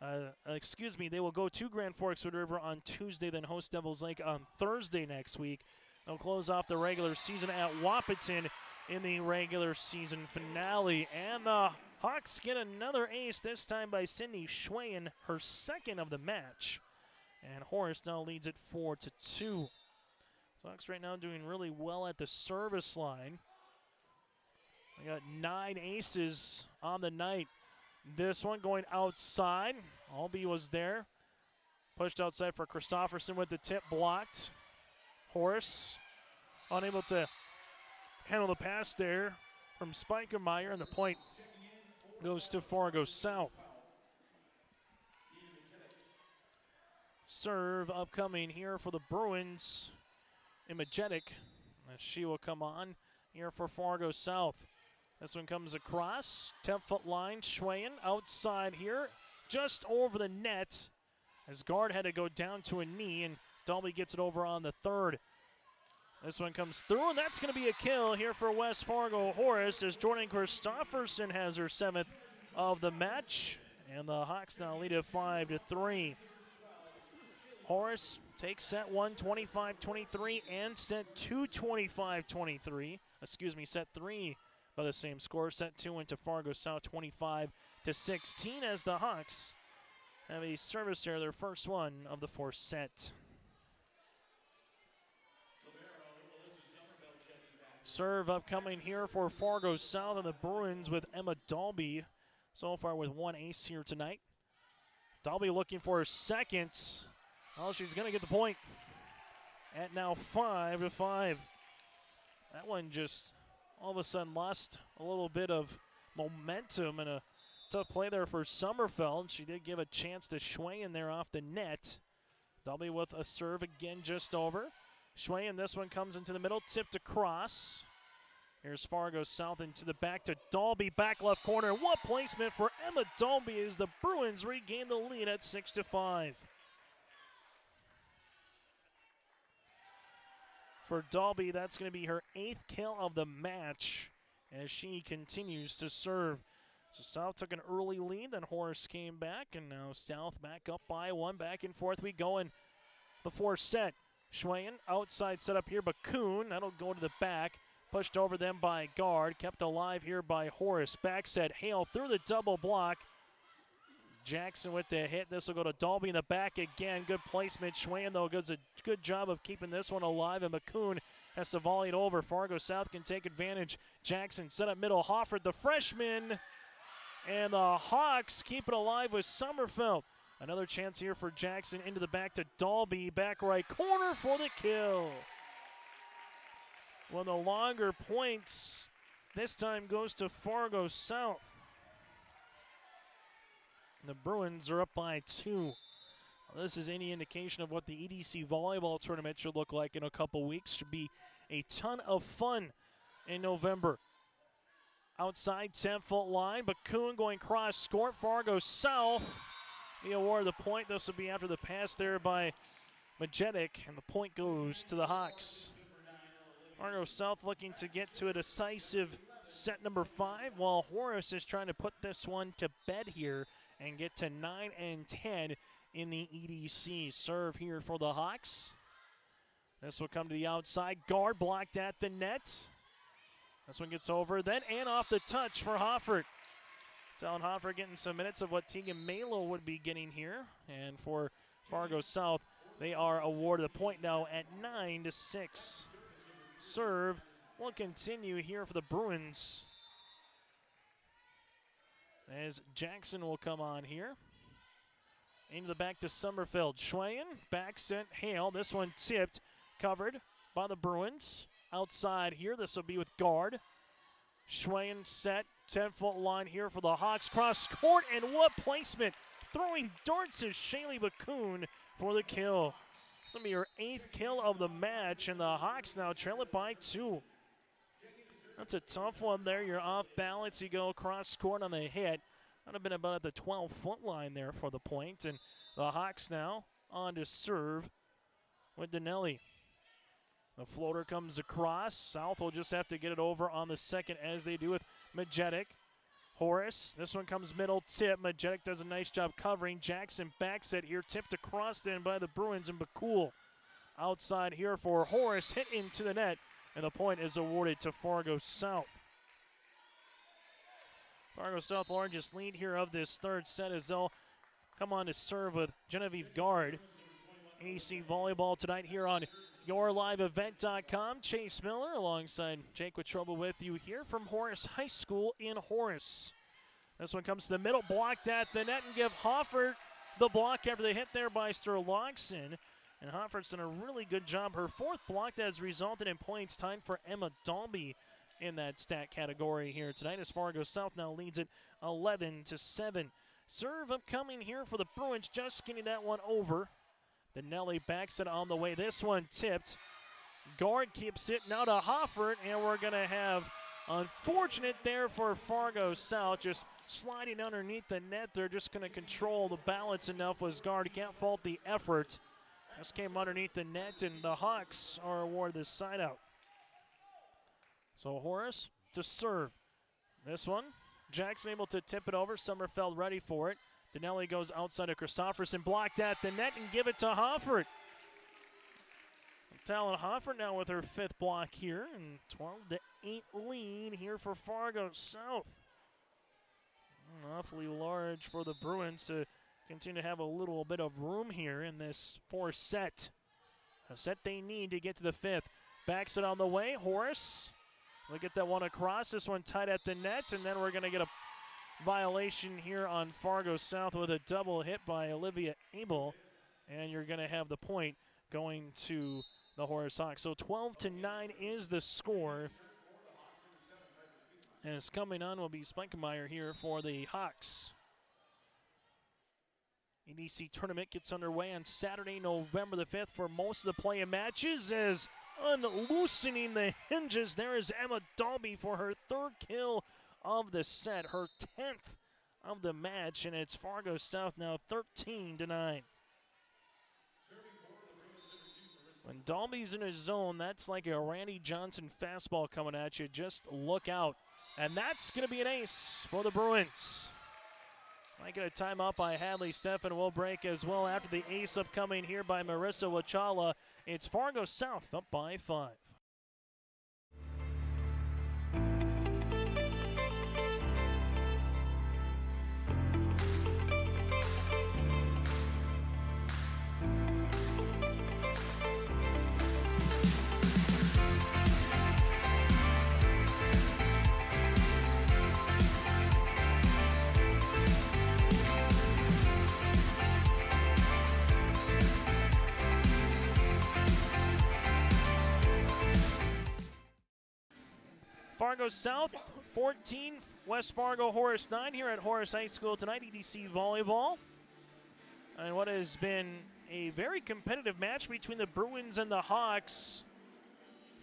They will go to Grand Forks Wood River on Tuesday, then host Devils Lake on Thursday next week. They'll close off the regular season at Wahpeton in the regular season finale. And the Hawks get another ace, this time by Sydney Schwayen, her second of the match. And Horace now leads it 4-2. So Hawks right now doing really well at the service line. They got 9 aces on the night. This one going outside. Albee was there. Pushed outside for Christofferson with the tip blocked. Horace unable to handle the pass there from Spikemeyer, and the point goes to Fargo South. Serve upcoming here for the Bruins. Imagenic, as she will come on here for Fargo South. This one comes across, 10-foot line, Schwayen outside here, just over the net, as guard had to go down to a knee, and Dalby gets it over on the third. This one comes through, and that's going to be a kill here for West Fargo Horace, as Jordan Christofferson has her 7th of the match, and the Hawks now lead it 5-3. Horace takes set 1, 25-23, and set 2, 25-23. Set 3 by the same score. Set 2 into Fargo South 25-16, as the Hawks have a service error, their first one of the fourth set. Serve upcoming here for Fargo South and the Bruins with Emma Dalby, so far with 1 ace here tonight. Dalby looking for her second. Oh, she's going to get the point at now 5-5. That one just all of a sudden lost a little bit of momentum, and a tough play there for Sommerfeld. She did give a chance to Schwayen there off the net. Dalby with a serve again just over. Schwayen, this one comes into the middle, tipped across. Here's Fargo South into the back to Dalby, back left corner. What placement for Emma Dalby as the Bruins regain the lead at 6-5. For Dalby, that's going to be her 8th kill of the match as she continues to serve. So South took an early lead, then Horace came back, and now South back up by 1. Back and forth we go in the fourth set. Schwayen, outside setup here, but Kuhn, that'll go to the back. Pushed over them by guard, kept alive here by Horace. Back set, Hale through the double block. Jackson with the hit. This will go to Dalby in the back again. Good placement. Schwayen, though, does a good job of keeping this one alive, and McCoon has to volley it over. Fargo South can take advantage. Jackson set up middle. Hofford, the freshman. And the Hawks keep it alive with Sommerfeld. Another chance here for Jackson into the back to Dalby. Back right corner for the kill. One of the longer points this time goes to Fargo South. The Bruins are up by 2. This is any indication of what the EDC volleyball tournament should look like in a couple weeks. Should be a ton of fun in November. Outside 10-foot line, but Kuhn going cross court. Fargo South, the award the point. This will be after the pass there by Majetic, and the point goes to the Hawks. Fargo South looking to get to a decisive set number 5, while Horace is trying to put this one to bed here and get to 9-10 in the EDC. Serve here for the Hawks. This will come to the outside. Guard blocked at the net. This one gets over then and off the touch for Hoffert. Talon Hoffert getting some minutes of what Tegan Malo would be getting here. And for Fargo South, they are awarded a point now at 9-6. Serve will continue here for the Bruins, as Jackson will come on here. Into the back to Sommerfeld. Schwayen, back sent Hale. This one tipped, covered by the Bruins. Outside here, this will be with guard. Schwayen set, 10-foot line here for the Hawks. Cross court, and what placement. Throwing darts is Shaylee Bakun for the kill. It's going to be her 8th kill of the match, and the Hawks now trail it by 2. That's a tough one there. You're off balance. You go cross court on the hit. That would have been about at the 12-foot line there for the point. And the Hawks now on to serve with Donnelly. The floater comes across. South will just have to get it over on the second, as they do with Majetic. Horace, this one comes middle tip. Majetic does a nice job covering. Jackson backs it here, tipped across then by the Bruins, and Bakul outside here for Horace, hit into the net, and the point is awarded to Fargo South. Fargo South largest lead here of this third set as they'll come on to serve with Genevieve Gard. AC Volleyball tonight here on YourLiveEvent.com. Chase Miller alongside Jake Wetruba with you here from Horace High School in Horace. This one comes to the middle, blocked at the net, and give Hoffert the block after the hit there by Sterlogson. And Hoffert's done a really good job. Her 4th block that has resulted in points tied for Emma Dalby in that stat category here tonight, as Fargo South now leads it 11-7. Serve upcoming here for the Bruins, just getting that one over. Donnelly backs it on the way. This one tipped. Guard keeps it now to Hoffert, and we're going to have unfortunate there for Fargo South, just sliding underneath the net. They're just going to control the balance enough was Guard. Can't fault the effort. Just came underneath the net, and the Hawks are awarded this side out. So Horace to serve. This one, Jackson able to tip it over. Sommerfeld ready for it. Donnelly goes outside of Christofferson, blocked at the net, and give it to Hoffert. Talon Hoffert now with her 5th block here, and 12-8 lead here for Fargo South. Awfully large for the Bruins to continue to have a little bit of room here in this 4th set. A set they need to get to the 5th. Backs it on the way. Horace will get that one across. This one tight at the net, and then we're going to get a violation here on Fargo South with a double hit by Olivia Abel, and you're going to have the point going to the Horace Hawks. So 12-9 is the score. As coming on will be Spikemeyer here for the Hawks. EDC tournament gets underway on Saturday, November the 5th for most of the play-in matches. As unloosening the hinges, there is Emma Dalby for her 3rd kill of the set, her 10th of the match, and it's Fargo South now 13-9. When Dalby's in his zone, that's like a Randy Johnson fastball coming at you. Just look out. And that's going to be an ace for the Bruins. Might get a timeout by Hadley Steffen. Will break as well after the ace upcoming here by Marissa Wachala. It's Fargo South up by 5. Fargo South 14, West Fargo Horace 9 here at Horace High School tonight, EDC Volleyball. And what has been a very competitive match between the Bruins and the Hawks.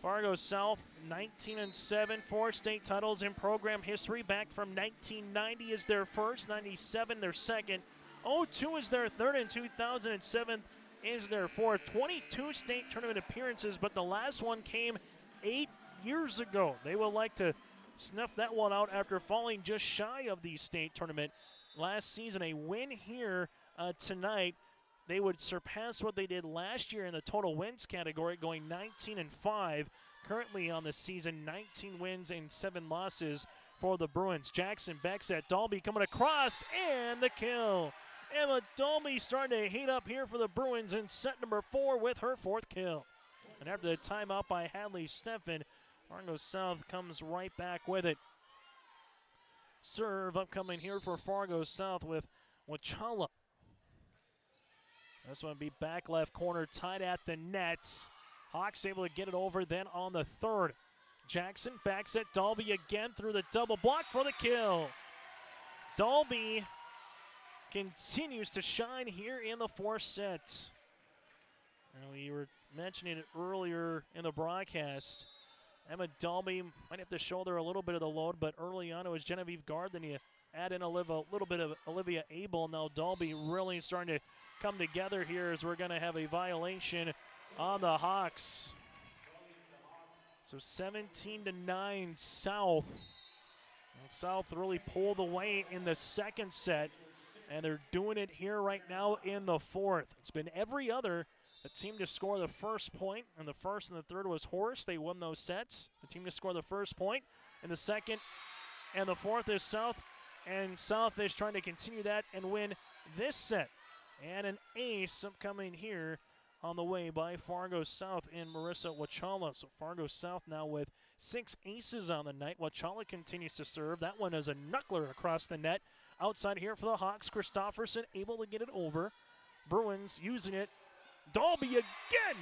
Fargo South 19-7, 4 state titles in program history. Back from 1990 is their first, 97 their second, 02 is their third, and 2007 is their fourth. 22 state tournament appearances, but the last one came 8 years ago. They would like to snuff that one out after falling just shy of the state tournament last season. A win here tonight. They would surpass what they did last year in the total wins category, going 19-5. Currently on the season, 19 wins and 7 losses for the Bruins. Jackson backs at Dalby coming across, and the kill. Emma Dalby starting to heat up here for the Bruins in set number 4 with her 4th kill. And after the timeout by Hadley Steffen, Fargo South comes right back with it. Serve upcoming here for Fargo South with Wachala. This one be back left corner, tied at the net. Hawks able to get it over then on the third. Jackson backs at Dalby again through the double block for the kill. Dalby continues to shine here in the fourth set. And we were mentioning it earlier in the broadcast. Emma Dalby might have to shoulder a little bit of the load, but early on it was Genevieve Gard. Then you add in a little bit of Olivia Abel. Now Dalby really starting to come together here as we're going to have a violation on the Hawks. So 17-9 South. And South really pulled away in the second set, and they're doing it here right now in the fourth. It's been every other that team to score the first point, and the first and the third was Horace. They won those sets. The team to score the first point, and the second and the fourth is South, and South is trying to continue that and win this set. And an ace upcoming here on the way by Fargo South in Marissa Wachala. So Fargo South now with 6 aces on the night. Wachala continues to serve. That one is a knuckler across the net. Outside here for the Hawks, Christofferson able to get it over. Bruins using it. Dalby again!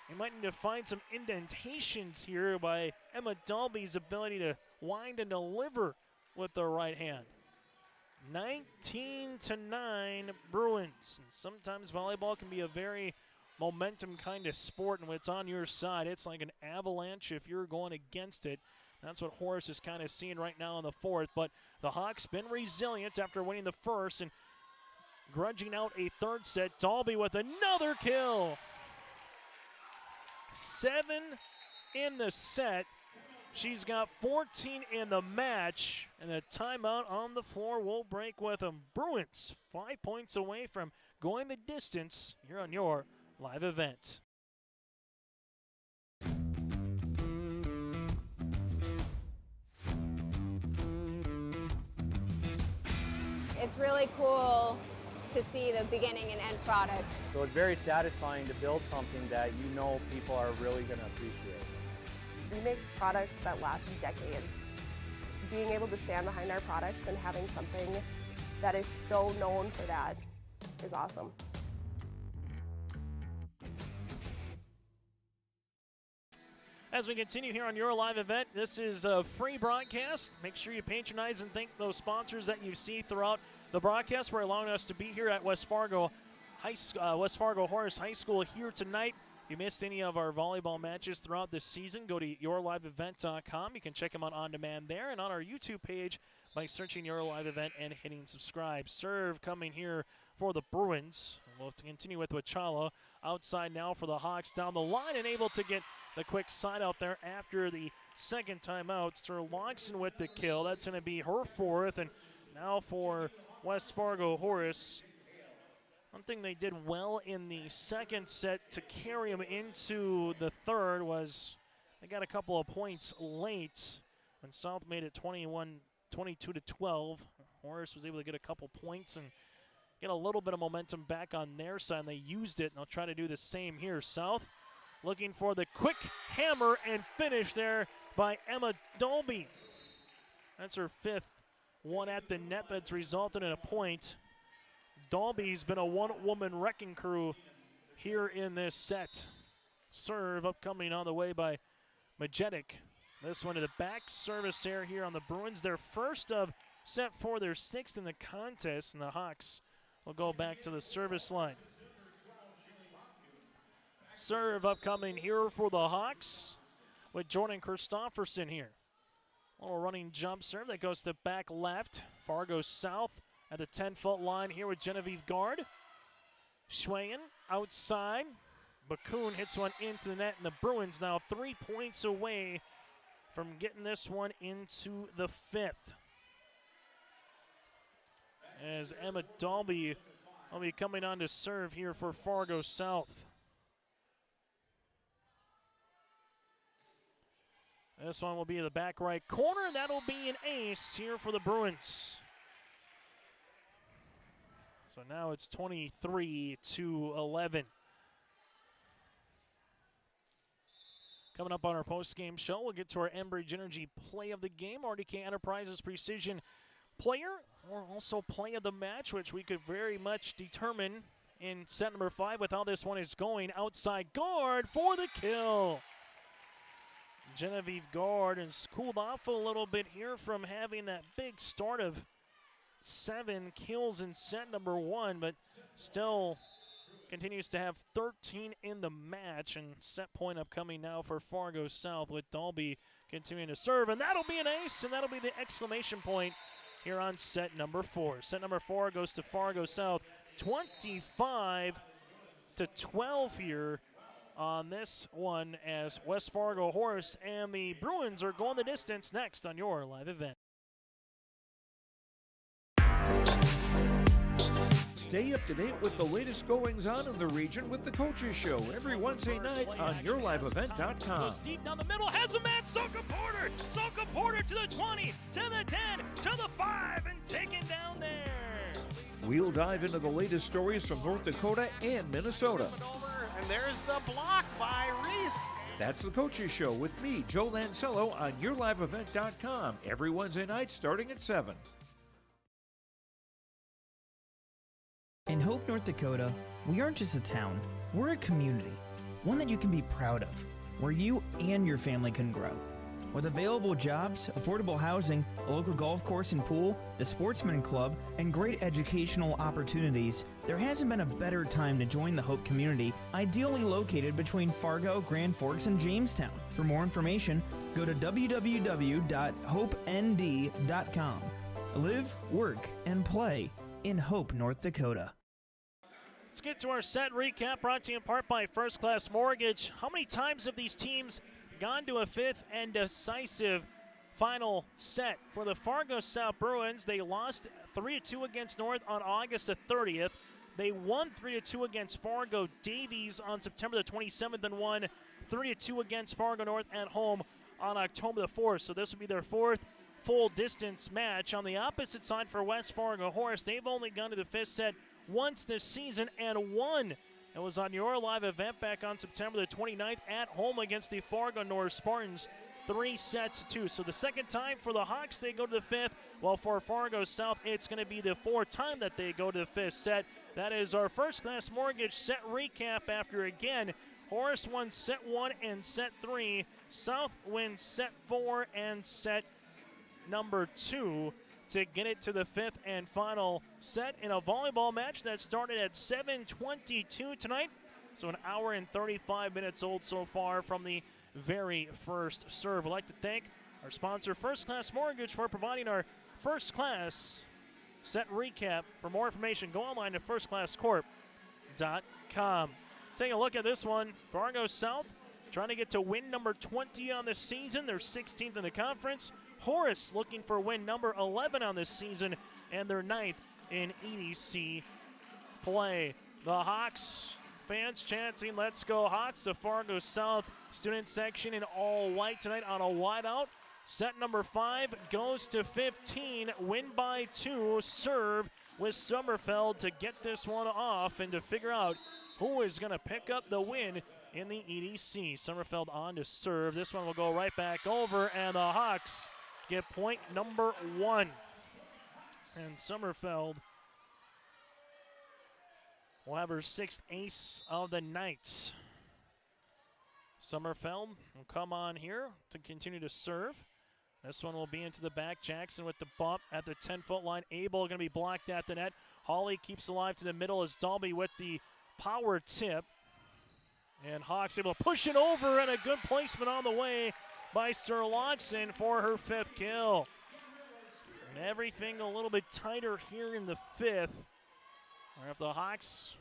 You might need to find some indentations here by Emma Dalby's ability to wind and deliver with the right hand. 19-9 Bruins. And sometimes volleyball can be a very momentum kind of sport, and when it's on your side, it's like an avalanche if you're going against it. That's what Horace is kind of seeing right now in the fourth, but the Hawks been resilient after winning the first and grudging out a third set. Dalby with another kill. 7 in the set. She's got 14 in the match, and the timeout on the floor will break with them. Bruins 5 points away from going the distance here on your live event. It's really cool to see the beginning and end product. So it's very satisfying to build something that you know people are really going to appreciate. We make products that last decades. Being able to stand behind our products and having something that is so known for that is awesome. As we continue here on your live event, this is a free broadcast. Make sure you patronize and thank those sponsors that you see throughout the broadcast for allowing us to be here at West Fargo Horace High School here tonight. If you missed any of our volleyball matches throughout this season, go to yourliveevent.com. You can check them out on demand there and on our YouTube page by searching Your Live Event and hitting subscribe. Serve coming here for the Bruins. We'll continue with Wachala. Outside now for the Hawks down the line and able to get the quick side out there after the second timeout. Sturlogson with the kill. That's going to be her fourth. And now for West Fargo Horace. One thing they did well in the second set to carry them into the third was they got a couple of points late when South made it 22-12. Horace was able to get a couple points and get a little bit of momentum back on their side, and they used it, and they'll try to do the same here. South looking for the quick hammer and finish there by Emma Dalby. That's her fifth one at the net that's resulted in a point. Dalby's been a one-woman wrecking crew here in this set. Serve upcoming on the way by Majetic. This one to the back service here on the Bruins. Their first of set 4, their sixth in the contest, and the Hawks will go back to the service line. Serve upcoming here for the Hawks with Jordan Christofferson here. Little running jump serve that goes to back left. Fargo South at the 10-foot line here with Genevieve Gard. Schwayen outside. Bakun hits one into the net, and the Bruins now 3 points away from getting this one into the fifth. As Emma Dalby will be coming on to serve here for Fargo South. This one will be in the back right corner. That'll be an ace here for the Bruins. So now it's 23-11. Coming up on our post-game show, we'll get to our Enbridge Energy play of the game, RDK Enterprises Precision player, or also play of the match, which we could very much determine in set number 5 with how this one is going. Outside guard for the kill. Genevieve Gord has cooled off a little bit here from having that big start of 7 kills in set number 1, but still continues to have 13 in the match. And set point upcoming now for Fargo South with Dalby continuing to serve. And that'll be an ace, and that'll be the exclamation point here on set number 4. Set number 4 goes to Fargo South, 25-12 here on this one, as West Fargo Horace and the Bruins are going the distance next on your live event. Stay up to date with the latest goings-on in the region with the Coaches Show every Wednesday night on YourLiveEvent.com. Goes deep down the middle, has a man, Soka Porter! Soka Porter to the 20, to the 10, to the 5, and taken down there. We'll dive into the latest stories from North Dakota and Minnesota. And there's the block by Reese. That's the Coaches Show with me, Joe Lancello, on YourLiveEvent.com every Wednesday night starting at 7. In Hope, North Dakota, we aren't just a town, we're a community, one that you can be proud of, where you and your family can grow. With available jobs, affordable housing, a local golf course and pool, the Sportsman Club, and great educational opportunities, there hasn't been a better time to join the Hope community, ideally located between Fargo, Grand Forks, and Jamestown. For more information, go to www.hopend.com. Live, work, and play in Hope, North Dakota. Let's get to our set recap, brought to you in part by First Class Mortgage. How many times have these teams gone to a fifth and decisive final set? For the Fargo South Bruins, they lost 3-2 against North on August the 30th. They won 3-2 against Fargo Davies on September the 27th and won 3-2 against Fargo North at home on October the 4th. So this will be their 4th full distance match. On the opposite side for West Fargo Horace, they've only gone to the 5th set once this season and won. It was on your live event back on September the 29th at home against the Fargo North Spartans, 3-2. So the second time for the Hawks, they go to the 5th, while for Fargo South, it's going to be the 4th time that they go to the 5th set. That is our First Class Mortgage set recap after, again, Horace won set 1 and set 3. South wins set 4 and set number 2 to get it to the 5th and final set in a volleyball match that started at 7:22 tonight. So an hour and 35 minutes old so far from the very first serve. I'd like to thank our sponsor, First Class Mortgage, for providing our First Class set recap. For more information, go online to firstclasscorp.com. Take a look at this one. Fargo South trying to get to win number 20 on the season. They're 16th in the conference. Horace looking for win number 11 on this season, and they're 9th in EDC play. The Hawks fans chanting, "Let's go Hawks." The Fargo South student section in all white tonight on a wideout. Set number 5 goes to 15. Win by 2. Serve with Sommerfeld to get this one off and to figure out who is going to pick up the win in the EDC. Sommerfeld on to serve. This one will go right back over, and the Hawks get point number 1. And Sommerfeld will have her 6th ace of the night. Sommerfeld will come on here to continue to serve. This one will be into the back. Jackson with the bump at the 10-foot line. Abel going to be blocked at the net. Hawley keeps alive to the middle as Dalby with the power tip. And Hawks able to push it over, and a good placement on the way by Sturlotson for her 5th kill. And everything a little bit tighter here in the 5th. Or if the Hawks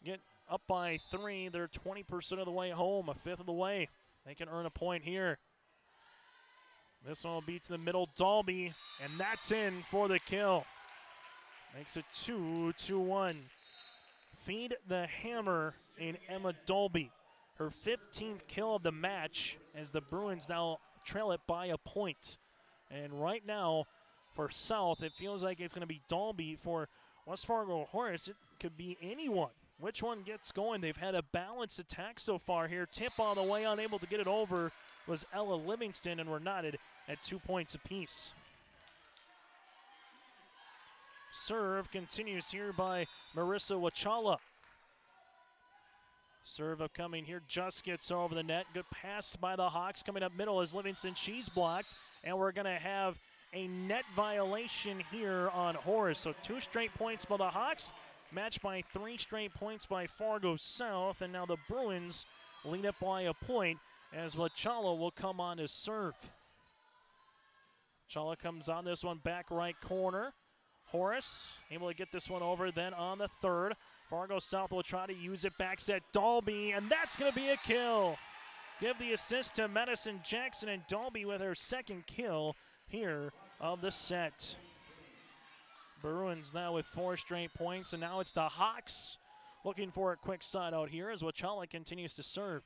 get up by 3, they're 20% of the way home, a 5th of the way. They can earn a point here. This one will be to the middle, Dalby, and that's in for the kill. Makes it 2-1. Feed the hammer in Emma Dalby. Her 15th kill of the match as the Bruins now trail it by a point. And right now, for South, it feels like it's going to be Dalby. For West Fargo Horace, it could be anyone. Which one gets going? They've had a balanced attack so far here. Tip on the way, unable to get it over, was Ella Livingston, and we're knotted at 2 points apiece. Serve continues here by Marissa Wachala. Serve upcoming here, just gets over the net. Good pass by the Hawks. Coming up middle is Livingston. She's blocked, and we're going to have a net violation here on Horace. So 2 straight points by the Hawks, matched by 3 straight points by Fargo South, and now the Bruins lead up by a point as Wachala will come on to serve. Wachala comes on this one, back right corner. Horace able to get this one over, then on the third. Fargo South will try to use it, backs at Dalby, and that's going to be a kill. Give the assist to Madison Jackson, and Dalby with her second kill here of the set. Bruins now with 4 straight points, and now it's the Hawks looking for a quick side out here as Wachala continues to serve.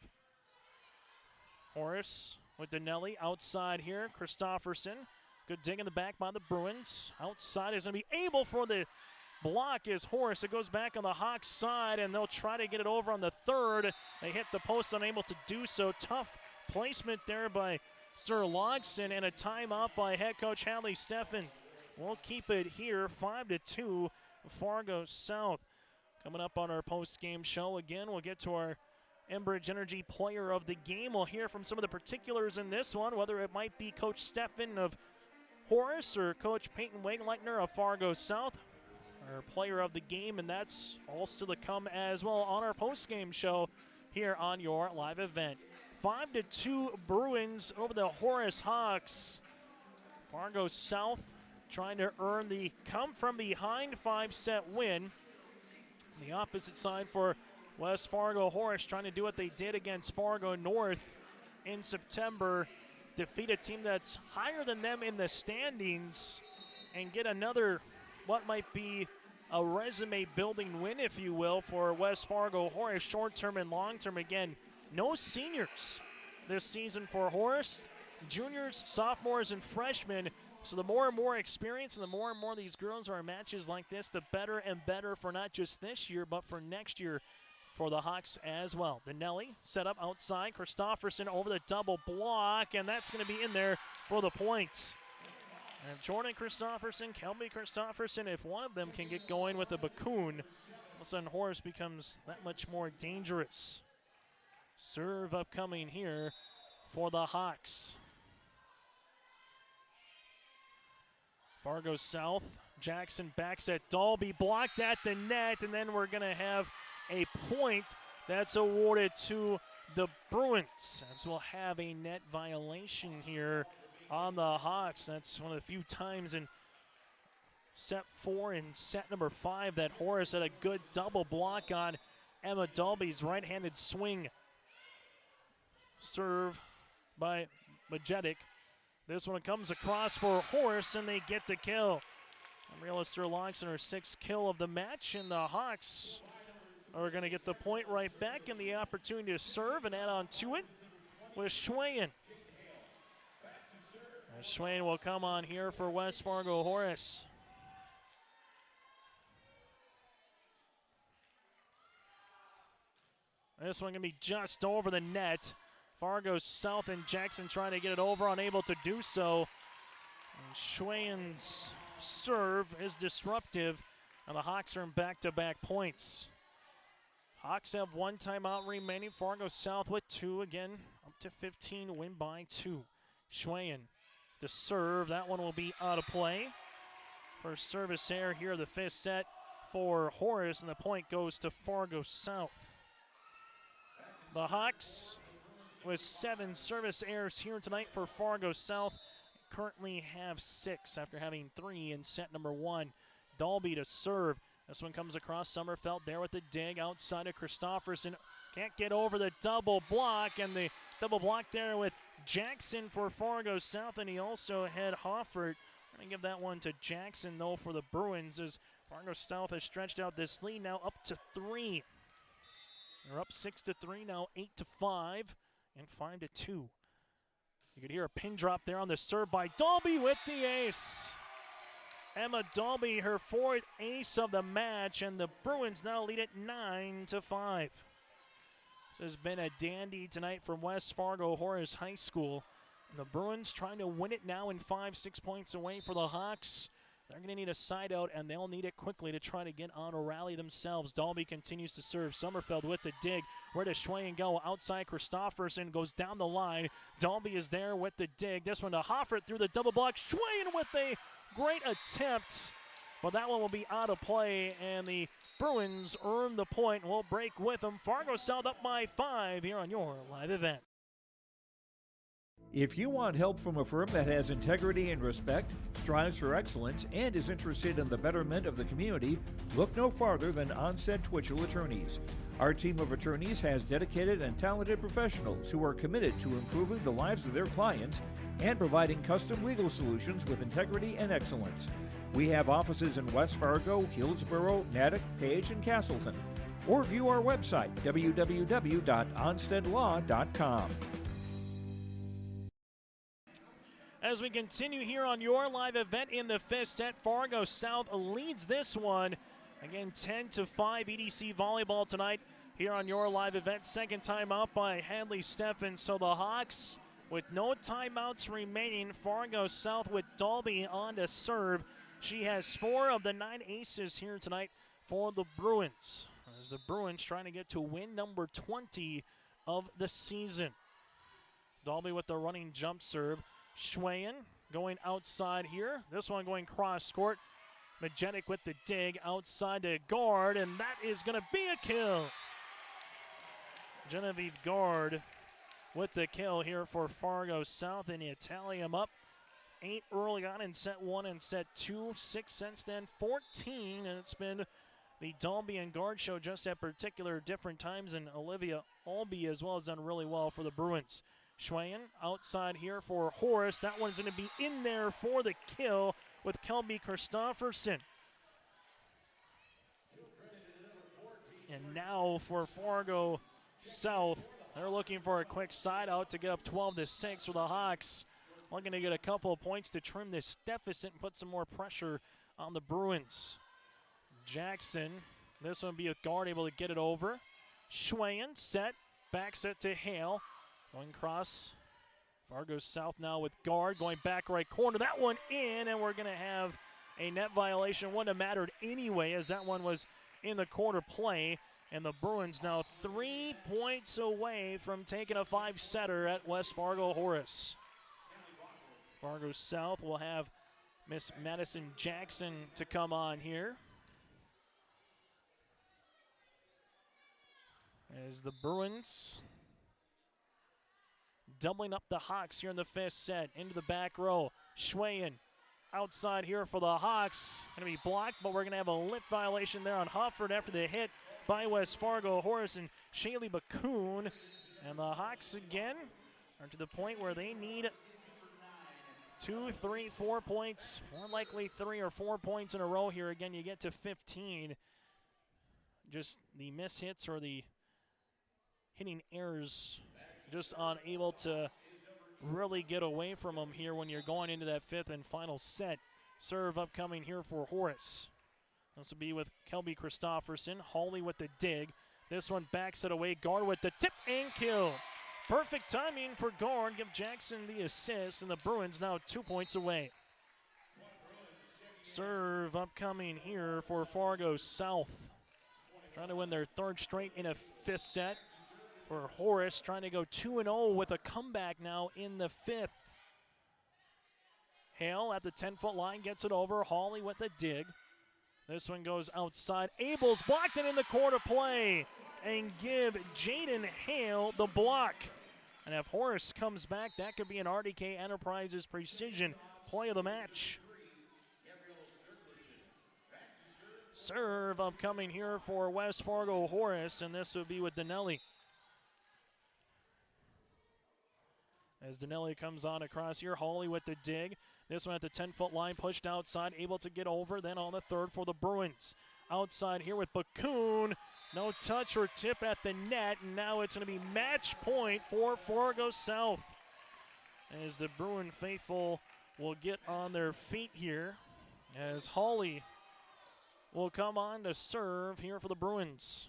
Horace with Donnelly outside here. Christofferson, good dig in the back by the Bruins. Outside is going to be able for the block is Horace. It goes back on the Hawks side, and they'll try to get it over on the third. They hit the post, unable to do so. Tough placement there by Sir Logson, and a timeout by head coach Hadley Steffen. We'll keep it here, 5-2, Fargo South. Coming up on our post-game show again, we'll get to our Enbridge Energy Player of the Game. We'll hear from some of the particulars in this one, whether it might be Coach Steffen of Horace or Coach Peyton Wagenleitner of Fargo South, our Player of the Game, and that's all still to come as well on our post-game show here on your live event. 5-2 Bruins over the Horace Hawks. Fargo South trying to earn the come-from-behind 5-set win. The opposite side for West Fargo Horace trying to do what they did against Fargo North in September, defeat a team that's higher than them in the standings and get another, what might be a resume-building win, if you will, for West Fargo Horace, short-term and long-term. Again, no seniors this season for Horace. Juniors, sophomores, and freshmen. So the more and more experience and the more and more these girls are in matches like this, the better and better for not just this year, but for next year for the Hawks as well. Donnelly set up outside. Christofferson over the double block, and that's going to be in there for the points. And Jordan Christofferson, Kelby Christofferson, if one of them can get going with a Bakun, all of a sudden Horace becomes that much more dangerous. Serve upcoming here for the Hawks. Fargo South, Jackson backs at Dalby, blocked at the net, and then we're going to have a point that's awarded to the Bruins, as we'll have a net violation here on the Hawks. That's one of the few times in set 4 and set number 5 that Horace had a good double block on Emma Dalby's right-handed swing. Serve by Majetic. This one comes across for Horace, and they get the kill. Realister Logson, her 6th kill of the match, and the Hawks are going to get the point right back and the opportunity to serve and add on to it with Schwayen. Schwayen will come on here for West Fargo Horace. This one going to be just over the net. Fargo South and Jackson trying to get it over, unable to do so. And Schwayen's serve is disruptive, and the Hawks are in back-to-back points. Hawks have 1 timeout remaining. Fargo South with 2. Again, up to 15, win by 2. Schwayen to serve. That one will be out of play. First service error here, the 5th set for Horace, and the point goes to Fargo South. The Hawks with 7 service errors here tonight for Fargo South. Currently have 6 after having 3 in set number 1. Dalby to serve. This one comes across Sommerfeld there with the dig outside of Christofferson. Can't get over the double block, and the double block there with Jackson for Fargo South, and he also had Hoffert. We're going to give that one to Jackson, though, for the Bruins, as Fargo South has stretched out this lead now up to 3. They're up 6-3, now 8-5, and 5-2. You could hear a pin drop there on the serve by Dalby with the ace. Emma Dalby, her 4th ace of the match, and the Bruins now lead it 9-5. This has been a dandy tonight from West Fargo Horace High School. And the Bruins trying to win it now in 5, 6 points away for the Hawks. They're going to need a side out, and they'll need it quickly to try to get on a rally themselves. Dalby continues to serve. Sommerfeld with the dig. Where does Schweyen go? Outside, Christofferson goes down the line. Dalby is there with the dig. This one to Hoffert through the double block. Schweyen with a great attempt, but that one will be out of play, and the Bruins earn the point and will break with them. Fargo South up by 5 here on your live event. If you want help from a firm that has integrity and respect, strives for excellence, and is interested in the betterment of the community, look no farther than Onstead Twitchell Attorneys. Our team of attorneys has dedicated and talented professionals who are committed to improving the lives of their clients and providing custom legal solutions with integrity and excellence. We have offices in West Fargo, Hillsborough, Natick, Page, and Castleton. Or view our website, www.onsteadlaw.com. As we continue here on your live event in the fifth set, Fargo South leads this one. Again, 10-5 EDC Volleyball tonight here on your live event. Second timeout by Hadley Steffen. So the Hawks with no timeouts remaining. Fargo South with Dalby on to serve. She has 4 of the 9 aces here tonight for the Bruins. As the Bruins trying to get to win number 20 of the season. Dalby with the running jump serve. Schweyen going outside here. This one going cross court. Majetic with the dig outside to Guard, and that is going to be a kill. Genevieve Guard with the kill here for Fargo South, and you tally them up. 8 early on in set 1 and set 2, 6 since then, 14, and it's been the Dalby and Guard show just at particular different times, and Olivia Albee as well has done really well for the Bruins. Schweyen outside here for Horace. That one's going to be in there for the kill with Kelby Christofferson. And now for Fargo South, they're looking for a quick side out to get up 12-6 with the Hawks. Looking to get a couple of points to trim this deficit and put some more pressure on the Bruins. Jackson, this one be a Guard able to get it over. Schweyen set, back set to Hale. Going cross, Fargo South now with Guard, going back right corner. That one in, and we're going to have a net violation. Wouldn't have mattered anyway, as that one was in the corner play. And the Bruins now 3 points away from taking a 5-setter at West Fargo Horace. Fargo South will have Miss Madison Jackson to come on here. As the Bruins doubling up the Hawks here in the 5th set. Into the back row. Schweyen outside here for the Hawks. Going to be blocked, but we're going to have a lip violation there on Hofford after the hit by West Fargo Horace and Shaylee Baccoon. And the Hawks again are to the point where they need 2, 3, 4 points. More likely 3 or 4 points in a row here. Again, you get to 15. Just the miss hits or the hitting errors just unable to really get away from them here when you're going into that 5th and final set. Serve upcoming here for Horace. This will be with Kelby Christofferson. Hawley with the dig. This one backs it away. Guard with the tip and kill. Perfect timing for Guard. Give Jackson the assist, and the Bruins now 2 points away. Serve upcoming here for Fargo South. Trying to win their 3rd straight in a 5th set. For Horace, trying to go 2-0 with a comeback now in the 5th. Hale at the 10-foot line gets it over. Hawley with the dig. This one goes outside. Abel's blocked it in the corner play. And give Jaden Hale the block. And if Horace comes back, that could be an RDK Enterprises Precision play of the match. Serve upcoming here for West Fargo Horace, and this will be with Donnelly. As Donnelly comes on across here, Hawley with the dig. This one at the 10-foot line, pushed outside, able to get over. Then on the 3rd for the Bruins. Outside here with Baccoon. No touch or tip at the net, and now it's going to be match point for Fargo South. As the Bruin faithful will get on their feet here, as Hawley will come on to serve here for the Bruins.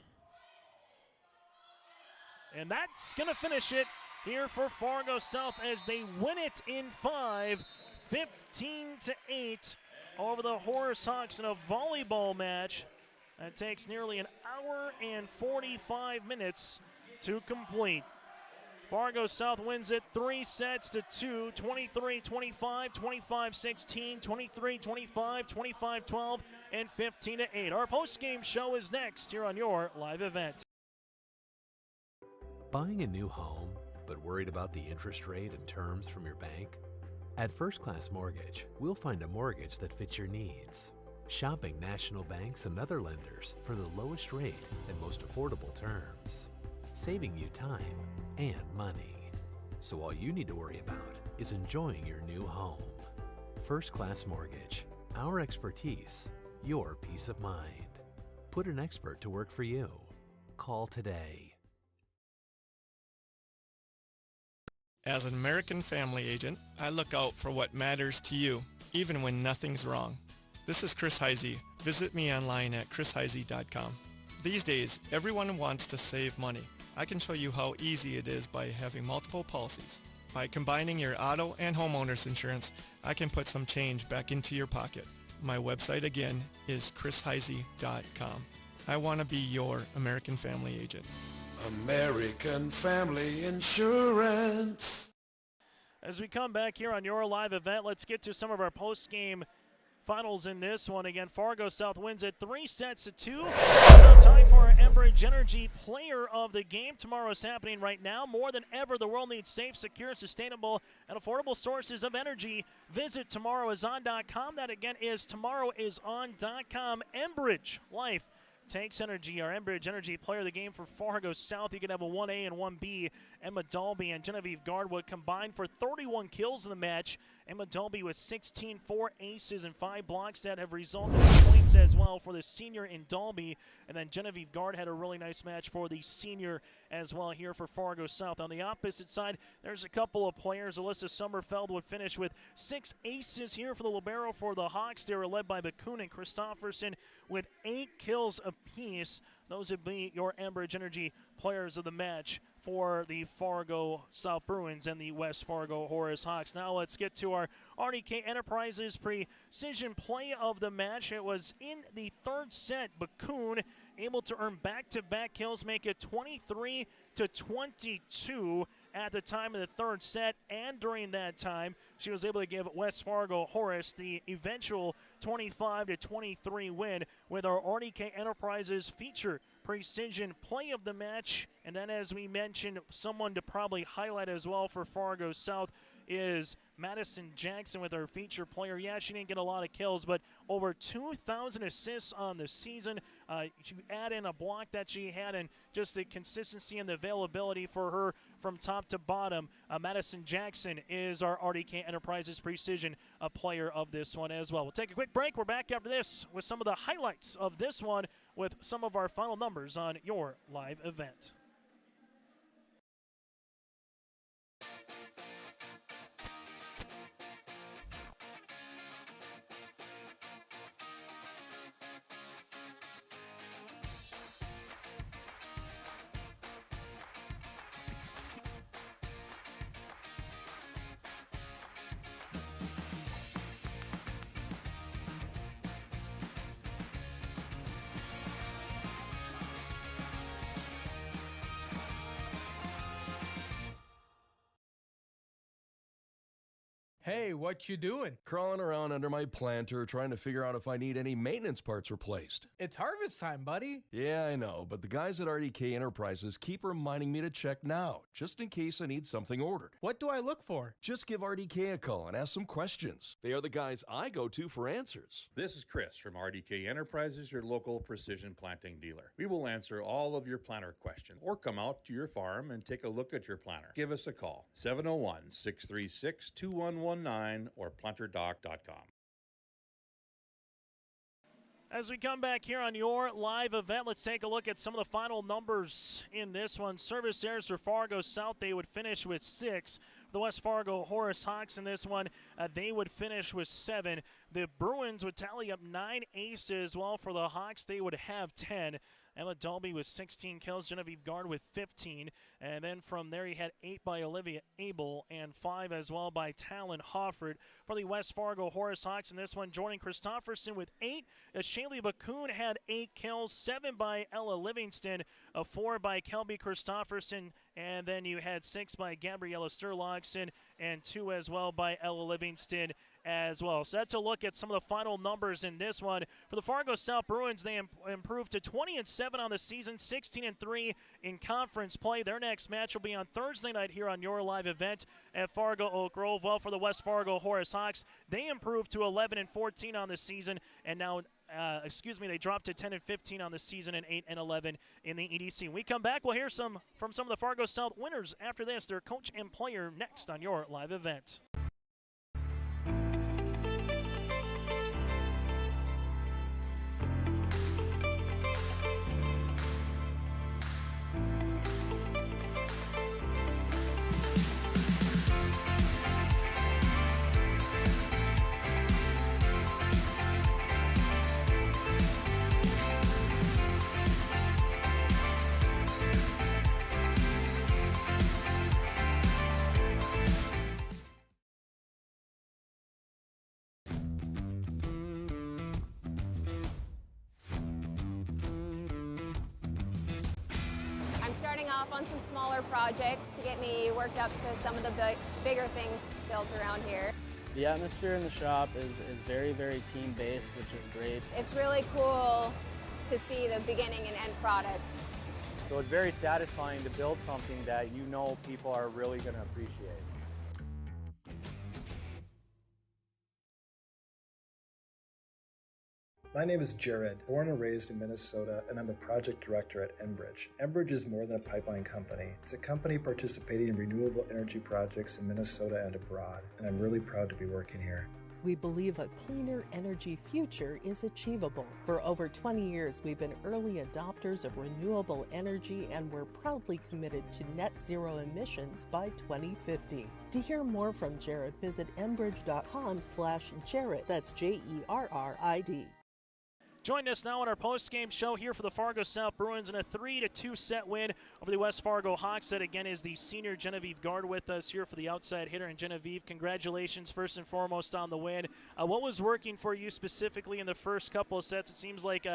And that's going to finish it here for Fargo South as they win it in 5, 15-8 over the Horace Hawks in a volleyball match that takes nearly an hour and 45 minutes to complete. Fargo South wins it 3-2, 23-25, 25-16, 23-25, 25-12, and 15-8. Our post-game show is next here on your live event. Buying a new home, but worried about the interest rate and terms from your bank? At First Class Mortgage, we'll find a mortgage that fits your needs. Shopping national banks and other lenders for the lowest rate and most affordable terms. Saving you time and money. So all you need to worry about is enjoying your new home. First Class Mortgage. Our expertise, your peace of mind. Put an expert to work for you. Call today. As an American family agent, I look out for what matters to you, even when nothing's wrong. This is Chris Heisey. Visit me online at chrisheisey.com. These days, everyone wants to save money. I can show you how easy it is by having multiple policies. By combining your auto and homeowner's insurance, I can put some change back into your pocket. My website again is chrisheisey.com. I want to be your American family agent. American Family Insurance. As we come back here on your live event, let's get to some of our post-game finals in this one. Again, Fargo South wins it 3-2. Now time for our Enbridge Energy Player of the Game. Tomorrow is happening right now. More than ever, the world needs safe, secure, sustainable, and affordable sources of energy. Visit tomorrowison.com. That again is tomorrowison.com. Enbridge Life takes energy. Our Enbridge Energy Player of the Game for Fargo South. You can have a 1A and 1B. Emma Dalby and Genevieve Gardwood combined for 31 kills in the match. Emma Dalby with 16, 4 aces, and 5 blocks that have resulted in points as well for the senior in Dalby. And then Genevieve Gard had a really nice match for the senior as well here for Fargo South. On the opposite side, there's a couple of players. Alyssa Sommerfeld would finish with 6 aces here for the libero for the Hawks. They were led by Bakun and Christofferson with 8 kills apiece. Those would be your Enbridge Energy players of the match for the Fargo South Bruins and the West Fargo Horace Hawks. Now let's get to our RDK Enterprises precision play of the match. It was in the third set. Bakun able to earn back-to-back kills, make it 23-22 at the time of the third set, and during that time, she was able to give West Fargo Horace the eventual 25-23 win with our RDK Enterprises feature precision play of the match. And then, as we mentioned, someone to probably highlight as well for Fargo South is Madison Jackson with our feature player. Yeah, she didn't get a lot of kills, but over 2,000 assists on the season. You add in a block that she had and just the consistency and the availability for her from top to bottom. Madison Jackson is our RDK Enterprises precision player of this one as well. We'll take a quick break. We're back after this with some of the highlights of this one with some of our final numbers on your live event. Hey, what you doing? Crawling around under my planter trying to figure out if I need any maintenance parts replaced. It's harvest time, buddy. Yeah, I know, but the guys at RDK Enterprises keep reminding me to check now, just in case I need something ordered. What do I look for? Just give RDK a call and ask some questions. They are the guys I go to for answers. This is Chris from RDK Enterprises, your local precision planting dealer. We will answer all of your planter questions or come out to your farm and take a look at your planter. Give us a call, 701-636-2119 or planterdoc.com. As we come back here on your live event, let's take a look at some of the final numbers in this one. Service errors for Fargo South, they would finish with 6. The West Fargo Horace Hawks in this one, they would finish with 7. The Bruins would tally up 9 aces, while for the Hawks, they would have 10. Emma Dolby with 16 kills, Genevieve Gard with 15, and then from there he had 8 by Olivia Abel and 5 as well by Talon Hofford for the West Fargo Horace Hawks. In this one, Jordan Christofferson with 8. Shaylee Bakun had 8 kills, 7 by Ella Livingston, 4 by Kelby Christofferson, and then you had 6 by Gabriella Sturlogson and 2 as well by Ella Livingston as well. So that's a look at some of the final numbers in this one. For the Fargo South Bruins, they improved to 20-7 on the season, 16-3 in conference play. Their next match will be on Thursday night here on your live event at Fargo Oak Grove. Well, for the West Fargo Horace Hawks, they improved to 11-14 on the season, and now they dropped to 10-15 on the season and 8-11 in the EDC. When we come back, we'll hear from some of the Fargo South winners after this. Their coach and player next on your live event. Starting off on some smaller projects to get me worked up to some of the bigger things built around here. The atmosphere in the shop is very, very team-based, which is great. It's really cool to see the beginning and end product. So it's very satisfying to build something that you know people are really going to appreciate. My name is Jared, born and raised in Minnesota, and I'm a project director at Enbridge. Enbridge is more than a pipeline company. It's a company participating in renewable energy projects in Minnesota and abroad, and I'm really proud to be working here. We believe a cleaner energy future is achievable. For over 20 years, we've been early adopters of renewable energy, and we're proudly committed to net zero emissions by 2050. To hear more from Jared, visit enbridge.com/Jared. That's JERRID. Join us now on our post-game show here for the Fargo South Bruins in a 3-2 set win over the West Fargo Hawks. That again is the senior Genevieve Gard with us here for the outside hitter. And Genevieve, congratulations first and foremost on the win. What was working for you specifically in the first couple of sets? It seems like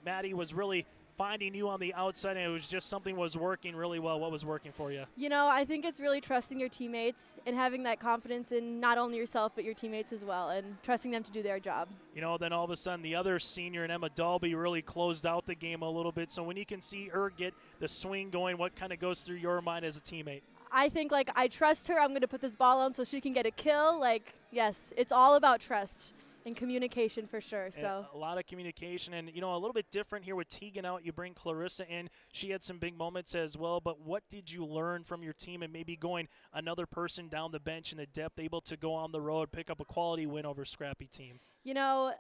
Maddie was really finding you on the outside, and it was just something was working really well. What was working for you? I think it's really trusting your teammates and having that confidence in not only yourself but your teammates as well, and trusting them to do their job. Then all of a sudden the other senior, and Emma Dolby, really closed out the game a little bit. So when you can see her get the swing going, what kind of goes through your mind as a teammate? I think, I trust her. I'm going to put this ball on so she can get a kill. Yes, it's all about trust and communication for sure. So a lot of communication, and a little bit different here with Tegan out. You bring Clarissa in. She had some big moments as well, but what did you learn from your team, and maybe going another person down the bench in the depth, able to go on the road, pick up a quality win over a scrappy team?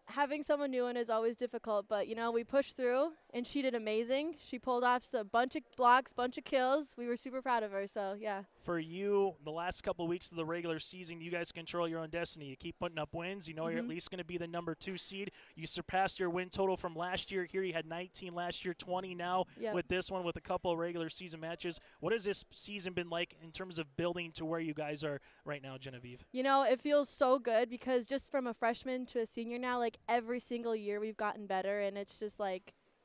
Having someone new in is always difficult, but we pushed through, and she did amazing. She pulled off a bunch of blocks, bunch of kills. We were super proud of her, so yeah. For you, the last couple of weeks of the regular season, you guys control your own destiny. You keep putting up wins. You're at least going to be the number 2 seed. You surpassed your win total from last year. Here you had 19 last year, 20 now. Yep. With this one, with a couple of regular season matches. What has this season been like in terms of building to where you guys are right now, Genevieve? It feels so good because just from a freshman to a senior now, every single year we've gotten better, and it's just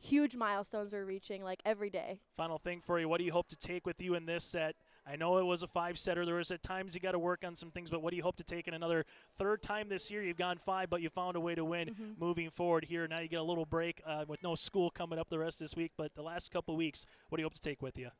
huge milestones we're reaching every day. Final thing for you, what do you hope to take with you in this set? I know it was a 5-setter. There was at times you got to work on some things, but what do you hope to take in another third time this year? You've gone 5, but you found a way to win moving forward here. Now you get a little break with no school coming up the rest of this week, but the last couple of weeks, what do you hope to take with you?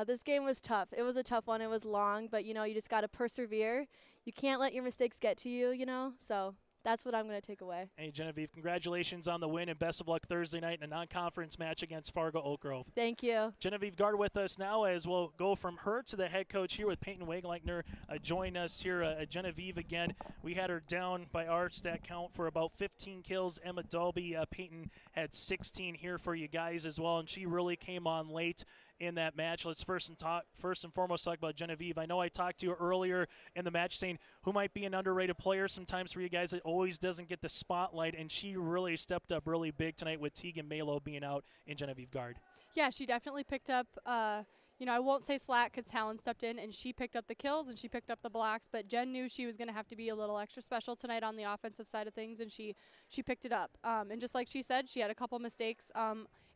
This game was tough. It was a tough one. It was long, but, you just got to persevere. You can't let your mistakes get to you, so that's what I'm going to take away. Hey, Genevieve, congratulations on the win, and best of luck Thursday night in a non-conference match against Fargo Oak Grove. Thank you. Genevieve Gard with us now, as we'll go from her to the head coach here with Peyton Wegleichner. Join us here, Genevieve again. We had her down by our stat count for about 15 kills. Emma Dolby, Peyton had 16 here for you guys as well, and she really came on late in that match. Let's first and foremost talk about Genevieve. I know I talked to you earlier in the match saying who might be an underrated player sometimes for you guys that always doesn't get the spotlight, and she really stepped up really big tonight with Tegan Malo being out in Genevieve guard. Yeah, she definitely picked up, I won't say slack because Talon stepped in and she picked up the kills and she picked up the blocks, but Jen knew she was going to have to be a little extra special tonight on the offensive side of things, and she picked it up. And just like she said, she had a couple mistakes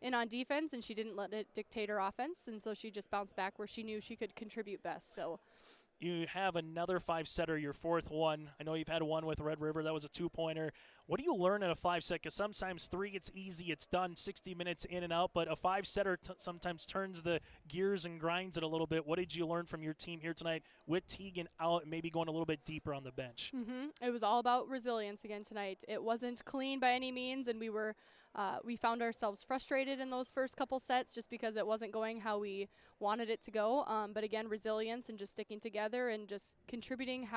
in on defense, and she didn't let it dictate her offense, and so she just bounced back where she knew she could contribute best. So. You have another 5-setter, your fourth one. I know you've had one with Red River. That was a 2-pointer. What do you learn in a 5-set? Because sometimes 3, it's easy. It's done 60 minutes in and out. But a 5-setter sometimes turns the gears and grinds it a little bit. What did you learn from your team here tonight with Tegan out and maybe going a little bit deeper on the bench? It was all about resilience again tonight. It wasn't clean by any means, and we found ourselves frustrated in those first couple sets just because it wasn't going how we wanted it to go. But again, resilience and just sticking together and just contributing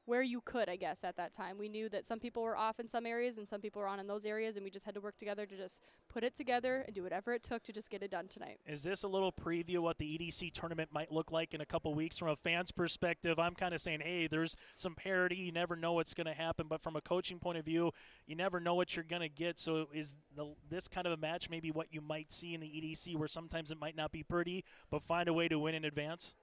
where you could, I guess, at that time. We knew that some people were off in some areas and some people were on in those areas, and we just had to work together to just put it together and do whatever it took to just get it done tonight. Is this a little preview of what the EDC tournament might look like in a couple weeks? From a fan's perspective, I'm kind of saying, hey, there's some parity. You never know what's going to happen. But from a coaching point of view, you never know what you're going to get. So is this kind of a match maybe what you might see in the EDC, where sometimes it might not be pretty, but find a way to win in advance?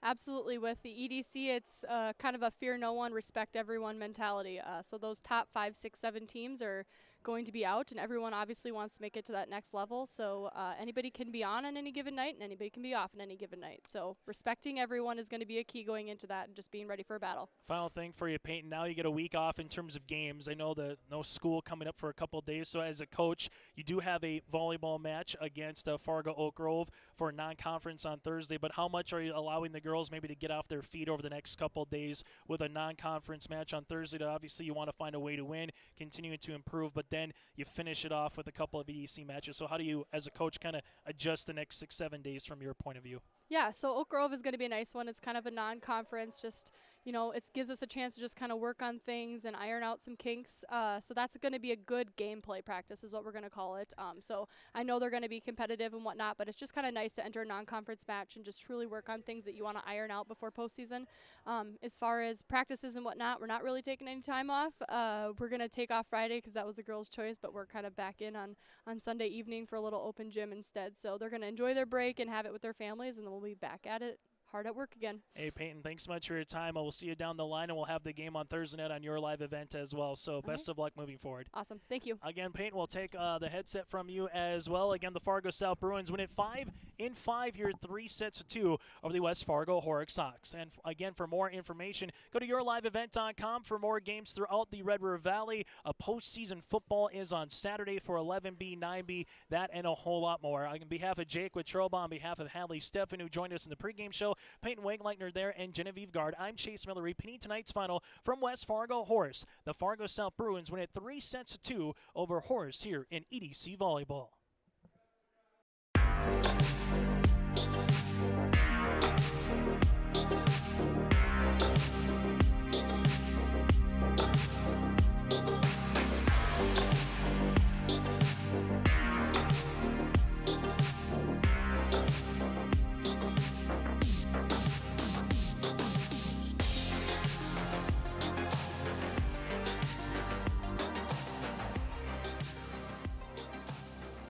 Absolutely. With the EDC, it's kind of a fear no one, respect everyone mentality. So those top 5, 6, 7 teams are going to be out, and everyone obviously wants to make it to that next level. So anybody can be on any given night, and anybody can be off on any given night. So respecting everyone is going to be a key going into that, and just being ready for a battle. Final thing for you, Peyton. Now you get a week off in terms of games. I know no school coming up for a couple of days. So as a coach, you do have a volleyball match against Fargo Oak Grove for a non-conference on Thursday. But how much are you allowing the girls maybe to get off their feet over the next couple of days with a non-conference match on Thursday? That obviously you want to find a way to win, continuing to improve, but then you finish it off with a couple of EDC matches. So how do you, as a coach, kind of adjust the next 6-7 days from your point of view? Yeah, so Oak Grove is going to be a nice one. It's kind of a non-conference, just, it gives us a chance to just kind of work on things and iron out some kinks. So that's going to be a good gameplay practice is what we're going to call it. So I know they're going to be competitive and whatnot, but it's just kind of nice to enter a non-conference match and just truly work on things that you want to iron out before postseason. As far as practices and whatnot, we're not really taking any time off. We're going to take off Friday because that was the girls' choice, but we're kind of back in on Sunday evening for a little open gym instead. So they're going to enjoy their break and have it with their families, and then we'll be back at it hard at work again. Hey, Peyton, thanks so much for your time. I will see you down the line, and we'll have the game on Thursday night on your live event as well. So best of luck moving forward. Awesome. Thank you. Again, Peyton, we'll take the headset from you as well. Again, the Fargo South Bruins win it 5-5 here, 3-2 over the West Fargo Horace Hawks. And again, for more information, go to yourliveevent.com for more games throughout the Red River Valley. A postseason football is on Saturday for 11B, 9B, that and a whole lot more. On behalf of Jake Wittroba, on behalf of Hadley Steffen, who joined us in the pregame show, Peyton Wegleitner there, and Genevieve Gard, I'm Chase Miller, repeating tonight's final from West Fargo Horace. The Fargo South Bruins win it 3-2 over Horace here in EDC Volleyball.